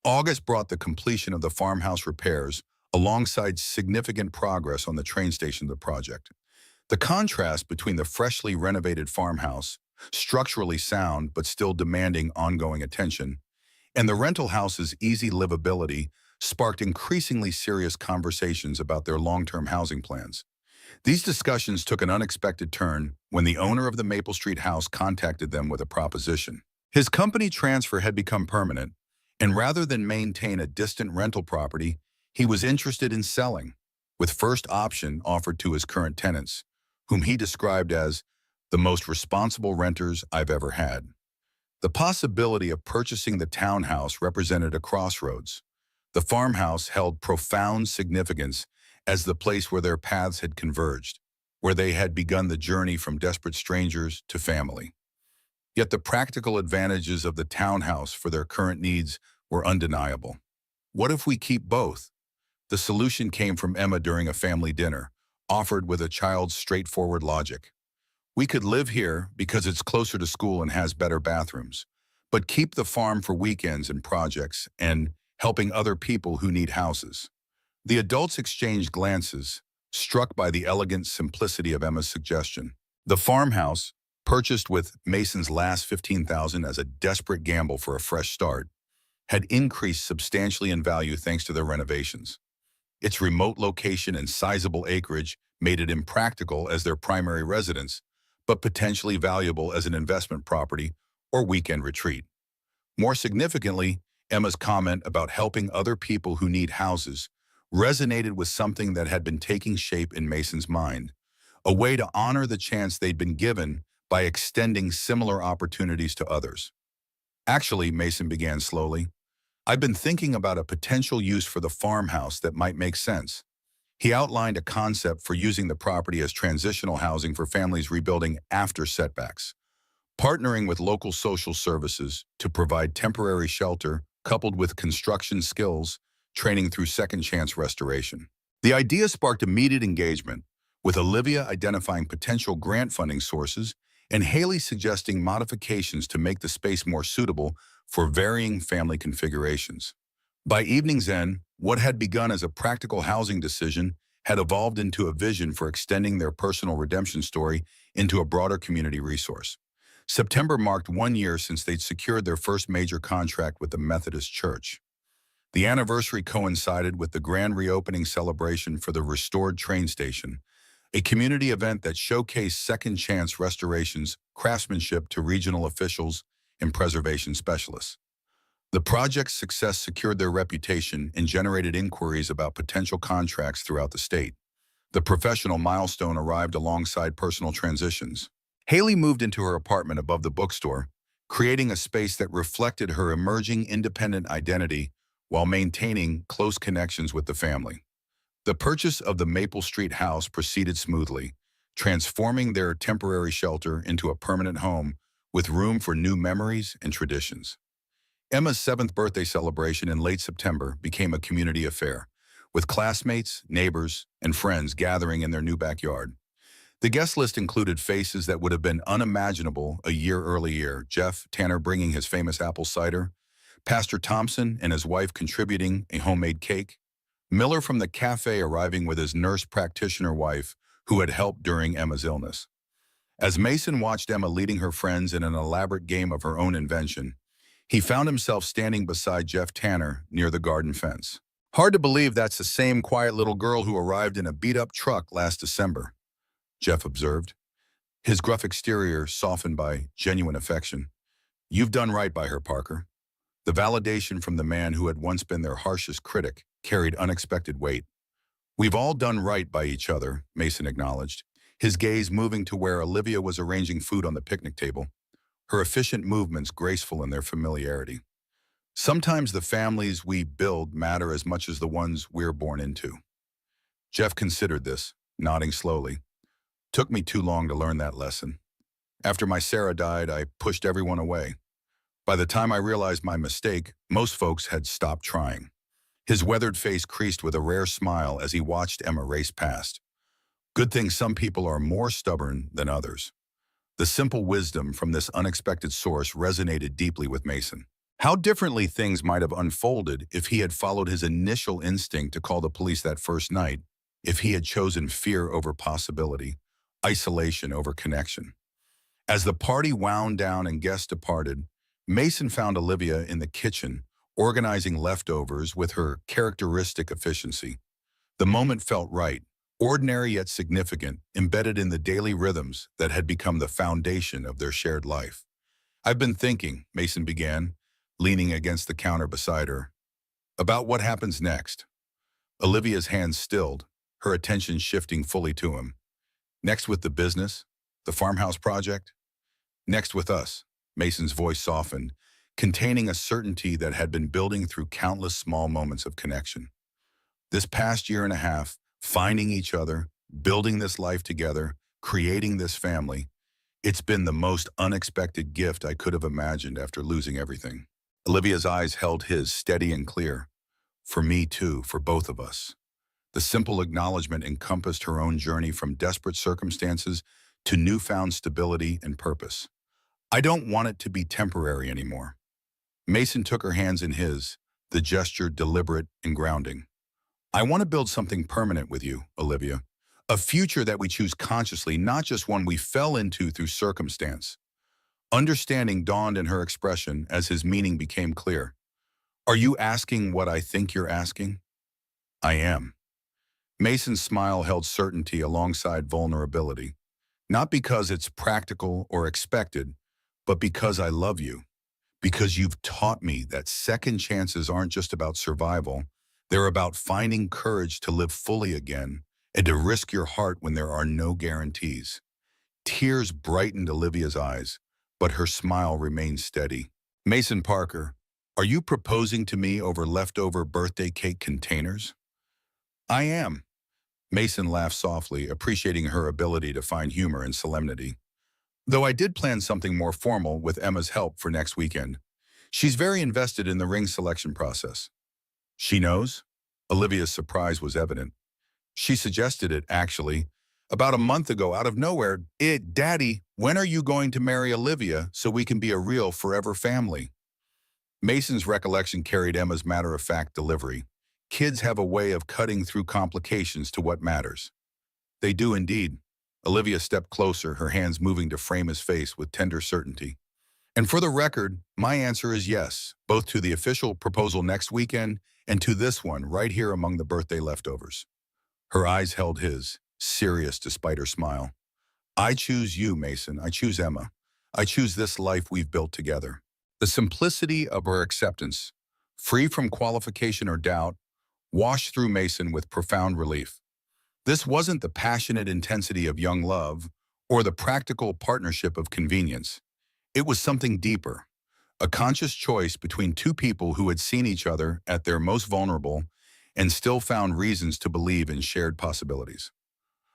August brought the completion of the farmhouse repairs alongside significant progress on the train station project. The contrast between the freshly renovated farmhouse, structurally sound but still demanding ongoing attention, and the rental house's easy livability sparked increasingly serious conversations about their long-term housing plans. These discussions took an unexpected turn when the owner of the Maple Street house contacted them with a proposition. His company transfer had become permanent, and rather than maintain a distant rental property, he was interested in selling, with first option offered to his current tenants, whom he described as the most responsible renters I've ever had. The possibility of purchasing the townhouse represented a crossroads. The farmhouse held profound significance as the place where their paths had converged. where they had begun the journey from desperate strangers to family. Yet the practical advantages of the townhouse for their current needs were undeniable. What if we keep both? The solution came from Emma during a family dinner, offered with a child's straightforward logic. We could live here because it's closer to school and has better bathrooms, but keep the farm for weekends and projects and helping other people who need houses. The adults exchanged glances, struck by the elegant simplicity of Emma's suggestion. The farmhouse, purchased with Mason's last $15,000 as a desperate gamble for a fresh start, had increased substantially in value thanks to their renovations. Its remote location and sizable acreage made it impractical as their primary residence, but potentially valuable as an investment property or weekend retreat. More significantly, Emma's comment about helping other people who need houses resonated with something that had been taking shape in Mason's mind, a way to honor the chance they'd been given by extending similar opportunities to others. Actually, Mason began slowly, I've been thinking about a potential use for the farmhouse that might make sense. He outlined a concept for using the property as transitional housing for families rebuilding after setbacks, partnering with local social services to provide temporary shelter coupled with construction skills, training through second chance restoration. The idea sparked immediate engagement, with Olivia identifying potential grant funding sources and Haley suggesting modifications to make the space more suitable for varying family configurations. By evening's end, what had begun as a practical housing decision had evolved into a vision for extending their personal redemption story into a broader community resource. September marked 1 year since they'd secured their first major contract with the Methodist Church. The anniversary coincided with the grand reopening celebration for the restored train station, a community event that showcased second-chance restoration's craftsmanship to regional officials and preservation specialists. The project's success secured their reputation and generated inquiries about potential contracts throughout the state. The professional milestone arrived alongside personal transitions. Haley moved into her apartment above the bookstore, creating a space that reflected her emerging independent identity while maintaining close connections with the family. The purchase of the Maple Street house proceeded smoothly, transforming their temporary shelter into a permanent home with room for new memories and traditions. Emma's 7th birthday celebration in late September became a community affair, with classmates, neighbors, and friends gathering in their new backyard. The guest list included faces that would have been unimaginable a year earlier: Jeff Tanner bringing his famous apple cider, Pastor Thompson and his wife contributing a homemade cake, Miller from the cafe arriving with his nurse practitioner wife who had helped during Emma's illness. As Mason watched Emma leading her friends in an elaborate game of her own invention, he found himself standing beside Jeff Tanner near the garden fence. Hard to believe that's the same quiet little girl who arrived in a beat-up truck last December, Jeff observed, his gruff exterior softened by genuine affection. You've done right by her, Parker. The validation from the man who had once been their harshest critic carried unexpected weight. We've all done right by each other, Mason acknowledged, his gaze moving to where Olivia was arranging food on the picnic table, her efficient movements graceful in their familiarity. Sometimes the families we build matter as much as the ones we're born into. Jeff considered this, nodding slowly. Took me too long to learn that lesson. After my Sarah died, I pushed everyone away. By the time I realized my mistake, most folks had stopped trying. His weathered face creased with a rare smile as he watched Emma race past. Good thing some people are more stubborn than others. The simple wisdom from this unexpected source resonated deeply with Mason. How differently things might have unfolded if he had followed his initial instinct to call the police that first night, if he had chosen fear over possibility, isolation over connection. As the party wound down and guests departed, Mason found Olivia in the kitchen, organizing leftovers with her characteristic efficiency. The moment felt right, ordinary yet significant, embedded in the daily rhythms that had become the foundation of their shared life. I've been thinking, Mason began, leaning against the counter beside her, about what happens next. Olivia's hands stilled, her attention shifting fully to him. Next with the business, the farmhouse project? Next with us, Mason's voice softened, containing a certainty that had been building through countless small moments of connection. This past year and a half, finding each other, building this life together, creating this family. It's been the most unexpected gift I could have imagined after losing everything. Olivia's eyes held his, steady and clear. For me too, for both of us. The simple acknowledgement encompassed her own journey from desperate circumstances to newfound stability and purpose. I don't want it to be temporary anymore. Mason took her hands in his, the gesture deliberate and grounding. I want to build something permanent with you, Olivia. A future that we choose consciously, not just one we fell into through circumstance. Understanding dawned in her expression as his meaning became clear. Are you asking what I think you're asking? I am. Mason's smile held certainty alongside vulnerability. Not because it's practical or expected, but because I love you. Because you've taught me that second chances aren't just about survival, they're about finding courage to live fully again and to risk your heart when there are no guarantees. Tears brightened Olivia's eyes, but her smile remained steady. Mason Parker, are you proposing to me over leftover birthday cake containers? I am. Mason laughed softly, appreciating her ability to find humor in solemnity. Though I did plan something more formal with Emma's help for next weekend. She's very invested in the ring selection process. She knows? Olivia's surprise was evident. She suggested it, actually. About a month ago, out of nowhere, Daddy, when are you going to marry Olivia so we can be a real forever family? Mason's recollection carried Emma's matter-of-fact delivery. Kids have a way of cutting through complications to what matters. They do indeed. Olivia stepped closer, her hands moving to frame his face with tender certainty. And for the record, my answer is yes, both to the official proposal next weekend and to this one right here among the birthday leftovers. Her eyes held his, serious despite her smile. I choose you, Mason. I choose Emma. I choose this life we've built together. The simplicity of her acceptance, free from qualification or doubt, washed through Mason with profound relief. This wasn't the passionate intensity of young love or the practical partnership of convenience. It was something deeper, a conscious choice between two people who had seen each other at their most vulnerable and still found reasons to believe in shared possibilities.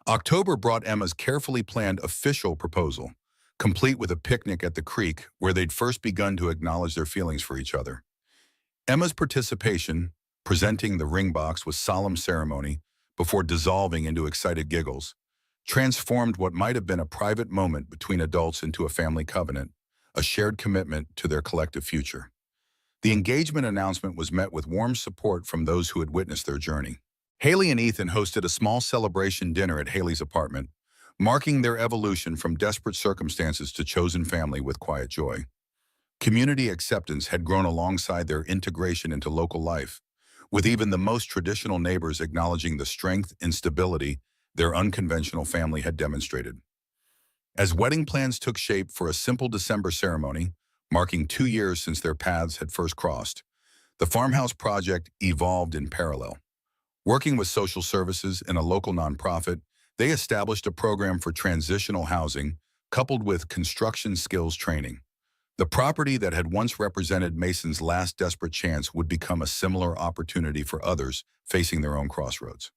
October brought Emma's carefully planned official proposal, complete with a picnic at the creek where they'd first begun to acknowledge their feelings for each other. Emma's participation, presenting the ring box with solemn ceremony before dissolving into excited giggles, transformed what might have been a private moment between adults into a family covenant, a shared commitment to their collective future. The engagement announcement was met with warm support from those who had witnessed their journey. Haley and Ethan hosted a small celebration dinner at Haley's apartment, marking their evolution from desperate circumstances to chosen family with quiet joy. Community acceptance had grown alongside their integration into local life, with even the most traditional neighbors acknowledging the strength and stability their unconventional family had demonstrated. As wedding plans took shape for a simple December ceremony, marking 2 years since their paths had first crossed, the Farmhouse project evolved in parallel. Working with social services and a local nonprofit, they established a program for transitional housing coupled with construction skills training. The property that had once represented Mason's last desperate chance would become a similar opportunity for others facing their own crossroads.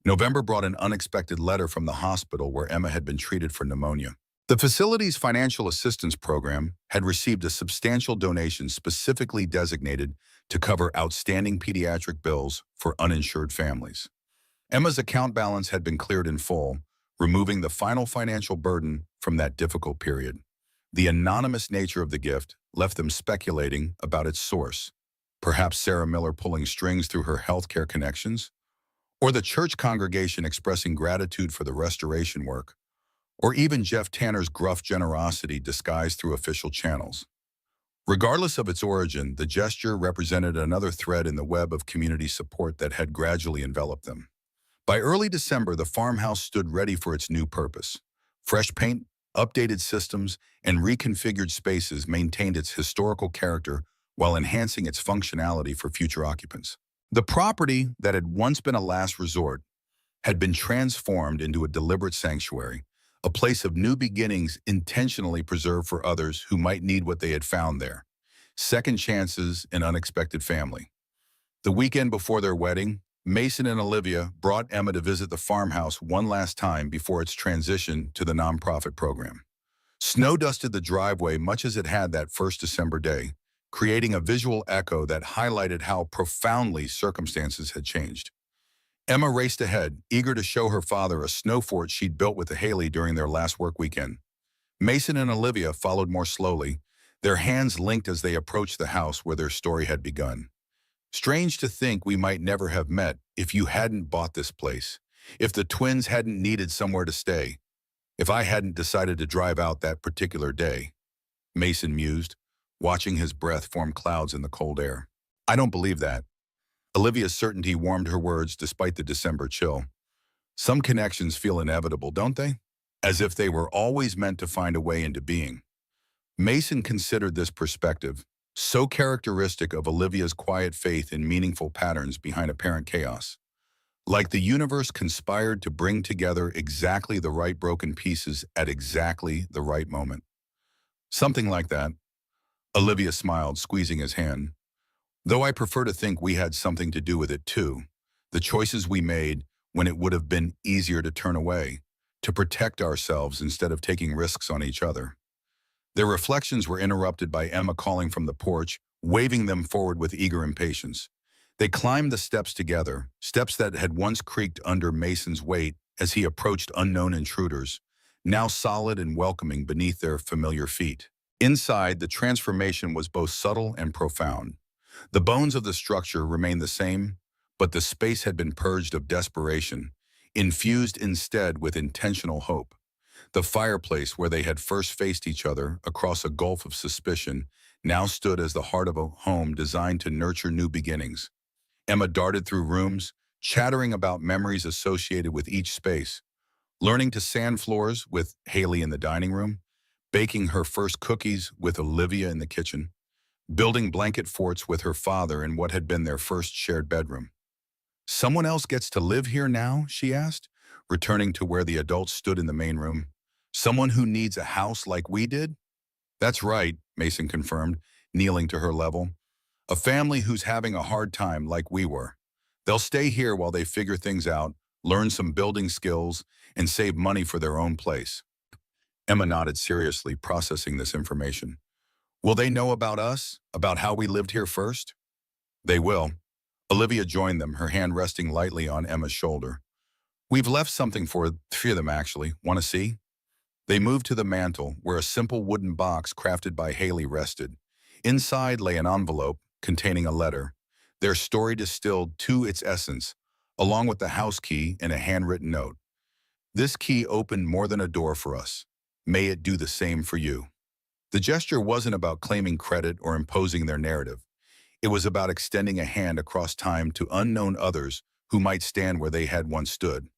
November brought an unexpected letter from the hospital where Emma had been treated for pneumonia. The facility's financial assistance program had received a substantial donation specifically designated to cover outstanding pediatric bills for uninsured families. Emma's account balance had been cleared in full, removing the final financial burden from that difficult period. The anonymous nature of the gift left them speculating about its source. Perhaps Sarah Miller pulling strings through her healthcare connections, or the church congregation expressing gratitude for the restoration work, or even Jeff Tanner's gruff generosity disguised through official channels. Regardless of its origin, the gesture represented another thread in the web of community support that had gradually enveloped them. By early December, the farmhouse stood ready for its new purpose. Fresh paint, updated systems, and reconfigured spaces maintained its historical character while enhancing its functionality for future occupants. The property that had once been a last resort had been transformed into a deliberate sanctuary, a place of new beginnings intentionally preserved for others who might need what they had found there, second chances and unexpected family. The weekend before their wedding, Mason and Olivia brought Emma to visit the farmhouse one last time before its transition to the nonprofit program. Snow dusted the driveway much as it had that first December day, creating a visual echo that highlighted how profoundly circumstances had changed. Emma raced ahead, eager to show her father a snow fort she'd built with Haley during their last work weekend. Mason and Olivia followed more slowly, their hands linked as they approached the house where their story had begun. Strange to think we might never have met if you hadn't bought this place, if the twins hadn't needed somewhere to stay, if I hadn't decided to drive out that particular day, Mason mused, watching his breath form clouds in the cold air. I don't believe that. Olivia's certainty warmed her words despite the December chill. Some connections feel inevitable, don't they? As if they were always meant to find a way into being. Mason considered this perspective, so characteristic of Olivia's quiet faith in meaningful patterns behind apparent chaos. Like the universe conspired to bring together exactly the right broken pieces at exactly the right moment. Something like that. Olivia smiled, squeezing his hand. Though I prefer to think we had something to do with it too. The choices we made when it would have been easier to turn away, to protect ourselves instead of taking risks on each other. Their reflections were interrupted by Emma calling from the porch, waving them forward with eager impatience. They climbed the steps together, steps that had once creaked under Mason's weight as he approached unknown intruders, now solid and welcoming beneath their familiar feet. Inside, the transformation was both subtle and profound. The bones of the structure remained the same, but the space had been purged of desperation, infused instead with intentional hope. The fireplace where they had first faced each other across a gulf of suspicion now stood as the heart of a home designed to nurture new beginnings. Emma darted through rooms, chattering about memories associated with each space, learning to sand floors with Haley in the dining room, baking her first cookies with Olivia in the kitchen, building blanket forts with her father in what had been their first shared bedroom. Someone else gets to live here now, she asked, returning to where the adults stood in the main room. Someone who needs a house like we did? That's right, Mason confirmed, kneeling to her level. A family who's having a hard time like we were. They'll stay here while they figure things out, learn some building skills, and save money for their own place. Emma nodded seriously, processing this information. Will they know about us, about how we lived here first? They will. Olivia joined them, her hand resting lightly on Emma's shoulder. We've left something for three of them, actually. Want to see? They moved to the mantel, where a simple wooden box crafted by Haley rested. Inside lay an envelope containing a letter, their story distilled to its essence, along with the house key and a handwritten note. This key opened more than a door for us. May it do the same for you. The gesture wasn't about claiming credit or imposing their narrative. It was about extending a hand across time to unknown others who might stand where they had once stood,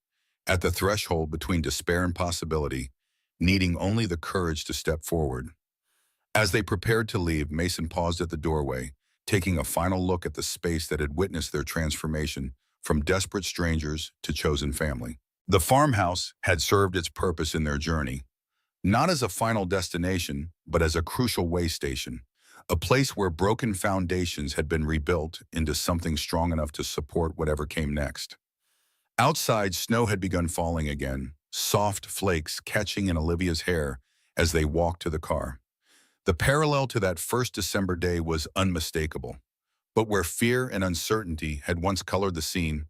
at the threshold between despair and possibility, needing only the courage to step forward. As they prepared to leave, Mason paused at the doorway, taking a final look at the space that had witnessed their transformation from desperate strangers to chosen family. The farmhouse had served its purpose in their journey, not as a final destination, but as a crucial way station, a place where broken foundations had been rebuilt into something strong enough to support whatever came next. Outside, snow had begun falling again, soft flakes catching in Olivia's hair as they walked to the car. The parallel to that first December day was unmistakable, but where fear and uncertainty had once colored the scene,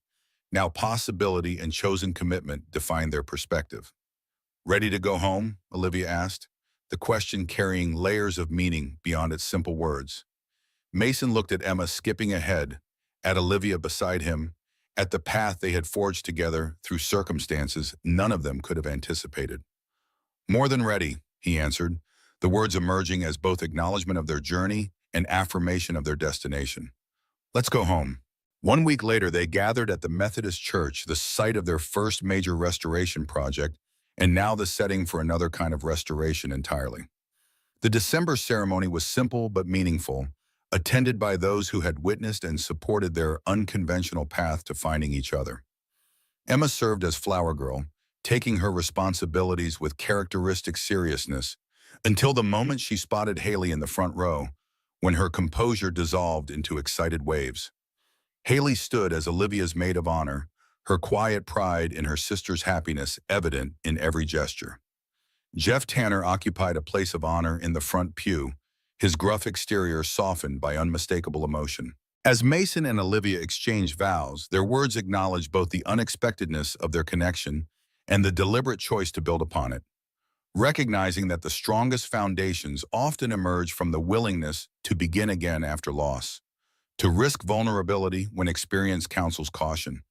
now possibility and chosen commitment defined their perspective. Ready to go home? Olivia asked, the question carrying layers of meaning beyond its simple words. Mason looked at Emma skipping ahead, at Olivia beside him, at the path they had forged together through circumstances none of them could have anticipated. More than ready, he answered, the words emerging as both acknowledgement of their journey and affirmation of their destination. Let's go home. 1 week later, they gathered at the Methodist Church, the site of their first major restoration project, and now the setting for another kind of restoration entirely. The December ceremony was simple but meaningful, attended by those who had witnessed and supported their unconventional path to finding each other. Emma served as flower girl, taking her responsibilities with characteristic seriousness, until the moment she spotted Haley in the front row, when her composure dissolved into excited waves. Haley stood as Olivia's maid of honor, her quiet pride in her sister's happiness evident in every gesture. Jeff Tanner occupied a place of honor in the front pew, his gruff exterior softened by unmistakable emotion. As Mason and Olivia exchanged vows, their words acknowledged both the unexpectedness of their connection and the deliberate choice to build upon it, recognizing that the strongest foundations often emerge from the willingness to begin again after loss, to risk vulnerability when experience counsels caution,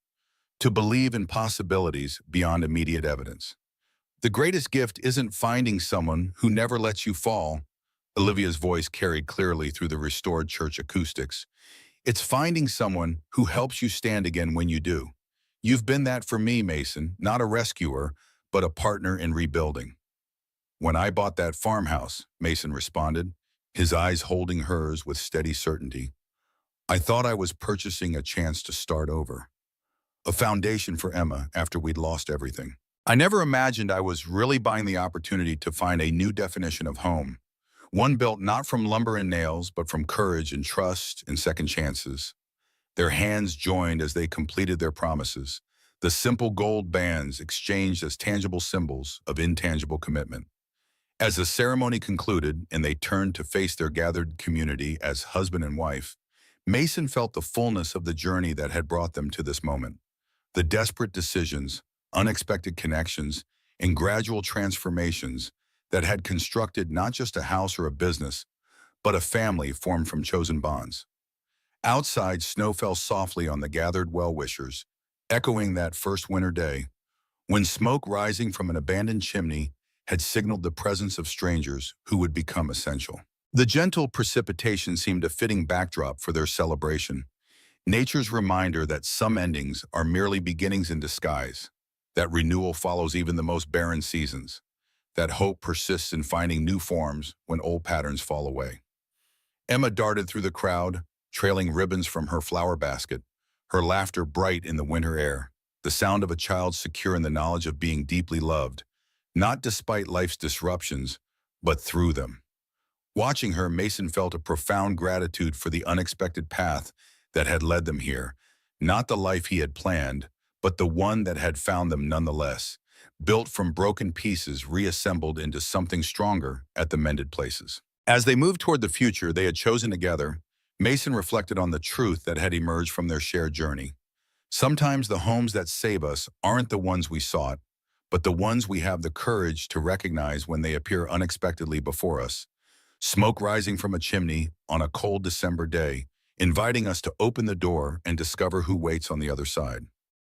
to believe in possibilities beyond immediate evidence. The greatest gift isn't finding someone who never lets you fall, Olivia's voice carried clearly through the restored church acoustics. It's finding someone who helps you stand again when you do. You've been that for me, Mason, not a rescuer, but a partner in rebuilding. When I bought that farmhouse, Mason responded, his eyes holding hers with steady certainty, I thought I was purchasing a chance to start over. A foundation for Emma after we'd lost everything. I never imagined I was really buying the opportunity to find a new definition of home. One built not from lumber and nails, but from courage and trust and second chances. Their hands joined as they completed their promises, the simple gold bands exchanged as tangible symbols of intangible commitment. As the ceremony concluded and they turned to face their gathered community as husband and wife, Mason felt the fullness of the journey that had brought them to this moment. The desperate decisions, unexpected connections, and gradual transformations that had constructed not just a house or a business, but a family formed from chosen bonds. Outside, snow fell softly on the gathered well-wishers, echoing that first winter day, when smoke rising from an abandoned chimney had signaled the presence of strangers who would become essential. The gentle precipitation seemed a fitting backdrop for their celebration, nature's reminder that some endings are merely beginnings in disguise, that renewal follows even the most barren seasons, that hope persists in finding new forms when old patterns fall away. Emma darted through the crowd, trailing ribbons from her flower basket, her laughter bright in the winter air, the sound of a child secure in the knowledge of being deeply loved, not despite life's disruptions, but through them. Watching her, Mason felt a profound gratitude for the unexpected path that had led them here, not the life he had planned, but the one that had found them nonetheless, built from broken pieces reassembled into something stronger at the mended places. As they moved toward the future they had chosen together, Mason reflected on the truth that had emerged from their shared journey. Sometimes the homes that save us aren't the ones we sought, but the ones we have the courage to recognize when they appear unexpectedly before us. Smoke rising from a chimney on a cold December day, inviting us to open the door and discover who waits on the other side.